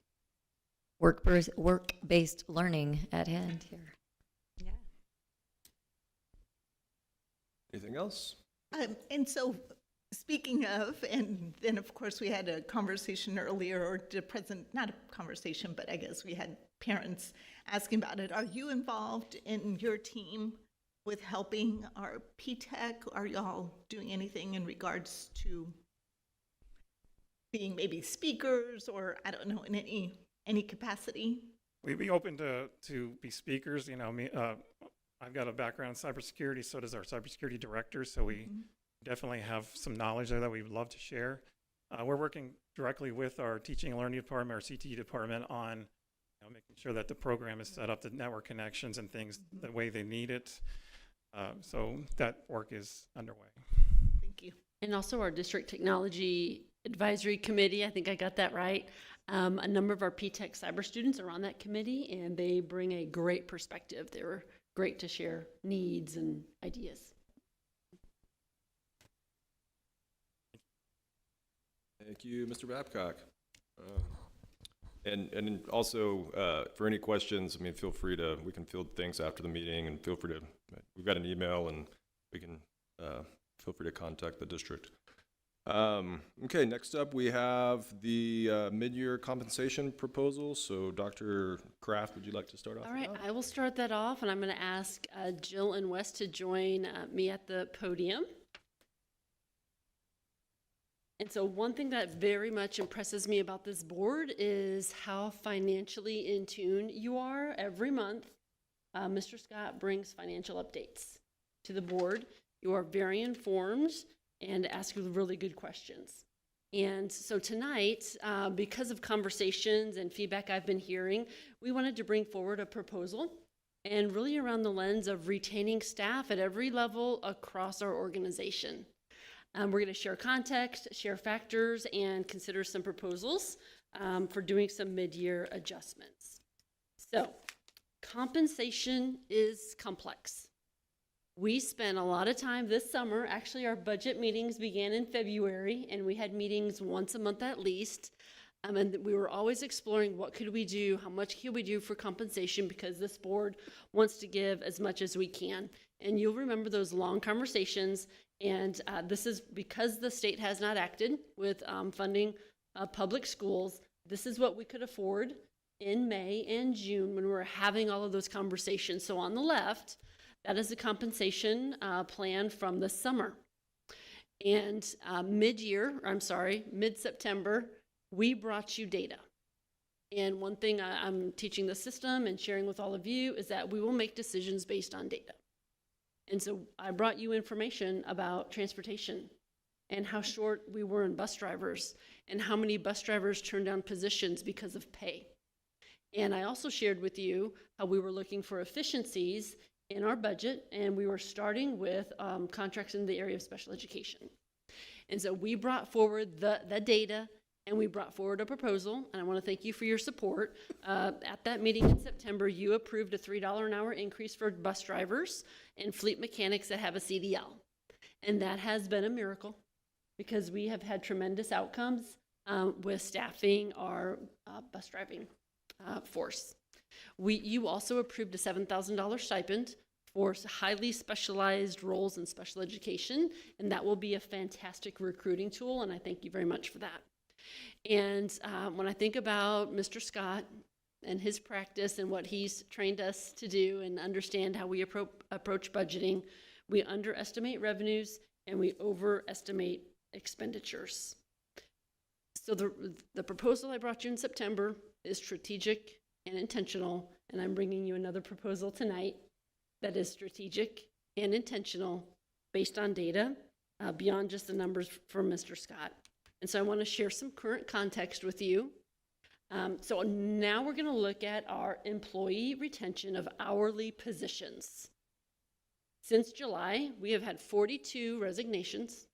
Work-based learning at hand here. Yeah. Anything else? And so, speaking of, and then of course we had a conversation earlier, or not a conversation, but I guess we had parents asking about it. Are you involved in your team with helping our PTech? Are y'all doing anything in regards to being maybe speakers, or I don't know, in any capacity? We'd be open to be speakers. I've got a background in cybersecurity, so does our cybersecurity director, so we definitely have some knowledge there that we would love to share. We're working directly with our teaching and learning department, our CTE department, on making sure that the program is set up, the network connections and things the way they need it. So that work is underway. Thank you. And also our district technology advisory committee, I think I got that right. A number of our PTech cyber students are on that committee, and they bring a great perspective. They're great to share needs and ideas. Thank you, Mr. Babcock. And also, for any questions, feel free to, we can field things after the meeting, and feel free to, we've got an email, and we can, feel free to contact the district. Okay, next up we have the mid-year compensation proposal. So Dr. Kraft, would you like to start off? All right, I will start that off, and I'm going to ask Jill and Wes to join me at the podium. And so one thing that very much impresses me about this board is how financially in tune you are. Every month, Mr. Scott brings financial updates to the board. You are very informed and ask really good questions. And so tonight, because of conversations and feedback I've been hearing, we wanted to bring forward a proposal, and really around the lens of retaining staff at every level across our organization. We're going to share context, share factors, and consider some proposals for doing some mid-year adjustments. So, compensation is complex. We spent a lot of time this summer. Actually, our budget meetings began in February, and we had meetings once a month at least. And we were always exploring what could we do, how much could we do for compensation, because this board wants to give as much as we can. And you'll remember those long conversations. And this is because the state has not acted with funding public schools. This is what we could afford in May and June when we were having all of those conversations. So on the left, that is the compensation plan from the summer. And mid-September, we brought you data. And one thing I'm teaching the system and sharing with all of you is that we will make decisions based on data. And so I brought you information about transportation and how short we were in bus drivers, and how many bus drivers turned down positions because of pay. And I also shared with you how we were looking for efficiencies in our budget, and we were starting with contracts in the area of special education. And so we brought forward the data, and we brought forward a proposal, and I want to thank you for your support. At that meeting in September, you approved a $3 an hour increase for bus drivers and fleet mechanics that have a CDL. And that has been a miracle because we have had tremendous outcomes with staffing our bus driving force. You also approved a $7,000 stipend for highly specialized roles in special education, and that will be a fantastic recruiting tool, and I thank you very much for that. And when I think about Mr. Scott and his practice and what he's trained us to do and understand how we approach budgeting, we underestimate revenues and we overestimate expenditures. So the proposal I brought you in September is strategic and intentional, and I'm bringing you another proposal tonight that is strategic and intentional based on data beyond just the numbers from Mr. Scott. And so I want to share some current context with you. So now we're going to look at our employee retention of hourly positions. Since July, we have had 42 resignations.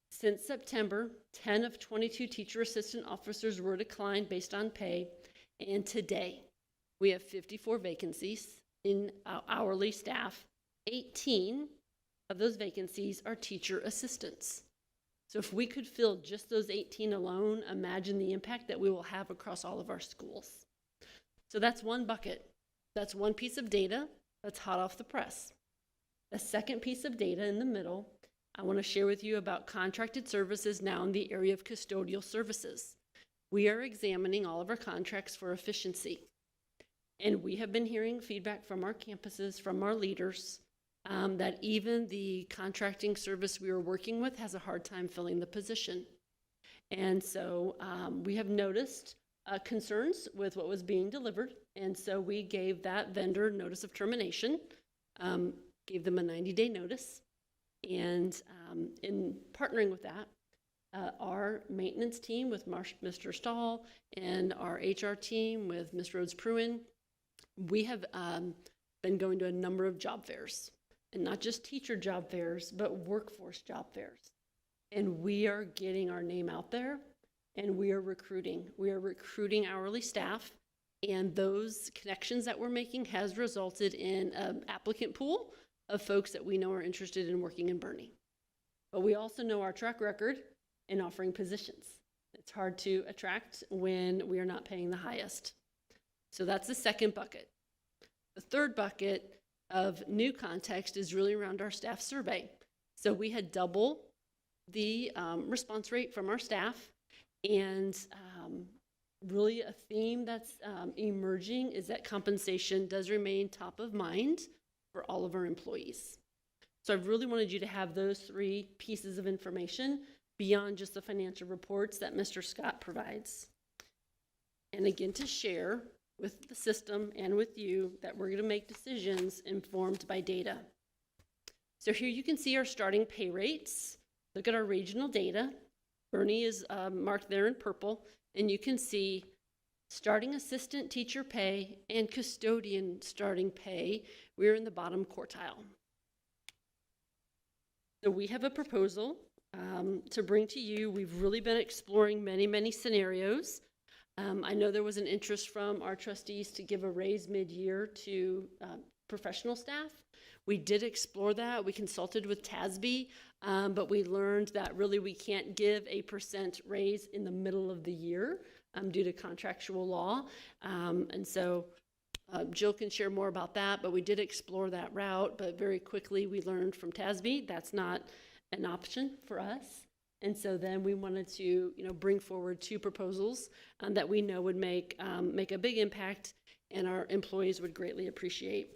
Since September, 10 of 22 teacher assistant officers were declined based on pay. And today, we have 54 vacancies in our hourly staff. 18 of those vacancies are teacher assistants. So if we could fill just those 18 alone, imagine the impact that we will have across all of our schools. So that's one bucket. That's one piece of data that's hot off the press. The second piece of data in the middle, I want to share with you about contracted services now in the area of custodial services. We are examining all of our contracts for efficiency. And we have been hearing feedback from our campuses, from our leaders, that even the contracting service we are working with has a hard time filling the position. And so we have noticed concerns with what was being delivered. And so we gave that vendor notice of termination, gave them a 90-day notice. And in partnering with that, our maintenance team with Mr. Stahl and our HR team with Ms. Rhodes-Pruin, we have been going to a number of job fairs, and not just teacher job fairs, but workforce job fairs. And we are getting our name out there, and we are recruiting. We are recruiting hourly staff, and those connections that we're making has resulted in an applicant pool of folks that we know are interested in working in Boerne. But we also know our track record in offering positions. It's hard to attract when we are not paying the highest. So that's the second bucket. The third bucket of new context is really around our staff survey. So we had double the response rate from our staff, and really a theme that's emerging is that compensation does remain top of mind for all of our employees. So I really wanted you to have those three pieces of information beyond just the financial reports that Mr. Scott provides. And again, to share with the system and with you that we're going to make decisions informed by data. So here you can see our starting pay rates. Look at our regional data. Boerne is marked there in purple, and you can see starting assistant teacher pay and custodian starting pay, we're in the bottom quartile. So we have a proposal to bring to you. We've really been exploring many scenarios. I know there was an interest from our trustees to give a raise mid-year to professional staff. We did explore that. We consulted with TASB, but we learned that really we can't give a % raise in the middle of the year due to contractual law. And so Jill can share more about that, but we did explore that route, but very quickly we learned from TASB that's not an option for us. And so then we wanted to, bring forward two proposals that we know would make a big impact and our employees would greatly appreciate.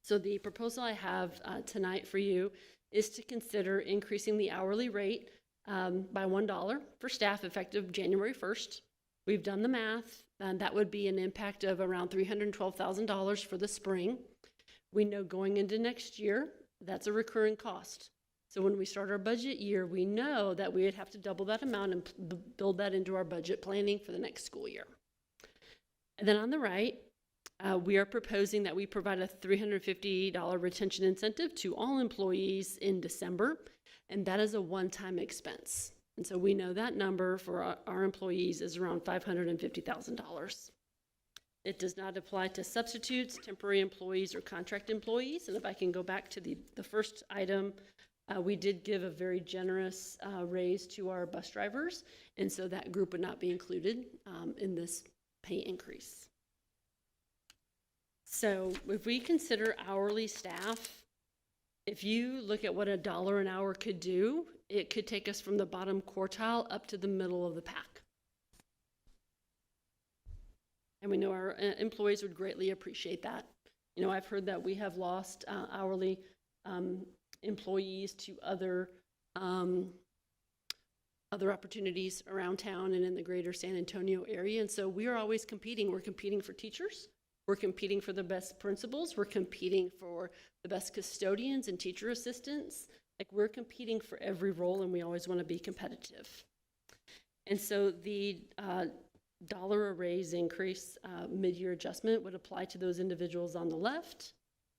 So the proposal I have tonight for you is to consider increasing the hourly rate by $1 for staff effective January 1st. We've done the math, and that would be an impact of around $312,000 for the spring. We know going into next year, that's a recurring cost. So when we start our budget year, we know that we would have to double that amount and build that into our budget planning for the next school year. And then on the right, we are proposing that we provide a $350 retention incentive to all employees in December, and that is a one-time expense. And so we know that number for our employees is around $550,000. It does not apply to substitutes, temporary employees, or contract employees. And if I can go back to the first item, we did give a very generous raise to our bus drivers, and so that group would not be included in this pay increase. So if we consider hourly staff, if you look at what $1 an hour could do, it could take us from the bottom quartile up to the middle of the pack. And we know our employees would greatly appreciate that. You know, I've heard that we have lost hourly employees to other opportunities around town and in the greater San Antonio area. And so we are always competing. We're competing for teachers. We're competing for the best principals. We're competing for the best custodians and teacher assistants. Like, we're competing for every role, and we always want to be competitive. And so the dollar a raise increase mid-year adjustment would apply to those individuals on the left,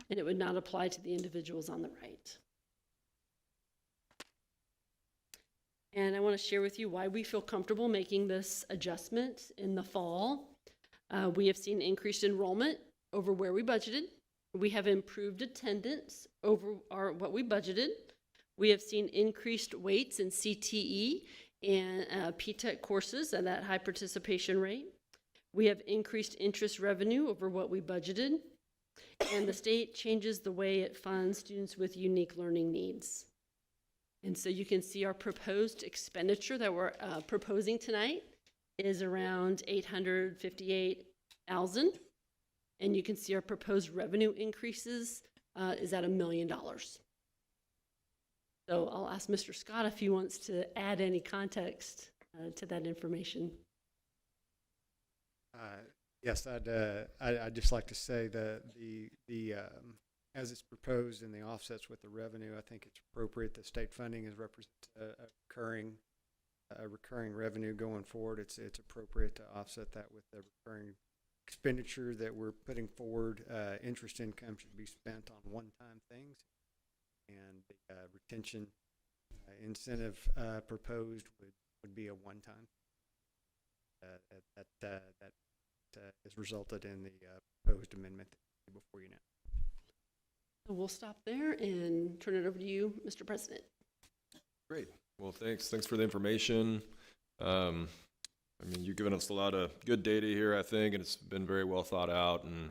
and it would not apply to the individuals on the right. And I want to share with you why we feel comfortable making this adjustment in the fall. We have seen increased enrollment over where we budgeted. We have improved attendance over what we budgeted. We have seen increased weights in CTE and PTEC courses at that high participation rate. We have increased interest revenue over what we budgeted. And the state changes the way it funds students with unique learning needs. And so you can see our proposed expenditure that we're proposing tonight is around $858,000. And you can see our proposed revenue increases is at $1 million. So I'll ask Mr. Scott if he wants to add any context to that information. Yes, I'd just like to say that the as it's proposed in the offsets with the revenue, I think it's appropriate that state funding is a recurring revenue going forward. It's appropriate to offset that with the recurring expenditure that we're putting forward. Interest income should be spent on one-time things, and the retention incentive proposed would be a one-time. That has resulted in the proposed amendment before you now. So we'll stop there and turn it over to you, Mr. President. Great. Well, thanks for the information. I mean, you've given us a lot of good data here, I think, and it's been very well thought out and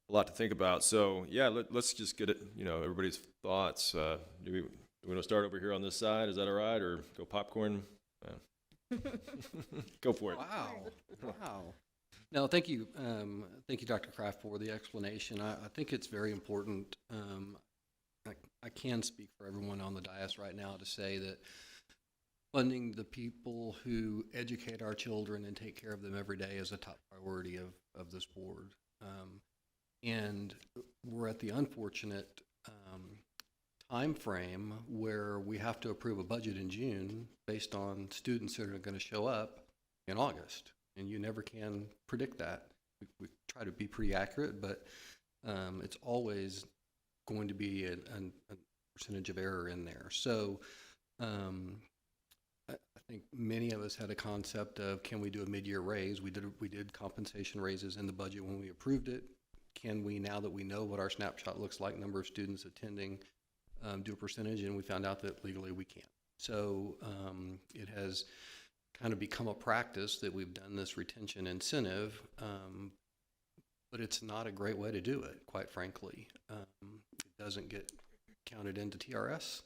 a lot to think about. So yeah, let's just get it, everybody's thoughts. Do we want to start over here on this side? Is that all right? Or go popcorn? Go for it. Wow. No, thank you. Thank you, Dr. Kraft, for the explanation. I think it's very important. I can speak for everyone on the dais right now to say that funding the people who educate our children and take care of them every day is a top priority of this board. And we're at the unfortunate time frame where we have to approve a budget in June based on students that are going to show up in August. And you never can predict that. We try to be pretty accurate, but it's always going to be a percentage of error in there. So I think many of us had a concept of, can we do a mid-year raise? We did compensation raises in the budget when we approved it. Can we, now that we know what our snapshot looks like, number of students attending, do a percentage? And we found out that legally we can't. So it has kind of become a practice that we've done this retention incentive, but it's not a great way to do it, quite frankly. It doesn't get counted into TRS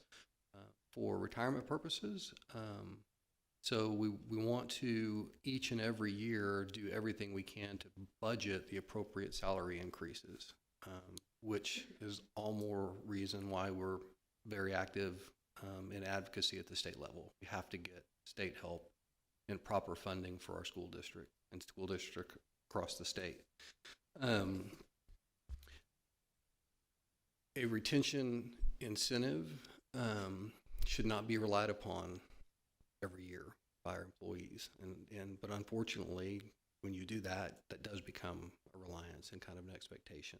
for retirement purposes. So we want to, each and every year, do everything we can to budget the appropriate salary increases, which is all more reason why we're very active in advocacy at the state level. We have to get state help and proper funding for our school district and school district across the state. A retention incentive should not be relied upon every year by our employees. But unfortunately, when you do that, that does become a reliance and kind of an expectation.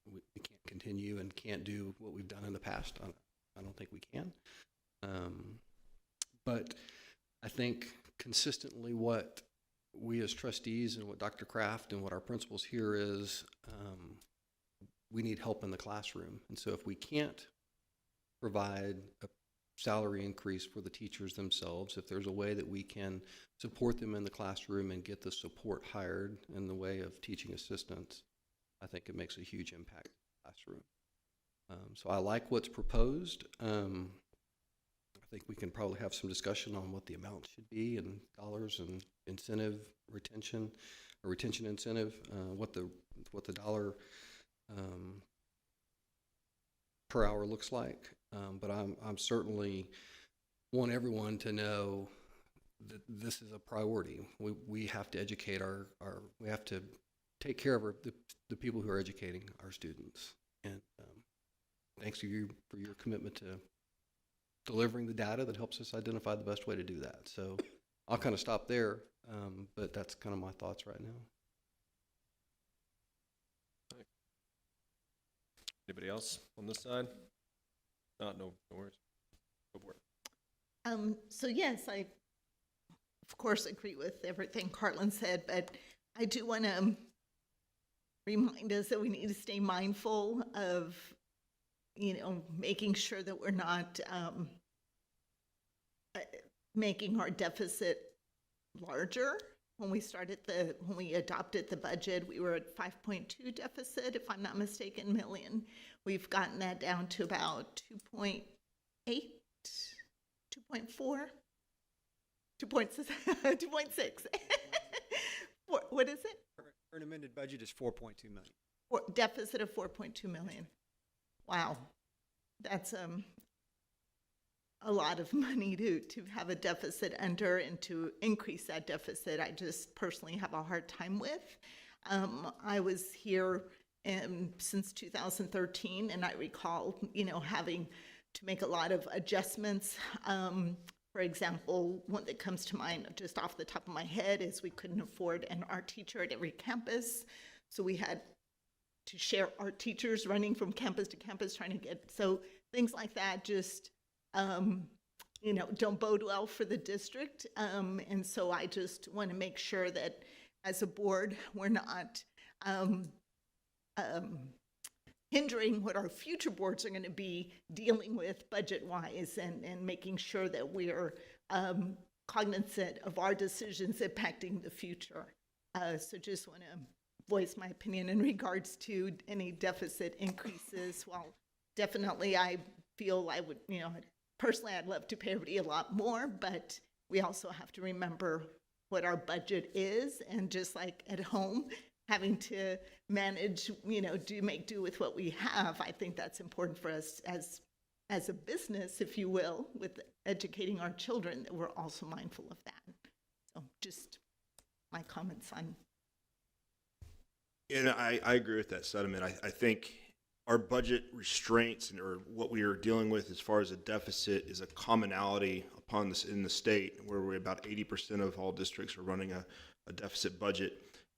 We can't continue and can't do what we've done in the past. I don't think we can. But I think consistently what we as trustees and what Dr. Kraft and what our principals here is, we need help in the classroom. And so if we can't provide a salary increase for the teachers themselves, if there's a way that we can support them in the classroom and get the support hired in the way of teaching assistants, I think it makes a huge impact in the classroom. So I like what's proposed. I think we can probably have some discussion on what the amount should be in dollars and incentive retention incentive, what the dollar per hour looks like. But I'm certainly want everyone to know that this is a priority. We have to educate we have to take care of the people who are educating our students. And thanks to you for your commitment to delivering the data that helps us identify the best way to do that. So I'll kind of stop there, but that's kind of my thoughts right now. Anybody else on this side? No worries. Go for it. So yes, I of course agree with everything Cartlin said, but I do want to remind us that we need to stay mindful of, making sure that we're not making our deficit larger. When we adopted the budget, we were at 5.2 deficit, if I'm not mistaken, million. We've gotten that down to about 2.8, 2.4, 2.6. What is it? Current amended budget is 4.2 million. Deficit of 4.2 million. Wow. That's a lot of money to have a deficit under, and to increase that deficit, I just personally have a hard time with. I was here since 2013, and I recall, having to make a lot of adjustments. For example, one that comes to mind just off the top of my head is we couldn't afford an art teacher at every campus, so we had to share art teachers running from campus to campus trying to get, so things like that just don't bode well for the district. And so I just want to make sure that as a board, we're not hindering what our future boards are going to be dealing with budget-wise, and making sure that we're cognizant of our decisions impacting the future. So just want to voice my opinion in regards to any deficit increases. While definitely I feel I would, personally, I'd love to pay everybody a lot more, but we also have to remember what our budget is, and just like at home, having to manage, make do with what we have. I think that's important for us as a business, if you will, with educating our children, that we're also mindful of that. So just my comments on. And I agree with that sentiment. I think our budget restraints, or what we are dealing with as far as a deficit, is a commonality upon this in the state, where we're about 80% of all districts are running a deficit budget.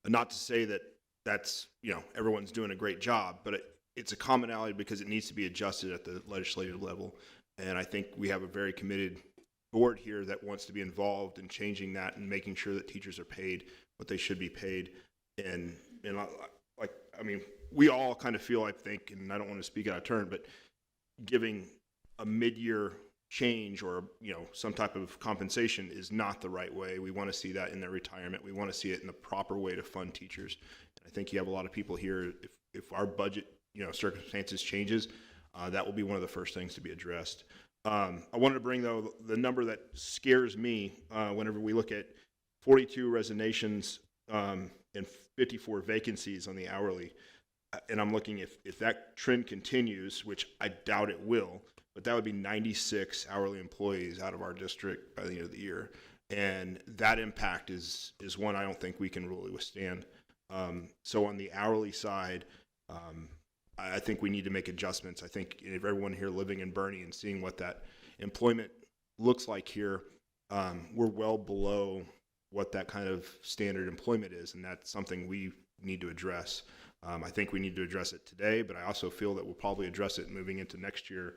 And not to say that that's, everyone's doing a great job, but it's a commonality because it needs to be adjusted at the legislative level. And I think we have a very committed board here that wants to be involved in changing that and making sure that teachers are paid what they should be paid. And we all kind of feel, I think, and I don't want to speak out of turn, but giving a mid-year change or, some type of compensation is not the right way. We want to see that in their retirement. We want to see it in the proper way to fund teachers. And I think you have a lot of people here, if our budget, circumstances changes, that will be one of the first things to be addressed. I wanted to bring, though, the number that scares me whenever we look at 42 resignations and 54 vacancies on the hourly. And I'm looking, if that trend continues, which I doubt it will, but that would be 96 hourly employees out of our district by the end of the year. And that impact is one I don't think we can really withstand. So on the hourly side, I think we need to make adjustments. I think if everyone here living in Bernie and seeing what that employment looks like here, we're well below what that kind of standard employment is, and that's something we need to address. I think we need to address it today, but I also feel that we'll probably address it moving into next year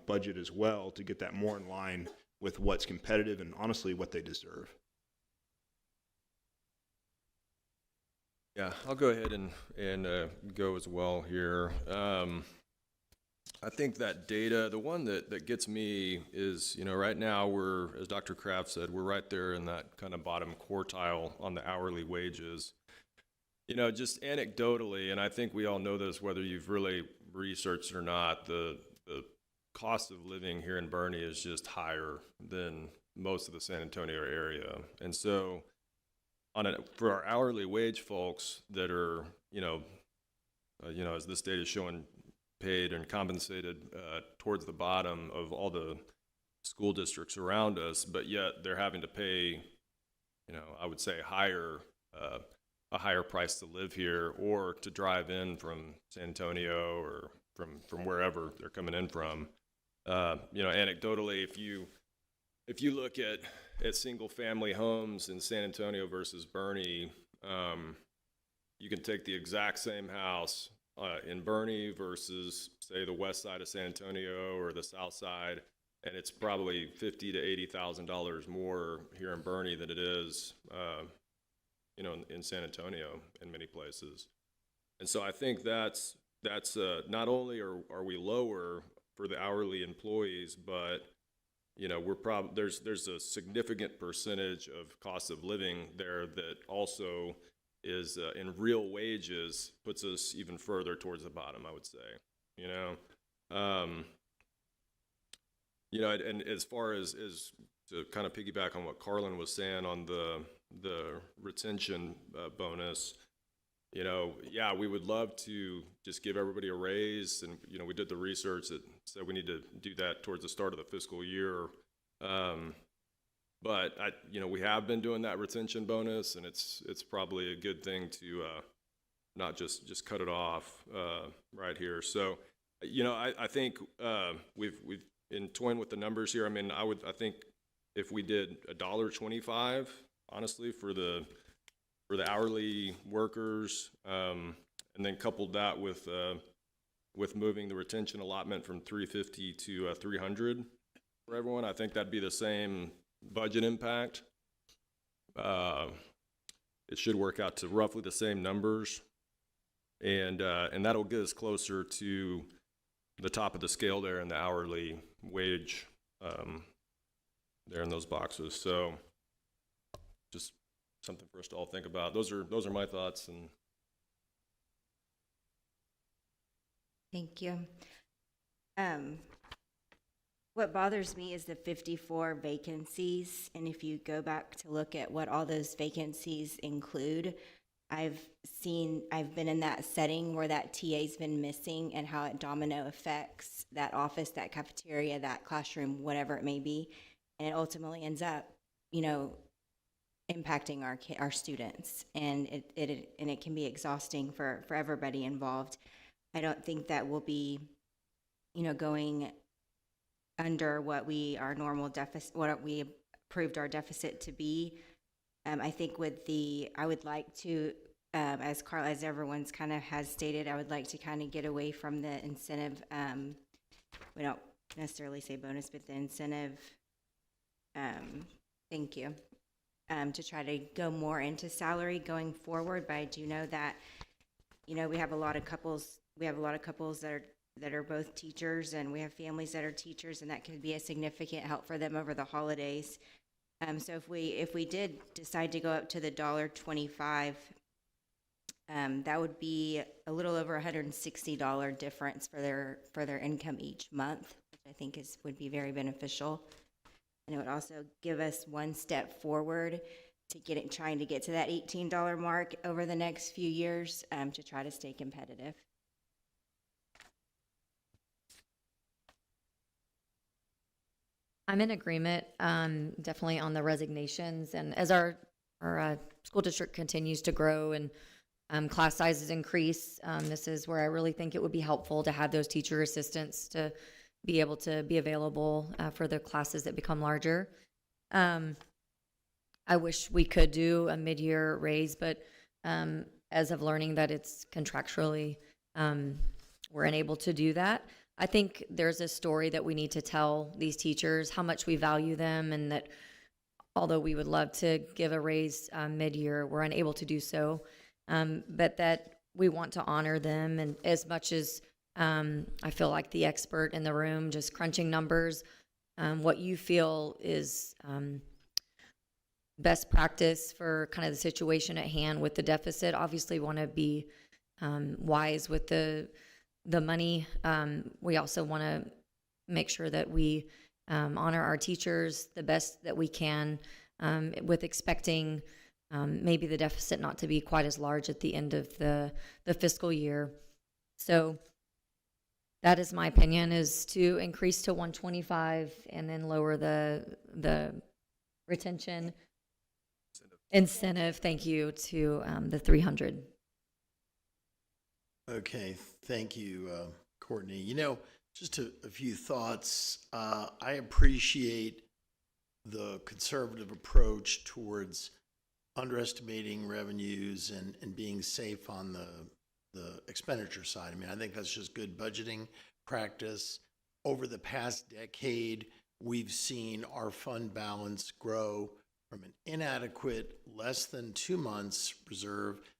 budget as well to get that more in line with what's competitive and honestly what they deserve. Yeah, I'll go ahead and go as well here. I think that data, the one that gets me is, right now we're, as Dr. Kraft said, we're right there in that kind of bottom quartile on the hourly wages. Just anecdotally, and I think we all know this, whether you've really researched it or not, the cost of living here in Bernie is just higher than most of the San Antonio area. And so for our hourly wage folks that are, as this data is showing, paid and compensated towards the bottom of all the school districts around us, but yet they're having to pay, I would say a higher price to live here or to drive in from San Antonio or from wherever they're coming in from. Anecdotally, if you look at single family homes in San Antonio versus Bernie, you can take the exact same house in Bernie versus, say, the west side of San Antonio or the south side, and it's probably $50,000 to $80,000 more here in Bernie than it is, in San Antonio in many places. And so I think that's not only are we lower for the hourly employees, but there's a significant percentage of cost of living there that also is in real wages puts us even further towards the bottom, I would say. And as far as to kind of piggyback on what Carlin was saying on the retention bonus, yeah, we would love to just give everybody a raise, and we did the research that said we need to do that towards the start of the fiscal year. But we have been doing that retention bonus, and it's probably a good thing to not just cut it off right here. So, I think we've in toying with the numbers here. I mean, I think if we did $1.25, honestly, for the hourly workers, and then coupled that with moving the retention allotment from $350 to $300 for everyone, I think that'd be the same budget impact. It should work out to roughly the same numbers, and that'll get us closer to the top of the scale there in the hourly wage there in those boxes. So just something for us to all think about. Those are my thoughts. And thank you. What bothers me is the 54 vacancies, and if you go back to look at what all those vacancies include, I've been in that setting where that TA's been missing and how it domino affects that office, that cafeteria, that classroom, whatever it may be, and it ultimately ends up, impacting our students, and it can be exhausting for everybody involved. I don't think that will be, going under what our normal deficit, what we approved our deficit to be. I think I would like to, as everyone's kind of has stated, I would like to kind of get away from the incentive. We don't necessarily say bonus, but the incentive. Thank you. To try to go more into salary going forward, but I do know that, we have a lot of couples. We have a lot of couples that are both teachers, and we have families that are teachers, and that could be a significant help for them over the holidays. So if we did decide to go up to the $1.25, that would be a little over $160 difference for their income each month, which I think would be very beneficial. And it would also give us one step forward to trying to get to that $18 mark over the next few years, to try to stay competitive. I'm in agreement, definitely on the resignations, and as our school district continues to grow and class sizes increase. This is where I really think it would be helpful to have those teacher assistants to be able to be available for the classes that become larger. I wish we could do a mid-year raise, but as of learning that it's contractually, we're unable to do that. I think there's a story that we need to tell these teachers, how much we value them, and that although we would love to give a raise mid-year, we're unable to do so, but that we want to honor them. And as much as I feel like the expert in the room, just crunching numbers, what you feel is best practice for kind of the situation at hand with the deficit. Obviously, want to be wise with the money. We also want to make sure that we honor our teachers the best that we can, with expecting maybe the deficit not to be quite as large at the end of the fiscal year. So that is my opinion, is to increase to 125 and then lower the retention incentive, thank you, to the 300. Okay, thank you, Courtney. You know, just a few thoughts. I appreciate the conservative approach towards underestimating revenues and being safe on the expenditure side. I mean, I think that's just good budgeting practice. Over the past decade, we've seen our fund balance grow from an inadequate less than 2 months reserve